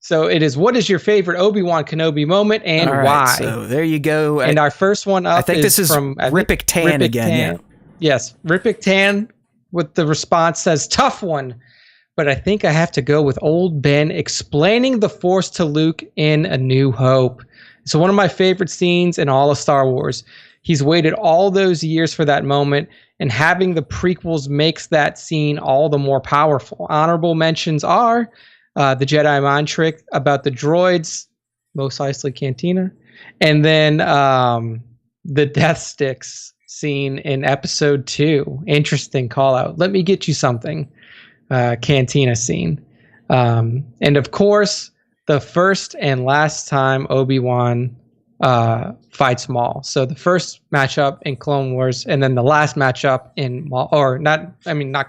So it is, what is your favorite Obi-Wan Kenobi moment and why? So there you go. And our first one up, I think this is from Rippick Tan again. Tan. Yes, Rippick Tan with the response says, tough one, but I think I have to go with old Ben explaining the Force to Luke in A New Hope. It's one of my favorite scenes in all of Star Wars. He's waited all those years for that moment, and having the prequels makes that scene all the more powerful. Honorable mentions are the Jedi mind trick about the droids, Mos Eisley Cantina, and then the Death Sticks scene in Episode 2. Interesting call out. Let me get you something. Cantina scene. And of course, the first and last time Obi-Wan fights Maul. So the first matchup in Clone Wars, and then the last matchup in Maul, or not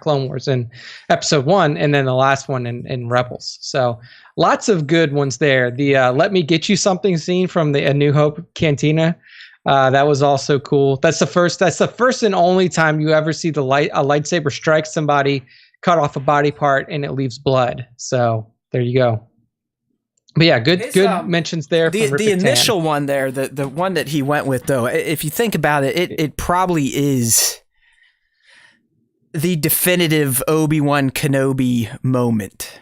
Clone Wars, in Episode 1, and then the last one in Rebels. So lots of good ones there. The "Let me get you something" scene from the A New Hope Cantina. That was also cool. That's the first and only time you ever see a lightsaber strike somebody, cut off a body part, and it leaves blood. So there you go. But yeah, good mentions there. The initial one there, the one that he went with, though, if you think about it, it probably is the definitive Obi-Wan Kenobi moment.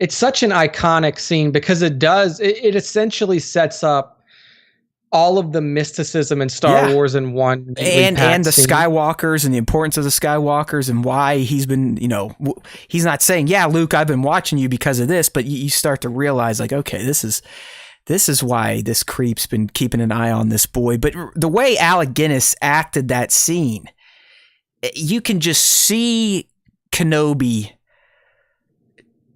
It's such an iconic scene because it essentially sets up all of the mysticism in Star Wars in one. And the Skywalkers and the importance of the Skywalkers and why he's been, he's not saying, yeah, Luke, I've been watching you because of this, but you start to realize, like, okay, this is why this creep's been keeping an eye on this boy. But the way Alec Guinness acted that scene, you can just see Kenobi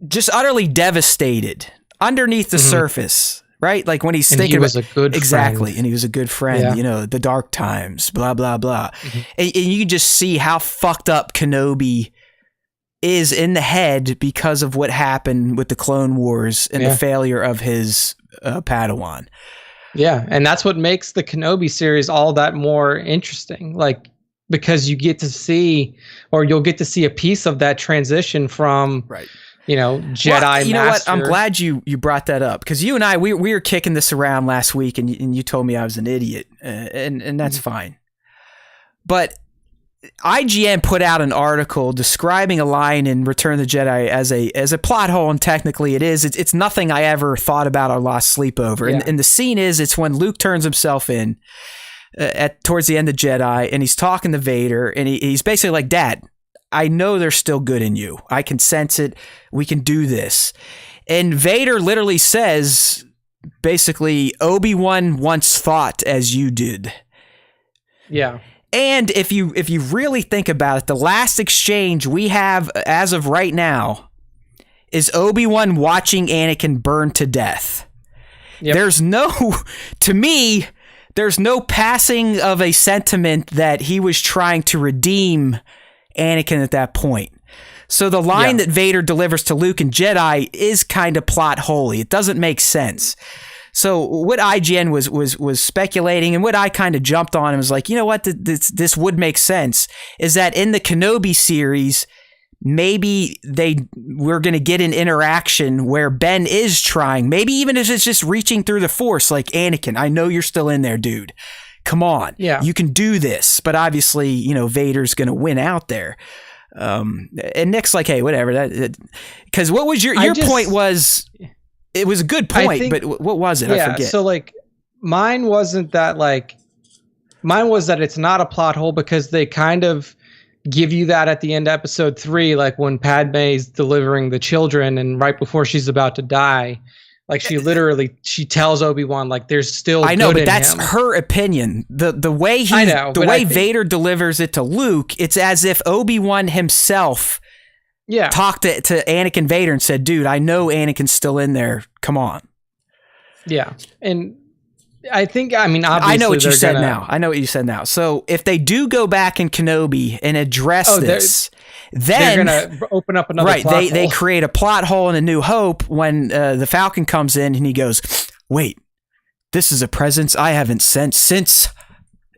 just utterly devastated underneath the surface. Right? Like when he's thinking he was a good exactly, friend. And he was a good friend, the dark times, blah, blah, blah. And you can just see how fucked up Kenobi is in the head because of what happened with the Clone Wars and the failure of his Padawan. Yeah. And that's what makes the Kenobi series all that more interesting. Like, because you get to see, or you'll get to see a piece of that transition from... Right. Jedi. You know what? I'm glad you brought that up, because you and I we were kicking this around last week, and you told me I was an idiot, and that's fine. But IGN put out an article describing a line in Return of the Jedi as a plot hole, and technically it is. It's nothing I ever thought about or lost sleep over. Yeah. And the scene it's when Luke turns himself in towards the end of Jedi, and he's talking to Vader, and he's basically like, Dad, I know there's still good in you. I can sense it. We can do this. And Vader literally says, basically, Obi-Wan once thought as you did. Yeah. And if you really think about it, the last exchange we have as of right now is Obi-Wan watching Anakin burn to death. Yep. There's no passing of a sentiment that he was trying to redeem Anakin at that point. So the line that Vader delivers to Luke and Jedi is kind of plot holy. It doesn't make sense. So what IGN was speculating, and what I kind of jumped on and was like, you know what, this would make sense, is that in the Kenobi series, maybe we're going to get an interaction where Ben is trying, maybe even if it's just reaching through the Force, like, Anakin, I know you're still in there, dude. Come on, you can do this. But obviously, Vader's going to win out there. And Nick's like, hey, whatever. Because what was your point was, it was a good point, but what was it? I forget. So like, mine was that it's not a plot hole because they kind of give you that at the end of Episode 3, like when Padme's delivering the children and right before she's about to die. Like she tells Obi-Wan, like, there's still I know, good but in that's him. Her opinion. The way Vader delivers it to Luke, it's as if Obi-Wan himself talked to Anakin Vader and said, dude, I know Anakin's still in there. Come on. Yeah. And obviously I know what you said now. I know what you said now. So if they do go back in Kenobi and address this, then they're going to open up another plot hole. They create a plot hole in A New Hope when the Falcon comes in and he goes, wait, this is a presence I haven't sensed since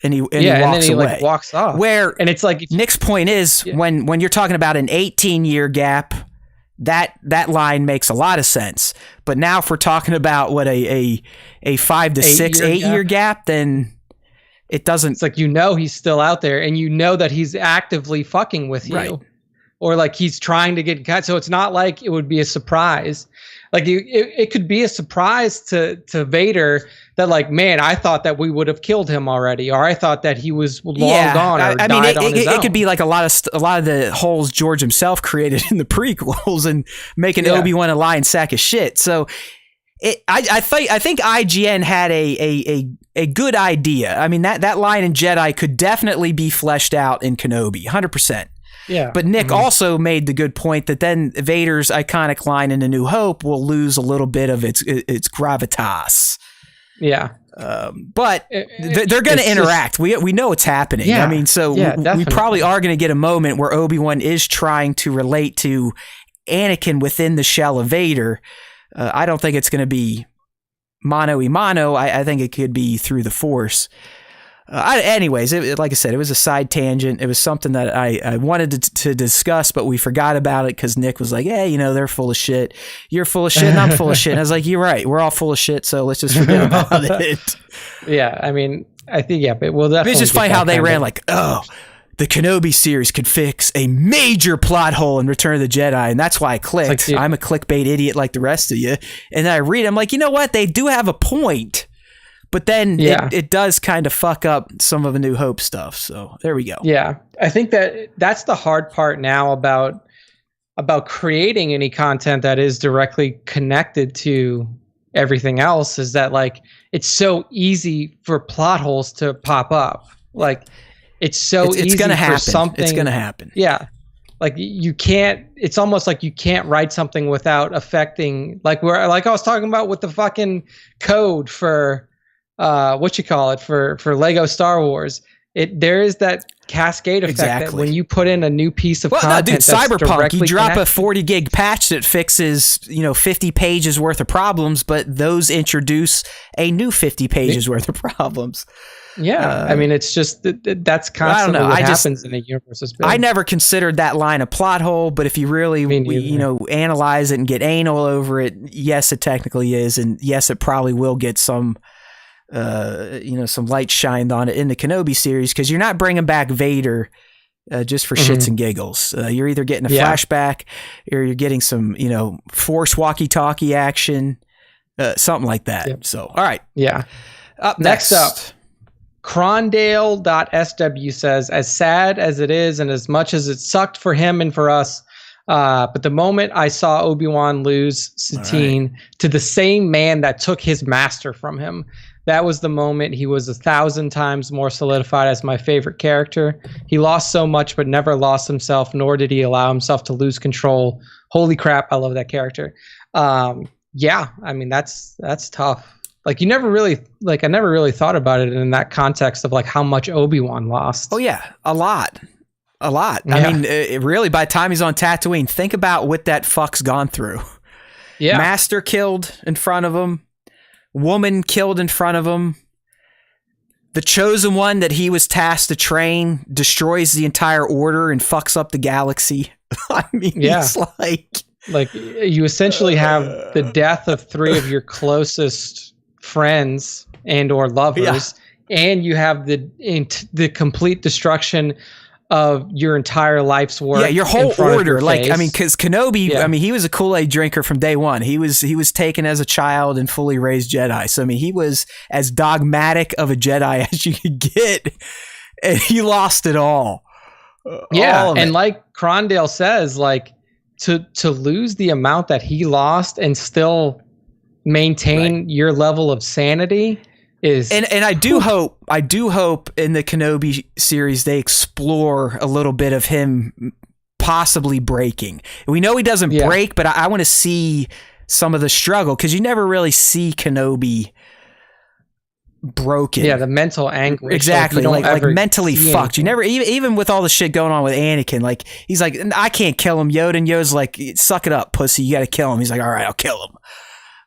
and he walks and then he away. like walks off. Where and it's like Nick's point is when you're talking about an 18-year gap, that line makes a lot of sense. But now if we're talking about what a 5 to 6, 8 year gap, then it doesn't. It's like, he's still out there, and that he's actively fucking with you, right. Or like he's trying to get cut. So it's not like it would be a surprise. Like it could be a surprise to Vader that like, man, I thought that we would have killed him already, or I thought that he was long gone. Or I mean, it could be like a lot of the holes George himself created in the prequels and making Obi-Wan a lying sack of shit. So I think IGN had a good idea. I mean, that line in Jedi could definitely be fleshed out in Kenobi, 100%. Yeah. But Nick also made the good point that then Vader's iconic line in A New Hope will lose a little bit of its gravitas. Yeah. But they're going to interact. We know it's happening. Yeah. I mean, so we probably are going to get a moment where Obi-Wan is trying to relate to Anakin within the shell of Vader. I don't think it's going to be mano a mano. I think it could be through the Force. Anyways, like I said, it was a side tangent. It was something that I wanted to discuss, but we forgot about it because Nick was like, hey, they're full of shit. You're full of shit and I'm full of shit. And I was like, you're right. We're all full of shit, so let's just forget about it. Yeah, I mean, I think, but we'll definitely... It's just funny how they ran like, the Kenobi series could fix a major plot hole in Return of the Jedi, and that's why I clicked. I'm a clickbait idiot like the rest of you. And then I read, I'm like, you know what? They do have a point. But then it does kind of fuck up some of the New Hope stuff. So there we go. Yeah. I think that's the hard part now about creating any content that is directly connected to everything else, is that like it's so easy for plot holes to pop up. Like it's so easy gonna happen. For something. It's going to happen. Yeah. Like you can't, it's almost like you can't write something without affecting, like I was talking about with the fucking code for for Lego Star Wars. There is that cascade effect that when you put in a new piece of content, dude, Cyberpunk, you drop connected. a 40 gig patch that fixes 50 pages worth of problems, but those introduce a new 50 pages worth of problems. Yeah, I mean, it's just that's constantly what happens in a universe. I never considered that line a plot hole, but if you really analyze it and get anal over it, yes, it technically is, and yes, it probably will get some some light shined on it in the Kenobi series, because you're not bringing back Vader just for shits and giggles. You're either getting a flashback or you're getting some Force walkie-talkie action, something like that. Yep. So all right, up next up, Crondale.sw says, as sad as it is and as much as it sucked for him and for us, but the moment I saw Obi-Wan lose Satine to the same man that took his master from him, that was the moment he was 1,000 times more solidified as my favorite character. He lost so much, but never lost himself, nor did he allow himself to lose control. Holy crap, I love that character. Yeah, I mean, that's tough. Like I never really thought about it in that context of like how much Obi-Wan lost. Oh yeah, a lot. Yeah. I mean, really, by the time he's on Tatooine, think about what that fuck's gone through. Yeah. Master killed in front of him. Woman killed in front of him. The chosen one that he was tasked to train destroys the entire order and fucks up the galaxy. I mean, it's like you essentially have the death of 3 of your closest friends and or lovers, and you have the complete destruction of your entire life's work. Yeah, your whole order. Like, I mean, because Kenobi, I mean, he was a Kool-Aid drinker from day one. He was taken as a child and fully raised Jedi. So, I mean, he was as dogmatic of a Jedi as you could get, and he lost it all. And like Crondale says, like to lose the amount that he lost and still maintain your level of sanity is, and I do hope in the Kenobi series they explore a little bit of him possibly breaking. We know he doesn't break, but I want to see some of the struggle, because you never really see Kenobi broken. Yeah, the mental anguish. Exactly, like mentally fucked. You never, even with all the shit going on with Anakin, like he's like, I can't kill him. Yoda's like, suck it up, pussy. You got to kill him. He's like, all right, I'll kill him.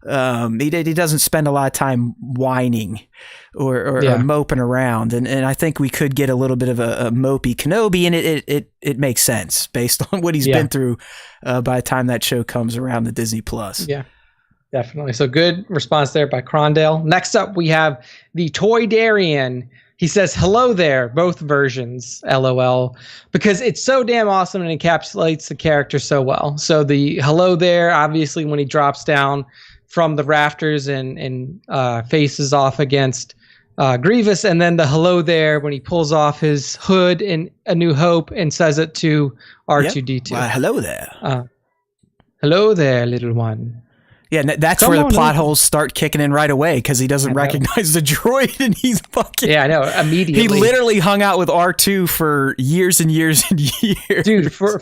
He doesn't spend a lot of time whining or moping around, and I think we could get a little bit of a mopey Kenobi, and it makes sense based on what he's been through by the time that show comes around to Disney Plus. Yeah, definitely. So good response there by Crondale. Next up, we have the Toy Darian. He says, hello there, both versions, LOL, because it's so damn awesome and encapsulates the character so well. So the hello there, obviously, when he drops down from the rafters and faces off against Grievous, and then the hello there when he pulls off his hood in A New Hope and says it to R2-D2. Why, hello there. Hello there, little one. Yeah, that's where the plot holes start kicking in right away because he doesn't recognize the droid, and he's fucking... Yeah, I know, immediately. He literally hung out with R2 for years and years and years. Dude, for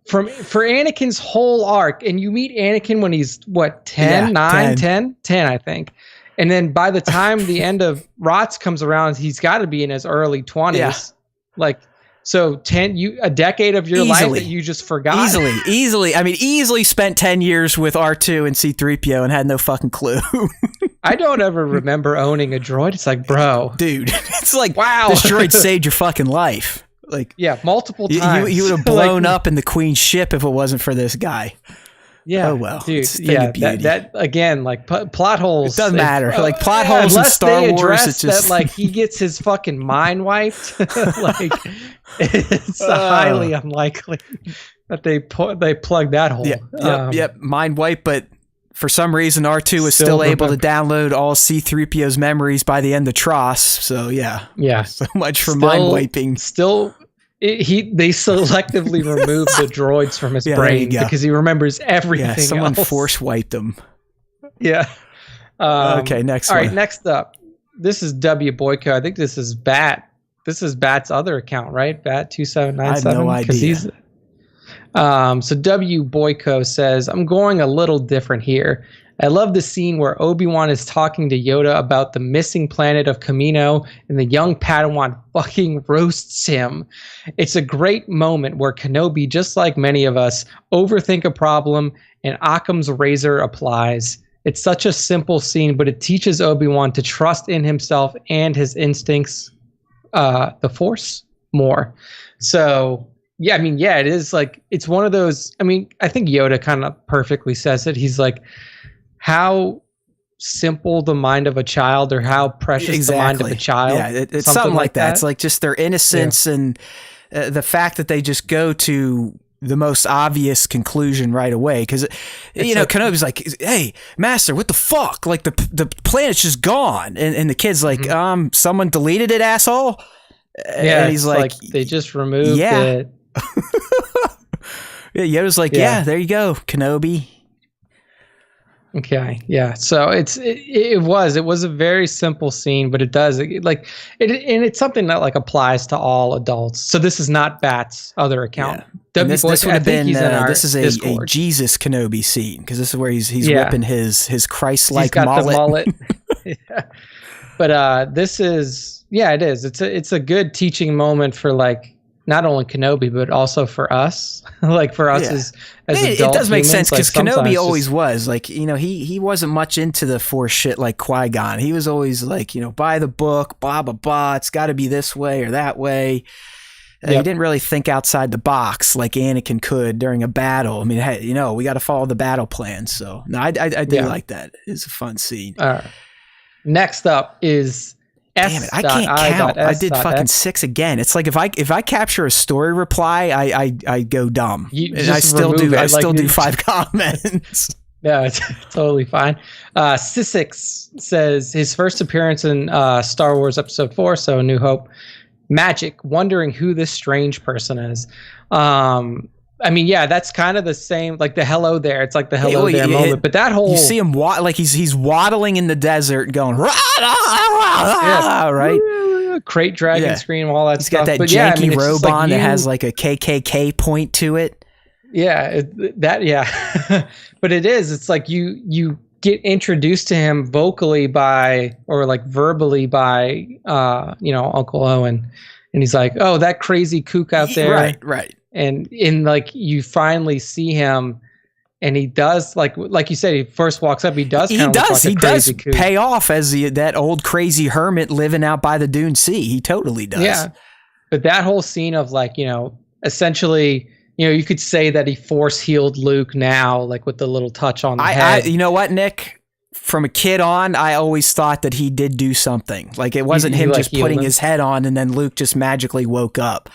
Anakin's whole arc, and you meet Anakin when he's, 10, 10, I think. And then by the time the end of ROTS comes around, he's got to be in his early 20s. Yeah. So a decade of your life that you just forgot. Easily. I mean, easily spent 10 years with R2 and C-3PO and had no fucking clue. I don't ever remember owning a droid. It's like, bro. Dude, it's like, wow. This droid saved your fucking life. Multiple times. You would have blown up in the Queen's ship if it wasn't for this guy. Yeah. Oh, well. Dude, that again, plot holes. It doesn't matter. Plot holes in Star Wars. It's just that, he gets his fucking mind wiped. It's highly unlikely that they plug that hole. Yep. Mind wipe, but for some reason R2 was still able to download all C-3PO's memories by the end of TROS. So yeah. So much for mind wiping. They selectively removed the droids from his brain because he remembers everything. Yeah, someone force wiped him. Yeah. Okay, next one. All right, next up. This is W Boyko. I think this is Bat. This is Bat's other account, right? Bat2797. I have no idea. So W Boyko says, I'm going a little different here. I love the scene where Obi-Wan is talking to Yoda about the missing planet of Kamino, and the young Padawan fucking roasts him. It's a great moment where Kenobi, just like many of us, overthink a problem, and Occam's razor applies. It's such a simple scene, but it teaches Obi-Wan to trust in himself and his instincts, the Force, more. So, yeah, it is it's one of those, I think Yoda kind of perfectly says it. He's like, how simple the mind of a child, or how precious the mind of a child. Yeah, it's something like that. It's like just their innocence and the fact that they just go to the most obvious conclusion right away. Because, Kenobi's like, hey, Master, what the fuck? The planet's just gone. And the kid's like, someone deleted it, asshole? Yeah, and he's like, they just removed it. Yoda's like, there you go, Kenobi. Okay, yeah. So it was a very simple scene, but it does and it's something that applies to all adults. So this is not Bat's other account. Yeah. This would have been this is a Jesus Kenobi scene, because this is where he's whipping his Christ-like mullet. The mullet. Yeah. But this is it is. It's a good teaching moment for not only Kenobi, but also for us, for us as adult it does make humans, sense, because Kenobi always was he wasn't much into the Force shit like Qui-Gon. He was always by the book, blah blah blah. It's got to be this way or that way. He didn't really think outside the box like Anakin could during a battle. Hey, we got to follow the battle plan. So no, I do like that. It's a fun scene. Next up is. Damn it! I can't count. I did fucking 6 again. It's like if I capture a story reply, I go dumb, and I still do 5 comments. Yeah, it's totally fine. Sissix says his first appearance in Star Wars Episode 4, so A New Hope. Magic, wondering who this strange person is. That's kind of the same, the hello there. It's like the hello there moment, but that whole... You see him, he's waddling in the desert going, right? Crate dragon screen, all that stuff. He's got that janky robe on that has a KKK point to it. Yeah, but it is. It's like you get introduced to him vocally verbally by, Uncle Owen. And he's like, oh, that crazy kook out there. Right. And you finally see him And he does, like you said, he first walks up. He does. He does pay off as that old crazy hermit living out by the Dune Sea. He totally does. Yeah, but that whole scene of essentially, you could say that he force healed Luke now, like with the little touch on the head. You know what, Nick? From a kid on, I always thought that he did do something. Like it wasn't him just putting his head on and then Luke just magically woke up.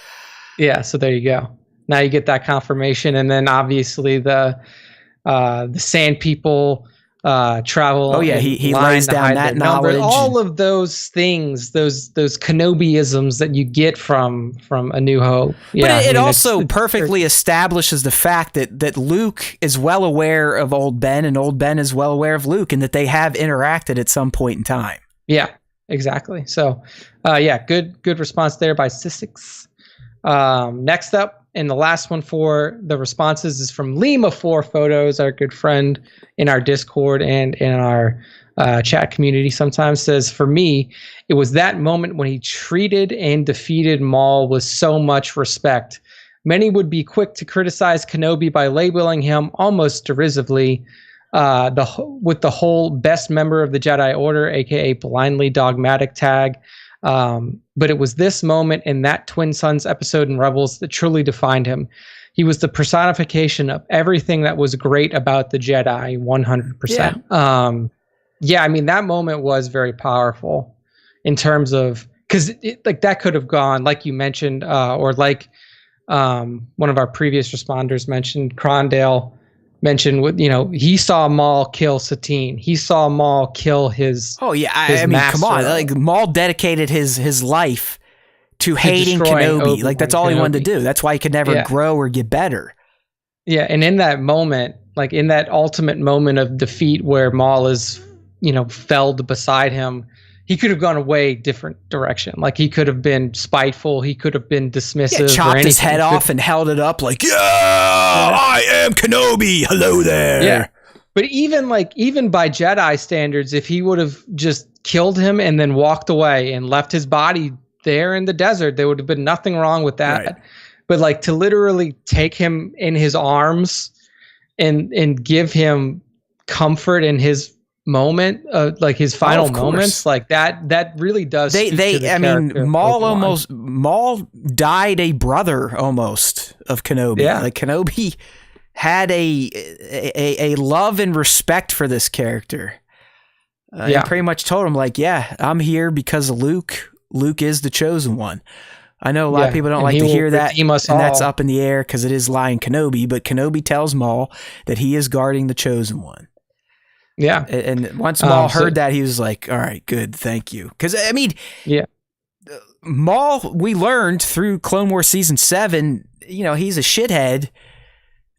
Yeah, so there you go. Now you get that confirmation, and then obviously the Sand People travel. Oh yeah, he lays down that knowledge. All of those things, those Kenobi-isms that you get from A New Hope. Yeah, but it also perfectly establishes the fact that Luke is well aware of Old Ben, and Old Ben is well aware of Luke, and that they have interacted at some point in time. Yeah, exactly. So, good response there by Sissix. Next up, and the last one for the responses is from Lima4 Photos, our good friend in our Discord and in our chat community sometimes, says, for me, it was that moment when he treated and defeated Maul with so much respect. Many would be quick to criticize Kenobi by labeling him almost derisively with the whole best member of the Jedi Order, aka blindly dogmatic tag. But it was this moment in that Twin Sons episode in Rebels that truly defined him. He was the personification of everything that was great about the Jedi, 100%. Yeah, I mean, that moment was very powerful in terms of, because that could have gone, like you mentioned, or like one of our previous responders mentioned, Crondale mentioned, with he saw Maul kill Satine. He saw Maul kill his. Oh yeah, I mean, come on, like Maul dedicated his life to hating Kenobi. Obi-Wan like that's all he wanted to do. That's why he could never grow or get better. Yeah, and in that moment, like in that ultimate moment of defeat, where Maul is, felled beside him, he could have gone a way different direction. Like he could have been spiteful. He could have been dismissive. Chopped his head off and held it up like, I am Kenobi. Hello there. Yeah. But even by Jedi standards, if he would have just killed him and then walked away and left his body there in the desert, there would have been nothing wrong with that. Right. But to literally take him in his arms and give him comfort in his moment, his final moments, like that really does. Maul died a brother almost of Kenobi. Yeah. Like Kenobi had a love and respect for this character. He pretty much told him I'm here because of Luke. Luke is the chosen one. I know a lot of people don't like to hear that, and that's up in the air because it is lying Kenobi, but Kenobi tells Maul that he is guarding the chosen one. Yeah. And once Maul heard that, he was like, all right, good, thank you. Because, I mean, Maul, we learned through Clone Wars Season 7, he's a shithead,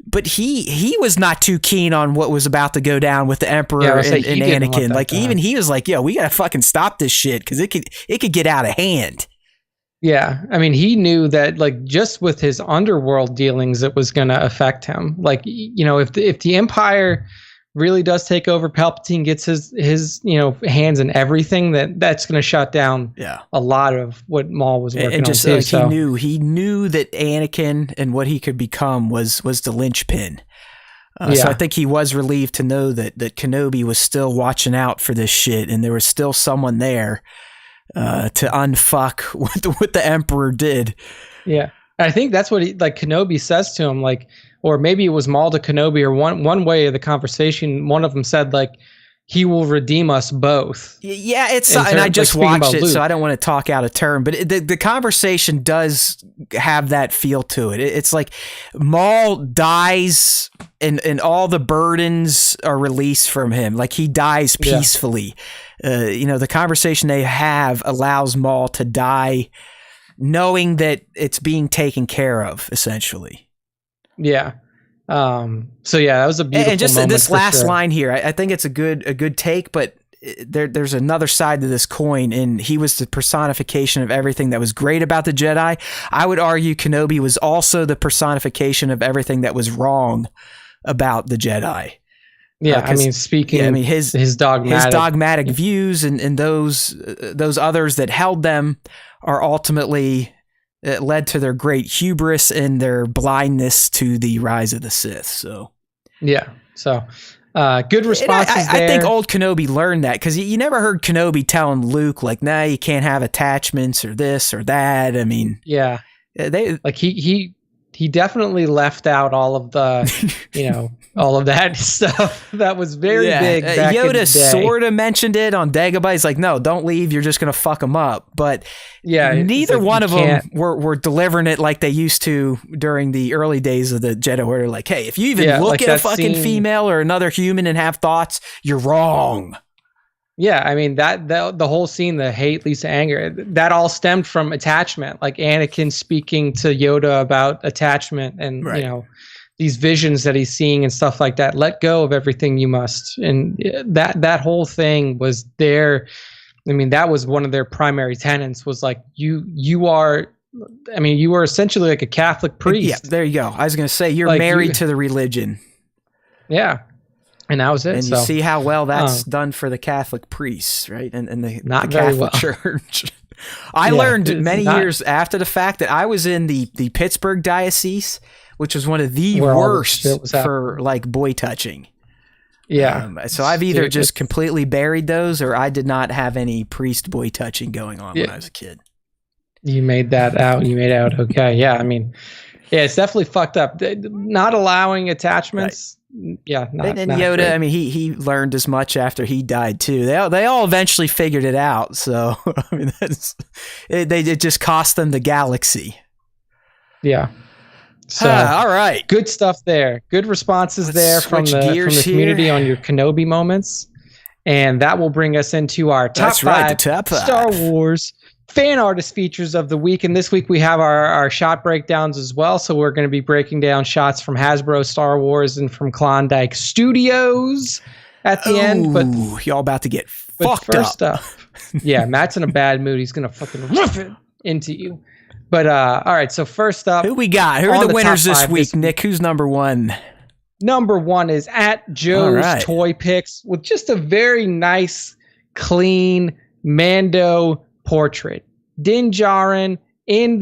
but he was not too keen on what was about to go down with the Emperor and Anakin. Like, even he was like, we got to fucking stop this shit because it could get out of hand. Yeah. I mean, he knew that, just with his underworld dealings, it was going to affect him. If the Empire really does take over, Palpatine gets his hands in everything, that's going to shut down a lot of what Maul was working on too. He knew that Anakin and what he could become was the linchpin. So I think he was relieved to know that Kenobi was still watching out for this shit, and there was still someone there to unfuck what the Emperor did. Yeah. I think that's what Kenobi says to him, or maybe it was Maul to Kenobi, or one way of the conversation, one of them said, he will redeem us both. Yeah, and I just watched it, so I don't want to talk out of turn, but the conversation does have that feel to it. It's like Maul dies and all the burdens are released from him. Like he dies peacefully. The conversation they have allows Maul to die knowing that it's being taken care of, essentially. Yeah. That was a beautiful and just moment. This last line here, I think it's a good take, but there's another side to this coin, and he was the personification of everything that was great about the Jedi. I would argue Kenobi was also the personification of everything that was wrong about the Jedi. Yeah, his dogmatic views and those others that held them are ultimately led to their great hubris and their blindness to the rise of the Sith. So, Yeah. So good responses there. I think old Kenobi learned that because you never heard Kenobi telling Luke like, "Nah, you can't have attachments or this or that." I mean, yeah, they like he definitely left out all of the, all of that stuff that was very big back in the day. Yoda sort of mentioned it on Dagobah. He's like, no, don't leave. You're just going to fuck them up. But neither one of them were delivering it like they used to during the early days of the Jedi Order. Like, hey, if you even look at a fucking female or another human and have thoughts, you're wrong. Yeah, I mean the whole scene, the hate leads to anger, that all stemmed from attachment. Like Anakin speaking to Yoda about attachment and these visions that he's seeing and stuff like that. Let go of everything you must, and that whole thing was there. I mean, that was one of their primary tenets. Was like you are essentially like a Catholic priest. Yeah, there you go. I was going to say you're married to the religion. Yeah. And that was it. And you see how well that's done for the Catholic priests, right? And the Catholic Church. I learned many years after the fact that I was in the Pittsburgh diocese, which was one of the worst for like boy touching. Yeah. So I've either just completely buried those or I did not have any priest boy touching going on when I was a kid. You made that out. You made it out okay. Yeah. I mean, it's definitely fucked up. Not allowing attachments. Right. Yeah, and Yoda, great. I mean, he learned as much after he died too. They all eventually figured it out. So I mean, it just cost them the galaxy. Yeah. So all right, good stuff there. Good responses there from the community on your Kenobi moments, and that will bring us into our top five Star Wars fan artist features of the week. And this week we have our shot breakdowns as well. So we're going to be breaking down shots from Hasbro Star Wars and from Klondike Studios at the end. But y'all about to get fucked up. Yeah, Matt's in a bad mood. He's going to fucking rip it into you. But all right, so first up, who we got? Who are the winners this week, Nick? Who's number one? Number one is at Joe's Toy Picks with just a very nice, clean Mando portrait. Din Djarin in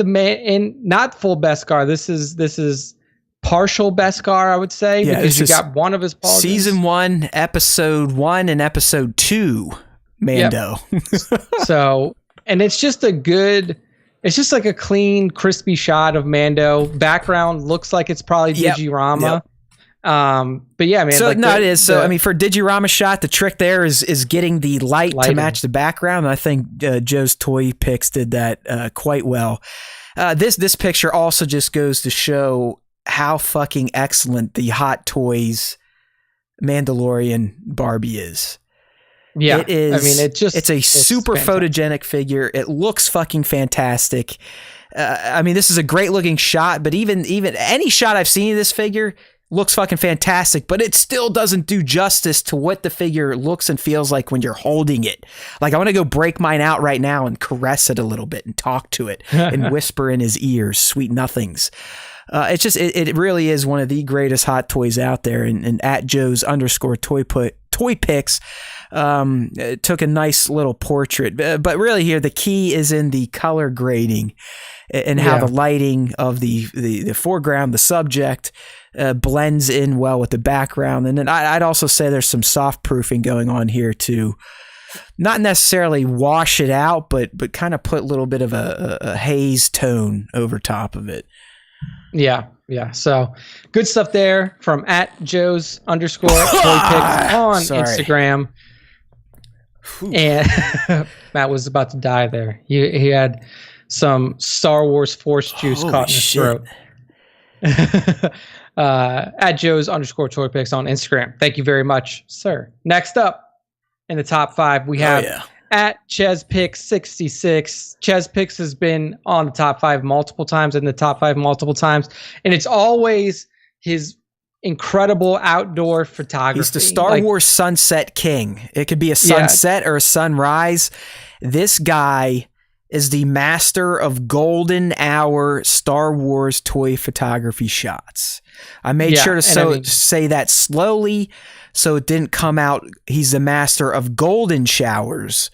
not full Beskar. This is partial Beskar, I would say, because you got one of his pauses. Season 1, Episode 1, and Episode 2 Mando. Yep. So, and it's just like a clean, crispy shot of Mando. Background looks like it's probably Digirama. Yep. But yeah, man. So it is. So I mean, for a Digirama shot, the trick there is getting the light to match the background. And I think Joe's Toy Picks did that quite well. This picture also just goes to show how fucking excellent the Hot Toys Mandalorian Barbie is. Yeah, it is. I mean, it's a super photogenic figure. It looks fucking fantastic. I mean, this is a great looking shot, but even any shot I've seen of this figure looks fucking fantastic, but it still doesn't do justice to what the figure looks and feels like when you're holding it. Like, I want to go break mine out right now and caress it a little bit and talk to it and whisper in his ears sweet nothings. It's just, it really is one of the greatest Hot Toys out there. And at Joe's _toy picks took a nice little portrait. But really here, the key is in the color grading and how the lighting of the foreground, the subject, blends in well with the background. And then I'd also say there's some soft proofing going on here to not necessarily wash it out, but kind of put a little bit of a haze tone over top of it. Yeah. So good stuff there from at Joe's _toy picks on Instagram. And Matt was about to die there. He had some Star Wars Force juice caught in his throat. At Joe's _toy picks on Instagram. Thank you very much, sir. Next up in the top 5, we have at ChezPix66. ChezPix has been on the top 5 multiple times, and it's always his incredible outdoor photography. He's the Star Wars sunset king. It could be a sunset or a sunrise. This guy is the master of golden hour Star Wars toy photography shots. I made sure to say that slowly so it didn't come out. He's the master of golden showers,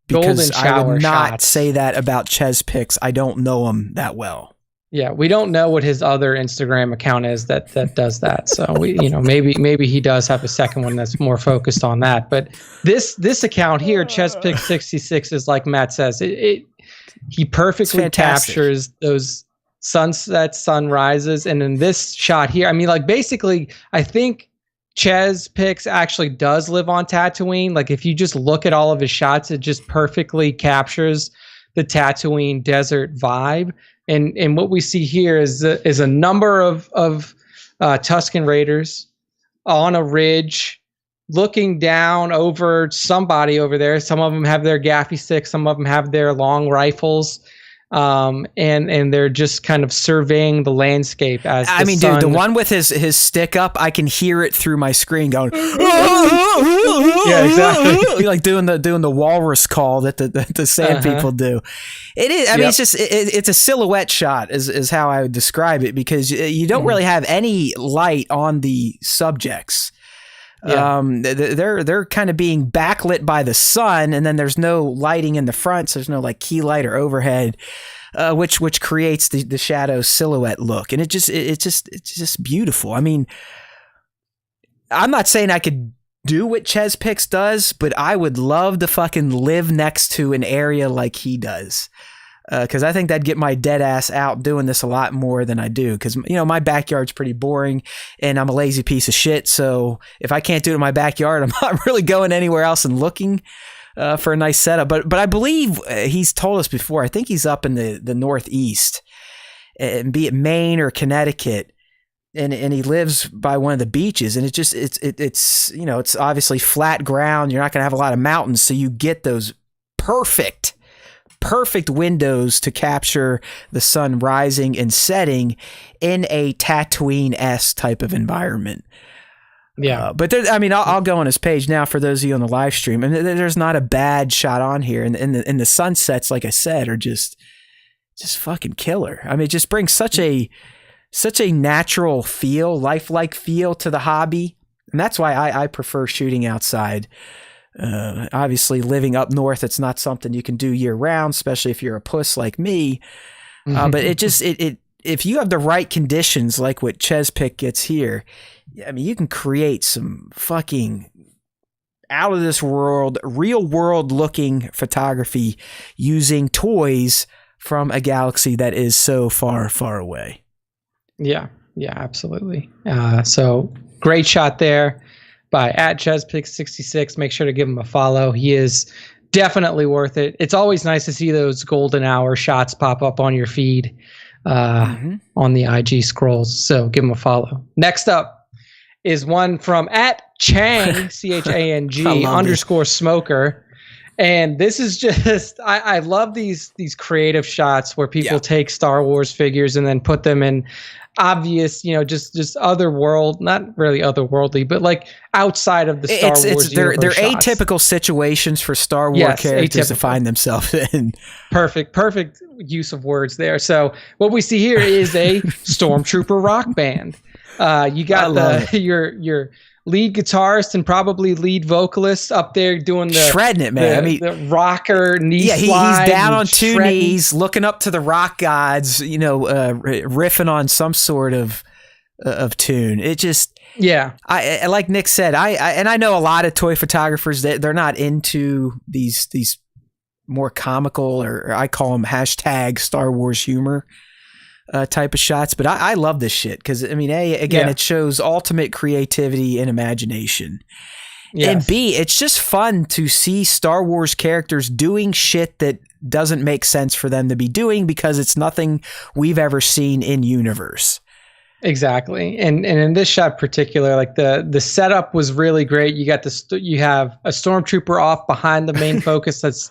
because I would not say that about ChezPix. I don't know him that well. Yeah, we don't know what his other Instagram account is that does that. So maybe he does have a second one that's more focused on that. But this account here, ChezPick66, is like Matt says, he perfectly captures those sunsets, sunrises, and in this shot here, I mean, like basically, I think ChezPix actually does live on Tatooine. Like if you just look at all of his shots, it just perfectly captures the Tatooine desert vibe. And what we see here is a number of Tusken Raiders on a ridge, looking down over somebody over there. Some of them have their gaffy sticks, some of them have their long rifles, and they're just kind of surveying the landscape as I mean, dude, the one with his stick up, I can hear it through my screen going. Yeah, exactly. Like doing the walrus call that the sand people do. It is. I mean, it's just it's a silhouette shot is how I would describe it, because you don't really have any light on the subjects. Yeah. They're kind of being backlit by the sun, and then there's no lighting in the front, so there's no like key light or overhead, which creates the shadow silhouette look, and it's just beautiful. I mean, I'm not saying I could do what ChezPix does, but I would love to fucking live next to an area like he does. Because I think that'd get my dead ass out doing this a lot more than I do. Because, my backyard's pretty boring and I'm a lazy piece of shit. So if I can't do it in my backyard, I'm not really going anywhere else and looking for a nice setup. But I believe he's told us before, I think he's up in the Northeast, and be it Maine or Connecticut. And he lives by one of the beaches, and it's obviously flat ground. You're not going to have a lot of mountains, so you get those perfect windows to capture the sun rising and setting in a Tatooine-esque type of environment. Yeah, but I'll go on his page now for those of you on the live stream, and there's not a bad shot on here, and the sunsets, like I said, are just fucking killer. I mean, it just brings such a natural feel, lifelike feel to the hobby. And that's why I prefer shooting outside. Obviously living up north, it's not something you can do year round, especially if you're a puss like me. But if you have the right conditions, like what ChezPick gets here, I mean, you can create some fucking out of this world, real world looking photography using toys from a galaxy that is so far, far away. Yeah, absolutely. So great shot there by @ChezPick66. Make sure to give him a follow. He is definitely worth it. It's always nice to see those golden hour shots pop up on your feed on the IG scrolls. So give him a follow. Next up is one from @Chang, CHANG _smoker. And this is just, I love these creative shots where people take Star Wars figures and then put them in obvious, just otherworld, not really otherworldly, but like outside of the Star Wars universe. They're atypical situations for Star Wars characters to find themselves in. Perfect use of words there. So what we see here is a Stormtrooper rock band. You got your lead guitarist and probably lead vocalist up there doing the shredding it, man. The rocker knee slide. He's down on two knees, looking up to the rock gods, riffing on some sort of tune. It just, I like Nick said, I know a lot of toy photographers that they're not into these more comical, or I call them # Star Wars humor type of shots, but I love this shit because it shows ultimate creativity and imagination. And B, it's just fun to see Star Wars characters doing shit that doesn't make sense for them to be doing because it's nothing we've ever seen in universe. Exactly. And in this shot particular, like the setup was really great. You got you have a stormtrooper off behind the main focus that's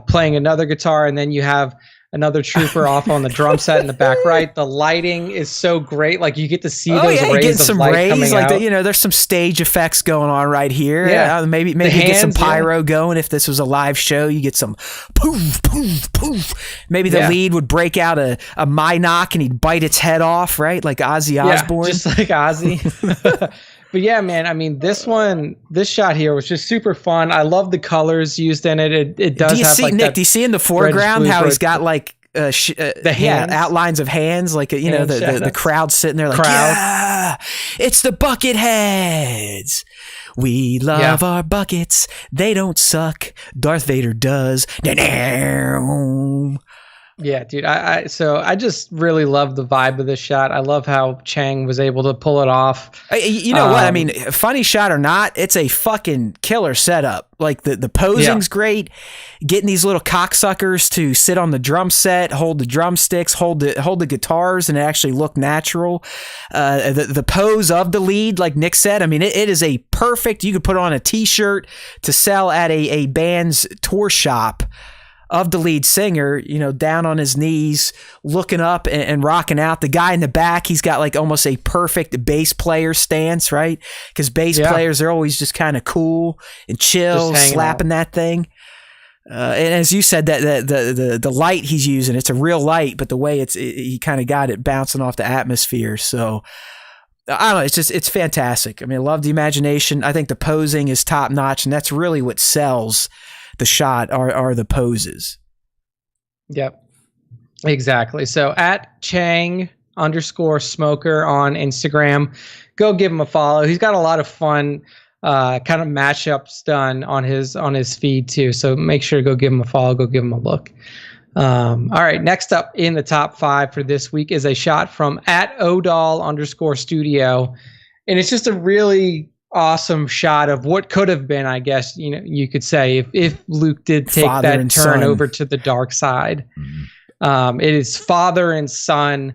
playing another guitar, and then you have another trooper off on the drum set in the back right. The lighting is so great. Like you get to see those rays of light coming out. There's some stage effects going on right here. Yeah. Maybe get some pyro going. If this was a live show, you get some poof, poof, poof. Maybe the lead would break out a Mynock and he'd bite its head off, right? Like Ozzy Osbourne. Just like Ozzy. But yeah, man, I mean, this shot here was just super fun. I love the colors used in it. It does have like Nick, do you see in the foreground how he's got like hands? outlines of hands, like the crowd sitting there like, yeah, it's the bucket heads. We love our buckets. They don't suck. Darth Vader does. Yeah, dude. So I just really love the vibe of this shot. I love how Chang was able to pull it off. You know what? I mean, funny shot or not, it's a fucking killer setup. Like the posing's great. Getting these little cocksuckers to sit on the drum set, hold the drumsticks, hold the guitars, and it actually look natural. The pose of the lead, like Nick said, I mean, it is a perfect. You could put on a T-shirt to sell at a band's tour shop. Of the lead singer, down on his knees, looking up and rocking out. The guy in the back, he's got like almost a perfect bass player stance, right? Because bass players are always just kind of cool and chill, slapping that thing. And as you said, that the light he's using, it's a real light, but the way he kind of got it bouncing off the atmosphere. So I don't know, it's fantastic. I mean, I love the imagination. I think the posing is top notch, and that's really what sells the shot are the poses. Yep, exactly. So at Chang_Smoker on Instagram, go give him a follow. He's got a lot of fun kind of mashups done on his feed too. So make sure to go give him a follow, go give him a look. All right, next up in the top 5 for this week is a shot from at Odal_studio. And it's just a really awesome shot of what could have been, I guess, you could say, if Luke did take father that turn over to the dark side. Mm-hmm. It is father and son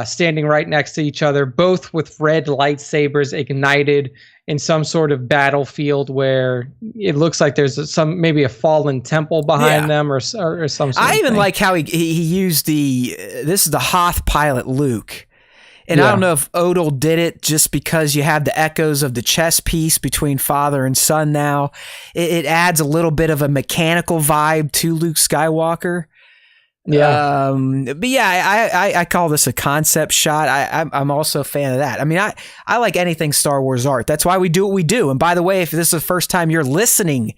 standing right next to each other, both with red lightsabers ignited in some sort of battlefield where it looks like there's maybe a fallen temple behind them or some sort I of even thing. like how he used this is the Hoth pilot Luke. And I don't know if Odal did it just because you have the echoes of the chess piece between father and son now. It adds a little bit of a mechanical vibe to Luke Skywalker. Yeah. But yeah, I call this a concept shot. I'm also a fan of that. I mean, I like anything Star Wars art. That's why we do what we do. And by the way, if this is the first time you're listening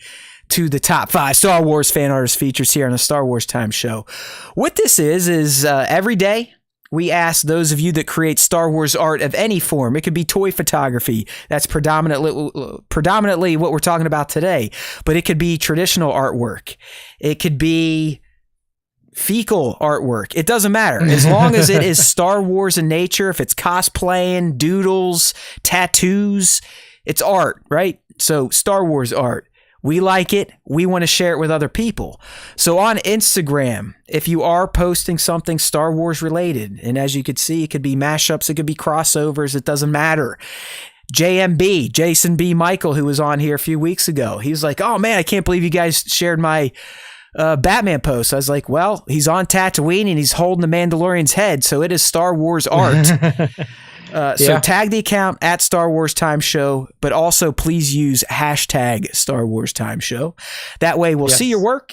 to the top 5 Star Wars fan artist features here on the Star Wars Time Show, what this is every day, we ask those of you that create Star Wars art of any form. It could be toy photography. That's predominantly what we're talking about today. But it could be traditional artwork. It could be fecal artwork. It doesn't matter. As long as it is Star Wars in nature, if it's cosplaying, doodles, tattoos, it's art, right? So Star Wars art. We like it. We want to share it with other people. So on Instagram, if you are posting something Star Wars related, and as you could see, it could be mashups, it could be crossovers, it doesn't matter. JMB, Jason B. Michael, who was on here a few weeks ago, he was like, oh man, I can't believe you guys shared my Batman post. I was like, well, he's on Tatooine and he's holding the Mandalorian's head, so it is Star Wars art. So tag the account at Star Wars Time Show, but also please use hashtag Star Wars Time Show. That way we'll see your work.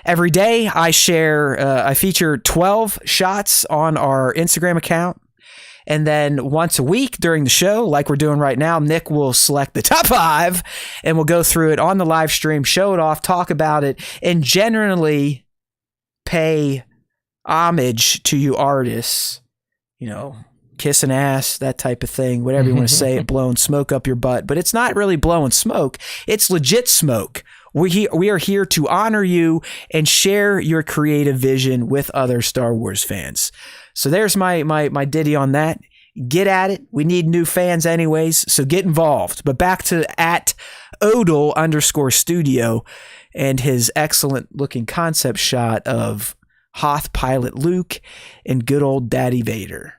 Every day I feature 12 shots on our Instagram account. And then once a week during the show, like we're doing right now, Nick will select the top 5 and we'll go through it on the live stream, show it off, talk about it, and generally pay homage to you artists, kissing ass, that type of thing, whatever you want to say it, blowing smoke up your butt. But it's not really blowing smoke. It's legit smoke. We are here to honor you and share your creative vision with other Star Wars fans. So there's my ditty on that. Get at it. We need new fans anyways, so get involved. But back to at Odal_studio and his excellent looking concept shot of Hoth pilot Luke and good old Daddy Vader.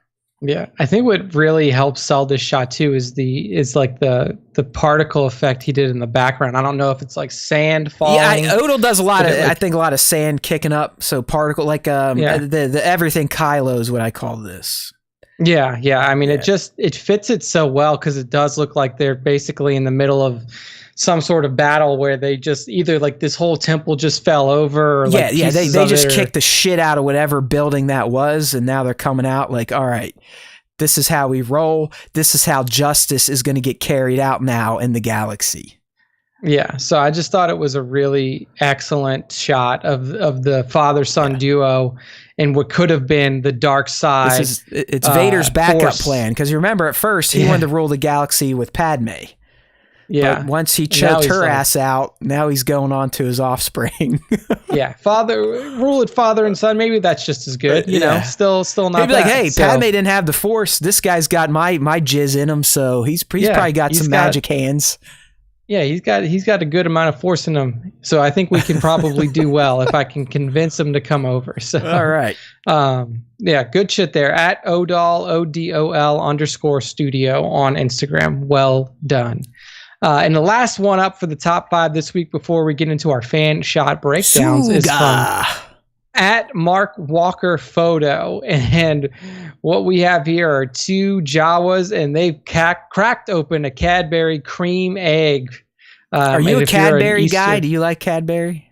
Yeah, I think what really helps sell this shot too is like the particle effect he did in the background. I don't know if it's like sand falling. Yeah, Odal does a lot of sand kicking up. So particle, like the everything Kylo is what I call this. Yeah. I mean, it fits it so well because it does look like they're basically in the middle of some sort of battle where they just either like this whole temple just fell over. Or they just kicked the shit out of whatever building that was, and now they're coming out like, all right, this is how we roll. This is how justice is going to get carried out now in the galaxy. Yeah, so I just thought it was a really excellent shot of the father-son duo and what could have been the dark side. It's Vader's backup Force. plan, because you remember at first he wanted to rule the galaxy with Padme. Yeah. But once he choked her ass out, now he's going on to his offspring. Yeah, rule it father and son. Maybe that's just as good. You know, still not. He'd be like, hey, Padme didn't have the Force. This guy's got my jizz in him, so he's probably got some magic hands. Yeah, he's got a good amount of Force in him. So I think we can probably do well if I can convince him to come over. So all right. Yeah, good shit there. At Odol, ODOL_studio on Instagram. Well done. And the last one up for the top 5 this week before we get into our fan shot breakdowns is from at Mark Walker Photo. And what we have here are 2 Jawas, and they've cracked open a Cadbury cream egg. Are you a Cadbury guy? Do you like Cadbury?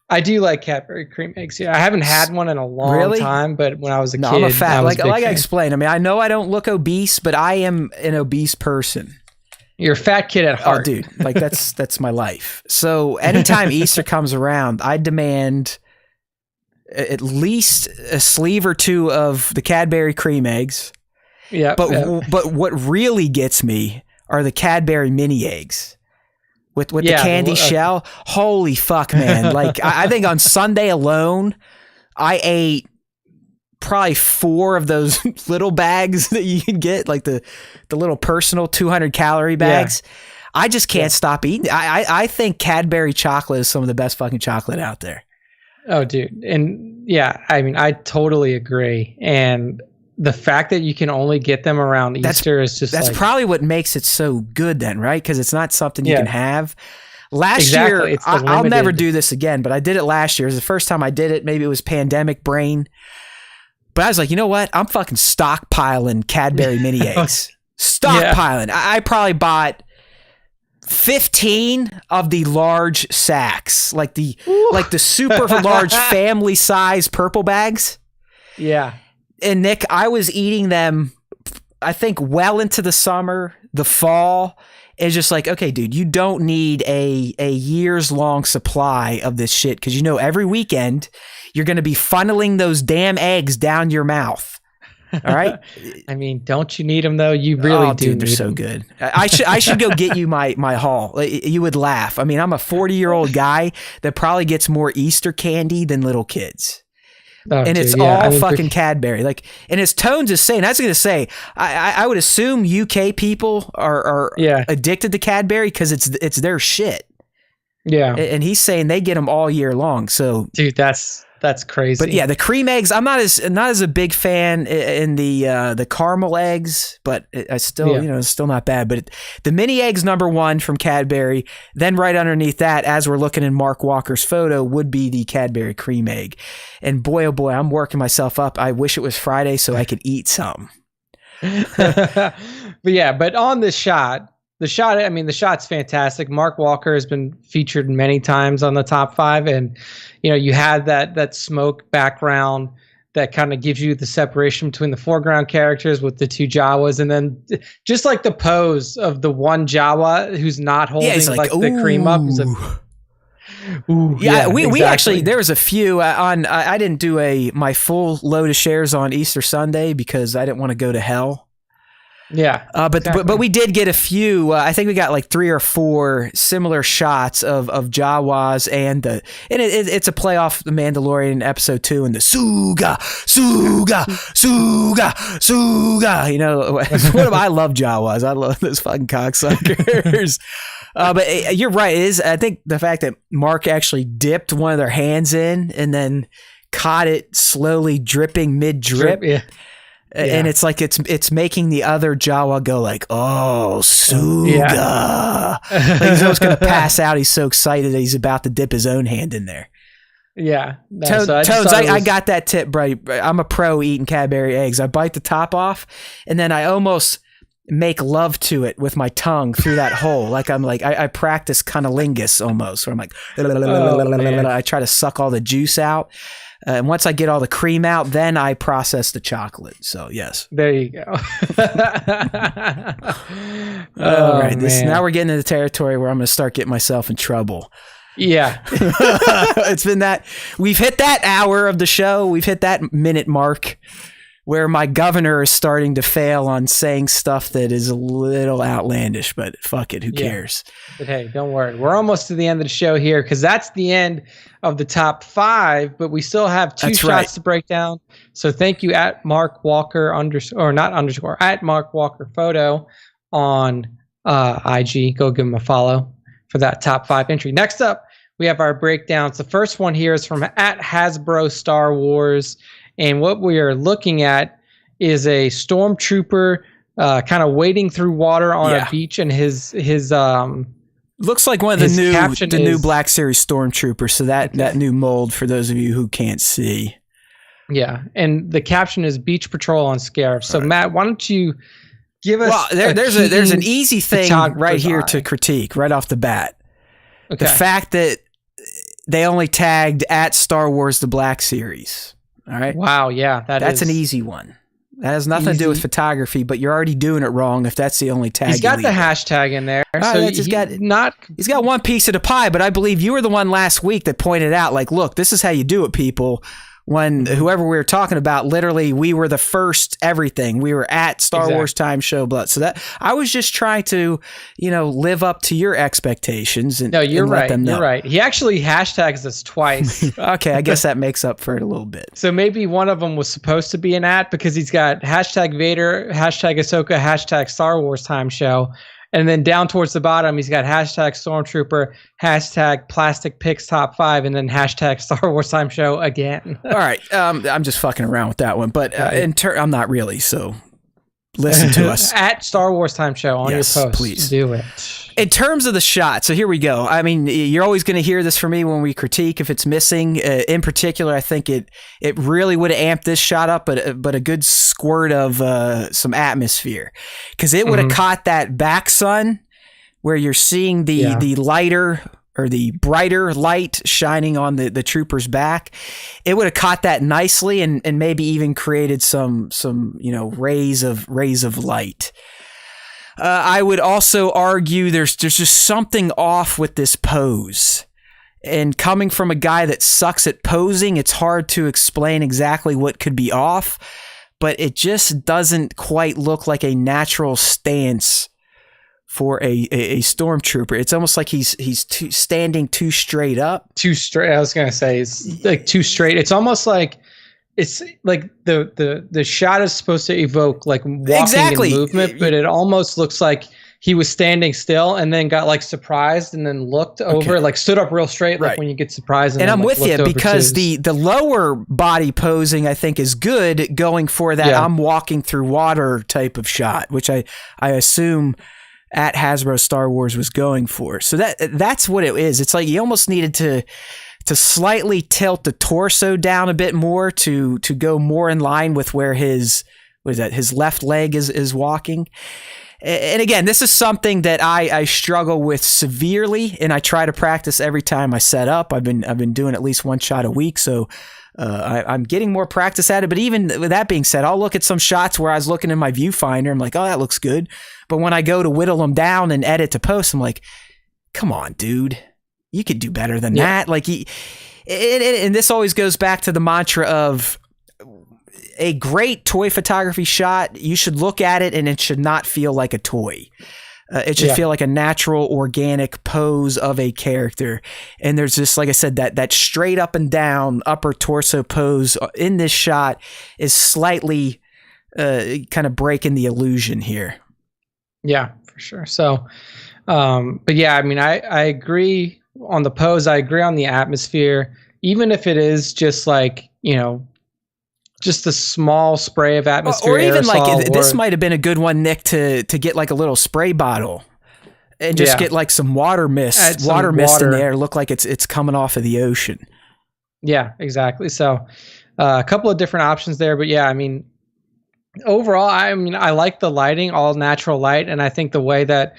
I do like Cadbury cream eggs. Yeah, I haven't had one in a long time, but when I was a kid, I'm a fat. Like I explained. I mean, I know I don't look obese, but I am an obese person. You're a fat kid at heart. Oh, dude. Like that's my life. So anytime Easter comes around, I demand at least a sleeve or 2 of the Cadbury cream eggs. Yeah. But what really gets me are the Cadbury mini eggs with the candy shell. Holy fuck, man. Like I think on Sunday alone, I ate probably 4 of those little bags that you can get, like the little personal 200 calorie bags. Yeah. I just can't stop eating. I think Cadbury chocolate is some of the best fucking chocolate out there. Oh, dude. And yeah, I mean, I totally agree. And the fact that you can only get them around Easter is just that's probably what makes it so good then, right? Because it's not something you can have. Last year, I'll never do this again, but I did it last year. It was the first time I did it. Maybe it was pandemic brain. But I was like, you know what? I'm fucking stockpiling Cadbury mini eggs. Stockpiling. I probably bought 15 of the large sacks, like the super large family size purple bags. Yeah. And Nick, I was eating them, I think, well into the summer, the fall. It's just like, okay, dude, you don't need a years long supply of this shit, because every weekend you're going to be funneling those damn eggs down your mouth. All right. I mean, don't you need them though? You really do. Dude, they're so good. I should go get you my haul. You would laugh. I mean, I'm a 40-year-old guy that probably gets more Easter candy than little kids. Oh, and it's all fucking Cadbury. Like, and his tones is saying, I was going to say, I would assume UK people are addicted to Cadbury because it's their shit. Yeah. And he's saying they get them all year long. So, dude, that's crazy. But yeah, the cream eggs, I'm not as a big fan in the caramel eggs, but I still, it's still not bad. But the mini eggs, number 1 from Cadbury. Then right underneath that, as we're looking in Mark Walker's photo, would be the Cadbury cream egg. And boy, oh boy, I'm working myself up. I wish it was Friday so I could eat some. But on this shot, the shot's fantastic. Mark Walker has been featured many times on the top 5, and you had that smoke background that kind of gives you the separation between the foreground characters with the 2 Jawas, and then just like the pose of the one Jawa who's not holding the cream up. We actually, there was a few I didn't do my full load of shares on Easter Sunday because I didn't want to go to hell. Yeah. But we did get a few. I think we got like 3 or 4 similar shots of Jawas, and it's a play off The Mandalorian episode 2 and the Suga. I love Jawas. I love those fucking cocksuckers. But you're right. It is. I think the fact that Mark actually dipped one of their hands in and then caught it slowly dripping mid-drip. Yeah. And it's like it's making the other Jawa go like, oh, Suga. Like he's almost going to pass out. He's so excited that he's about to dip his own hand in there. Yeah. Tones, I got that tip, bro. I'm a pro eating Cadbury eggs. I bite the top off, and then I almost make love to it with my tongue through that hole. Like I practice cunnilingus almost, where I'm like, I try to suck all the juice out. And once I get all the cream out, then I process the chocolate. So yes. There you go. All right. Now we're getting into the territory where I'm going to start getting myself in trouble. Yeah. It's been that. We've hit that hour of the show. We've hit that minute mark where my governor is starting to fail on saying stuff that is a little outlandish, but fuck it. Who cares? But hey, don't worry. We're almost to the end of the show here because that's the end of the top 5, but we still have 2 shots to break down. So thank you at Mark Walker at Mark Walker Photo on IG. Go give him a follow for that top 5 entry. Next up, we have our breakdowns. The first one here is from at Hasbro Star Wars. And what we are looking at is a stormtrooper kind of wading through water on a beach, and his looks like one of the new Black Series stormtroopers. So that new mold for those of you who can't see. Yeah, and the caption is Beach Patrol on Scarif. So Matt, why don't you give us? Well, there's an easy thing right here to critique right off the bat. Okay. The fact that they only tagged at Star Wars the Black Series. All right. Wow. Yeah. That's an easy one. That has nothing to do with photography, but you're already doing it wrong if that's the only tag. He's got the hashtag in there. So he's got one piece of the pie, but I believe you were the one last week that pointed out, like, look, this is how you do it, people. When whoever we were talking about, literally, we were the first everything. We were at Star Wars Time Show, but so that I was just trying to, live up to your expectations. And, you're and right. Let them know. You're right. He actually hashtags us twice. Okay, I guess that makes up for it a little bit. So maybe one of them was supposed to be an at because he's got hashtag Vader, hashtag Ahsoka, hashtag Star Wars Time Show. And then down towards the bottom, he's got hashtag Stormtrooper, hashtag Plastic Picks Top 5, and then hashtag Star Wars Time Show again. All right. I'm just fucking around with that one, but I'm not really, so listen to us. At Star Wars Time Show on your post. Please. Do it. In terms of the shot, so here we go. I mean, you're always going to hear this from me when we critique if it's missing. In particular, I think it really would have amped this shot up, but a good squirt of some atmosphere, because it would have caught that back sun where you're seeing the lighter or the brighter light shining on the trooper's back. It would have caught that nicely and maybe even created some rays of light. I would also argue there's just something off with this pose. And coming from a guy that sucks at posing, it's hard to explain exactly what could be off, but it just doesn't quite look like a natural stance for a stormtrooper. It's almost like he's standing too straight up. Too straight. I was going to say it's like too straight. It's almost like it's like the shot is supposed to evoke like walking and movement, but it almost looks like he was standing still and then got like surprised and then looked over, like stood up real straight, like when you get surprised. And I'm with you because the lower body posing, I think, is good going for that I'm walking through water type of shot, which I assume at Hasbro Star Wars was going for. So that's what it is. It's like you almost needed to slightly tilt the torso down a bit more to go more in line with where his left leg is walking. And again, this is something that I struggle with severely, and I try to practice every time I set up. I've been doing at least one shot a week, so I'm getting more practice at it. But even with that being said, I'll look at some shots where I was looking in my viewfinder. I'm like, oh, that looks good. But when I go to whittle them down and edit to post, I'm like, come on, dude. You could do better than that. Like, and this always goes back to the mantra of a great toy photography shot. You should look at it and it should not feel like a toy. It should feel like a natural, organic pose of a character. And there's just, like I said, that straight up and down upper torso pose in this shot is slightly kind of breaking the illusion here. Yeah, for sure. So, but yeah, I mean, I agree on the pose. I agree on the atmosphere, even if it is just like, just a small spray of atmosphere. Or even like this might have been a good one, Nick, to get like a little spray bottle and just get like some water mist in there. Look like it's coming off of the ocean. Yeah, exactly. So a couple of different options there, but yeah, I mean, overall, I like the lighting, all natural light. And I think the way that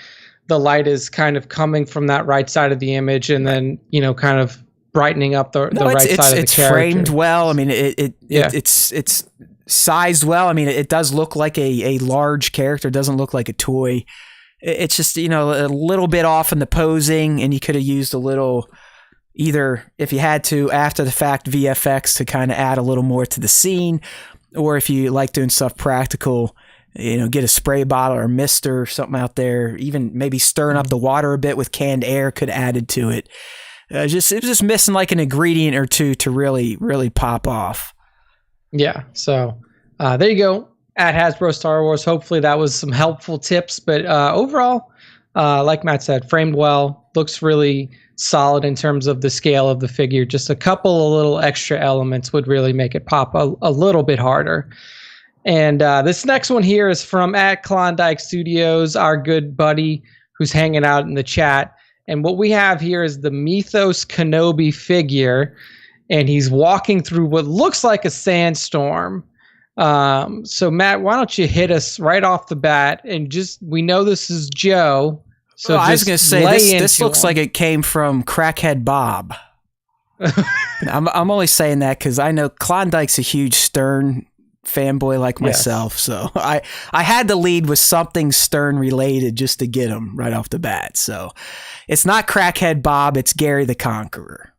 the light is kind of coming from that right side of the image and then, kind of brightening up the No, right side of the it's character. framed well. I mean, it's sized well. I mean, it does look like a large character. It doesn't look like a toy. It's just, a little bit off in the posing, and you could have used a little, either if you had to after the fact VFX to kind of add a little more to the scene, or if you like doing stuff practical, get a spray bottle or mister or something out there, even maybe stirring up the water a bit with canned air could have added to it. It was just missing like an ingredient or two to really, really pop off. Yeah. So there you go. At Hasbro Star Wars. Hopefully that was some helpful tips. But overall, like Matt said, framed well, looks really solid in terms of the scale of the figure. Just a couple of little extra elements would really make it pop a little bit harder. And this next one here is from at Klondike Studios, our good buddy who's hanging out in the chat. And what we have here is the Mythos Kenobi figure, and he's walking through what looks like a sandstorm. So Matt, why don't you hit us right off the bat, and we know this is Joe. So I was going to say this looks like it came from Crackhead Bob. I'm only saying that because I know Klondike's a huge Stern fanboy like myself, yes. So I had to lead with something Stern related just to get him right off the bat. So it's not Crackhead Bob, it's Gary the Conqueror.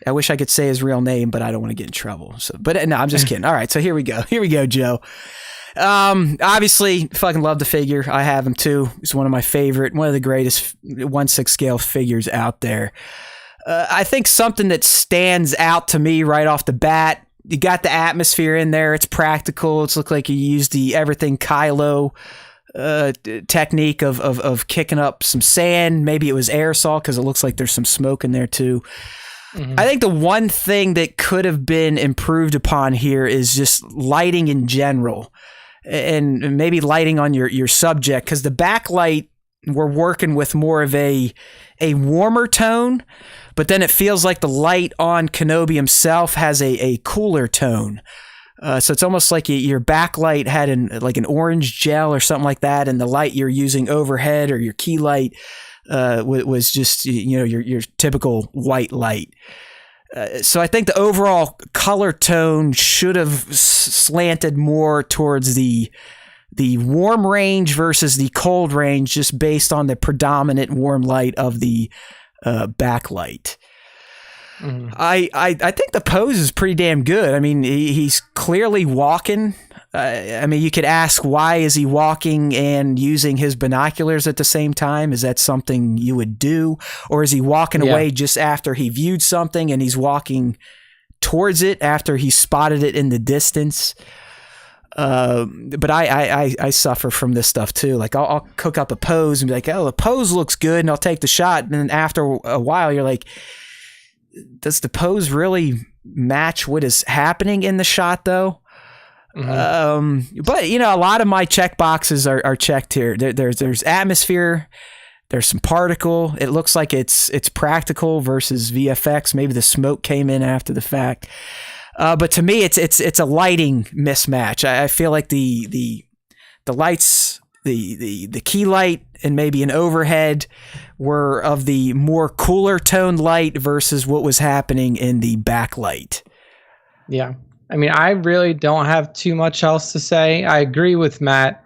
I wish I could say his real name, but I don't want to get in trouble. So, but no, I'm just kidding. All right, so here we go, Joe. Obviously, fucking love the figure. I have him too. He's one of my favorite, one of the greatest 1/6 scale figures out there. I think something that stands out to me right off the bat. You got the atmosphere in there. It's practical. It's looked like you used the everything Kylo technique of kicking up some sand. Maybe it was aerosol because it looks like there's some smoke in there too. Mm-hmm. I think the one thing that could have been improved upon here is just lighting in general, and maybe lighting on your subject, because the backlight we're working with more of a warmer tone, but then it feels like the light on Kenobi himself has a cooler tone. So it's almost like your backlight had an orange gel or something like that, and the light you're using overhead or your key light was just your typical white light. So I think the overall color tone should have slanted more towards the warm range versus the cold range, just based on the predominant warm light of the backlight. Mm. I think the pose is pretty damn good. I mean, he's clearly walking. I mean, you could ask, why is he walking and using his binoculars at the same time? Is that something you would do? Or is he walking away just after he viewed something and he's walking towards it after he spotted it in the distance? But I suffer from this stuff too. Like I'll cook up a pose and be like, oh, the pose looks good, and I'll take the shot. And then after a while, you're like, does the pose really match what is happening in the shot though? Mm-hmm. But a lot of my check boxes are checked here. There's atmosphere, there's some particle. It looks like it's practical versus VFX. Maybe the smoke came in after the fact. But to me, it's a lighting mismatch. I feel like the lights, the key light and maybe an overhead were of the more cooler toned light versus what was happening in the backlight. Yeah. I mean, I really don't have too much else to say. I agree with Matt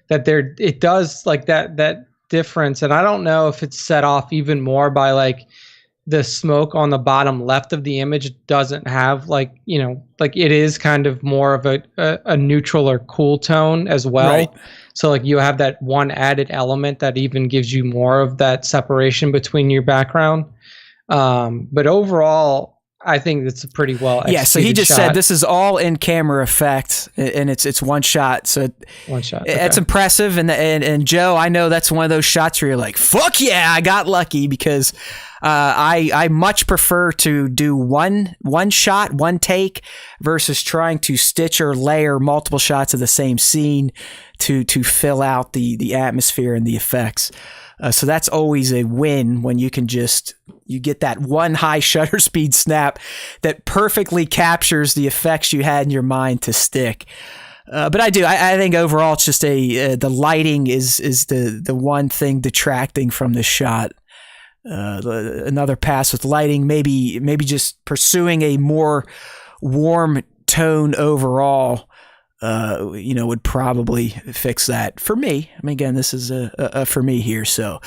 that it does like that difference. And I don't know if it's set off even more by like the smoke on the bottom left of the image doesn't have like it is kind of more of a neutral or cool tone as well. Right. So like you have that one added element that even gives you more of that separation between your background. But overall, I think that's a pretty well executed. Yeah, so he just said this is all in camera effect, and it's one shot. So one shot. It's impressive, and Joe, I know that's one of those shots where you're like, "Fuck yeah, I got lucky," because I much prefer to do one shot, one take, versus trying to stitch or layer multiple shots of the same scene to fill out the atmosphere and the effects. So that's always a win when you can you get that one high shutter speed snap that perfectly captures the effects you had in your mind to stick. But I think overall it's just the lighting is the one thing detracting from the shot. another pass with lighting, maybe just pursuing a more warm tone overall, would probably fix that for me. I mean, again, this is a for me here. So,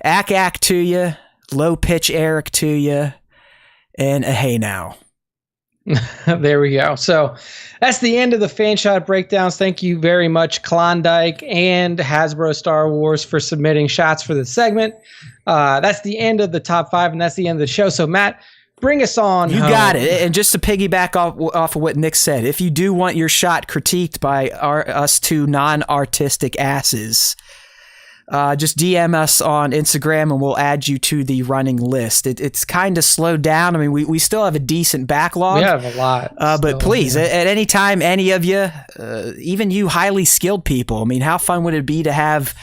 ack to you, low pitch Eric to you, and a hey now. There we go. So that's the end of the fan shot breakdowns. Thank you very much, Klondike and Hasbro Star Wars, for submitting shots for this segment. That's the end of the top 5, and that's the end of the show. So, Matt, bring us on. You got it. And just to piggyback off of what Nick said, if you do want your shot critiqued by us two non-artistic asses, just DM us on Instagram and we'll add you to the running list. It's kind of slowed down. I mean, we still have a decent backlog. We have a lot. But please, at any time, any of you, even you highly skilled people, I mean, how fun would it be to have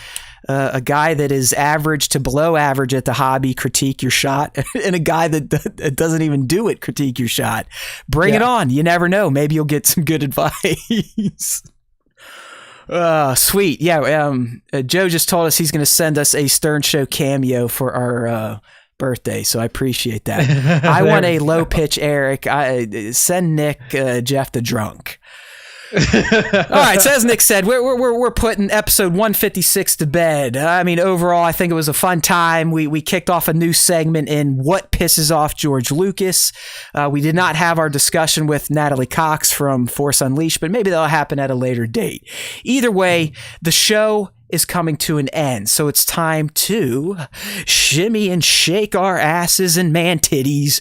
a guy that is average to below average at the hobby critique your shot, and a guy that doesn't even do it critique your shot? Bring it on. You never know. Maybe you'll get some good advice. Sweet. Yeah. Joe just told us he's going to send us a Stern Show cameo for our birthday, so I appreciate that. I want a low pitch Eric. Send Nick Jeff the Drunk. All right, so as Nick said, we're putting episode 156 to bed. I mean, overall, I think it was a fun time. We kicked off a new segment in What Pisses Off George Lucas. We did not have our discussion with Natalie Cox from Force Unleashed, but maybe that'll happen at a later date. Either way, the show is coming to an end, so it's time to shimmy and shake our asses and man titties,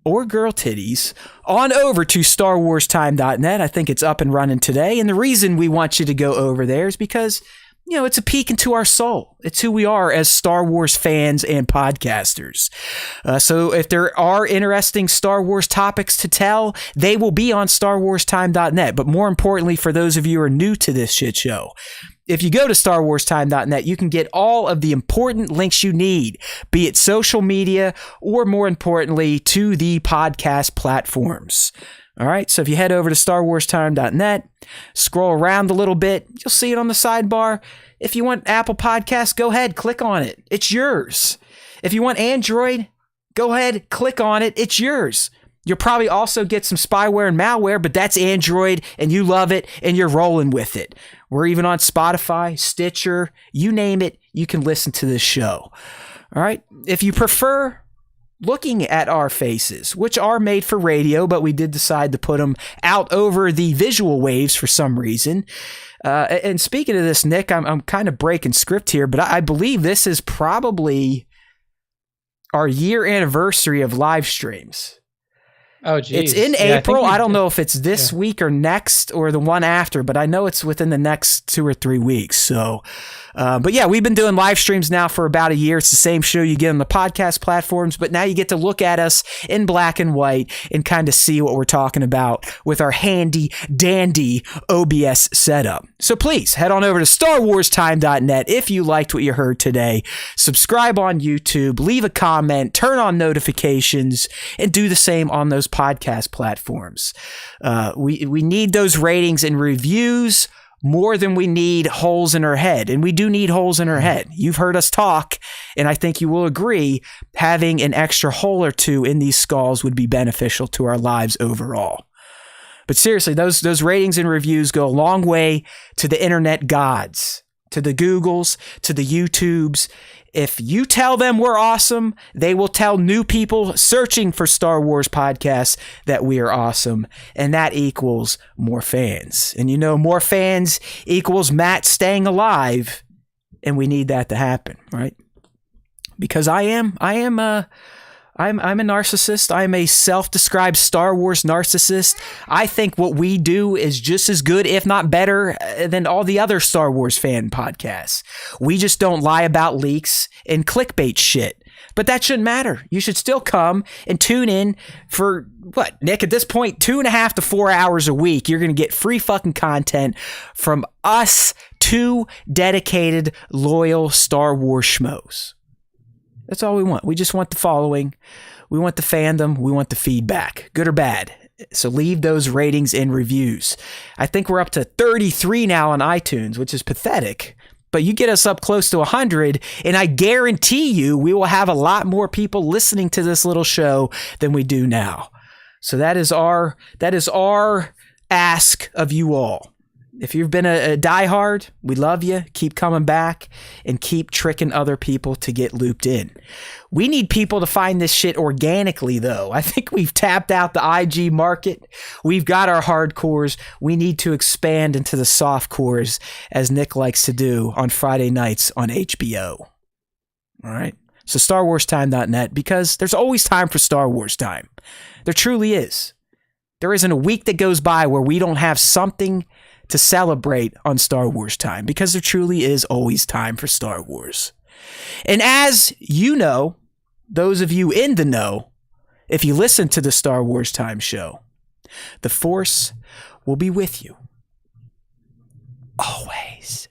or girl titties, on over to StarWarsTime.net. I think it's up and running today. And the reason we want you to go over there is because, it's a peek into our soul. It's who we are as Star Wars fans and podcasters. So if there are interesting Star Wars topics to tell, they will be on StarWarsTime.net. But more importantly, for those of you who are new to this shit show, if you go to StarWarsTime.net, you can get all of the important links you need, be it social media or, more importantly, to the podcast platforms. All right, so if you head over to StarWarsTime.net, scroll around a little bit, you'll see it on the sidebar. If you want Apple Podcasts, go ahead, click on it. It's yours. If you want Android, go ahead, click on it. It's yours. You'll probably also get some spyware and malware, but that's Android, and you love it, and you're rolling with it. We're even on Spotify, Stitcher, you name it, you can listen to this show. All right? If you prefer looking at our faces, which are made for radio, but we did decide to put them out over the visual waves for some reason. And speaking of this, Nick, I'm kind of breaking script here, but I believe this is probably our year anniversary of live streams. Oh, geez. It's in April. I don't know if it's this week or next or the one after, but I know it's within the next 2 or 3 weeks. So, but yeah, we've been doing live streams now for about a year. It's the same show you get on the podcast platforms, but now you get to look at us in black and white and kind of see what we're talking about with our handy dandy OBS setup. So please head on over to StarWarsTime.net if you liked what you heard today. Subscribe on YouTube, leave a comment, turn on notifications, and do the same on those podcast platforms. We need those ratings and reviews more than we need holes in our head. And we do need holes in our head. You've heard us talk, and I think you will agree, having an extra hole or two in these skulls would be beneficial to our lives overall. But seriously, those ratings and reviews go a long way to the internet gods, to the Googles, to the YouTubes. If you tell them we're awesome, they will tell new people searching for Star Wars podcasts that we are awesome. And that equals more fans. And more fans equals Matt staying alive. And we need that to happen, right? Because I'm a narcissist. I'm a self-described Star Wars narcissist. I think what we do is just as good, if not better, than all the other Star Wars fan podcasts. We just don't lie about leaks and clickbait shit. But that shouldn't matter. You should still come and tune in for, what, Nick, at this point, 2.5 to 4 hours a week. You're going to get free fucking content from us, 2 dedicated, loyal Star Wars schmoes. That's all we want. We just want the following. We want the fandom. We want the feedback, good or bad. So leave those ratings and reviews. I think we're up to 33 now on iTunes, which is pathetic. but you get us up close to 100, and I guarantee you we will have a lot more people listening to this little show than we do now. So that is our ask of you all. If you've been a diehard, we love you. Keep coming back and keep tricking other people to get looped in. We need people to find this shit organically, though. I think we've tapped out the IG market. We've got our hardcores. We need to expand into the softcores, as Nick likes to do on Friday nights on HBO. All right? So StarWarsTime.net, because there's always time for Star Wars time. There truly is. There isn't a week that goes by where we don't have something to celebrate on Star Wars time, because there truly is always time for Star Wars. And as you know, those of you in the know, if you listen to the Star Wars Time show, the Force will be with you always.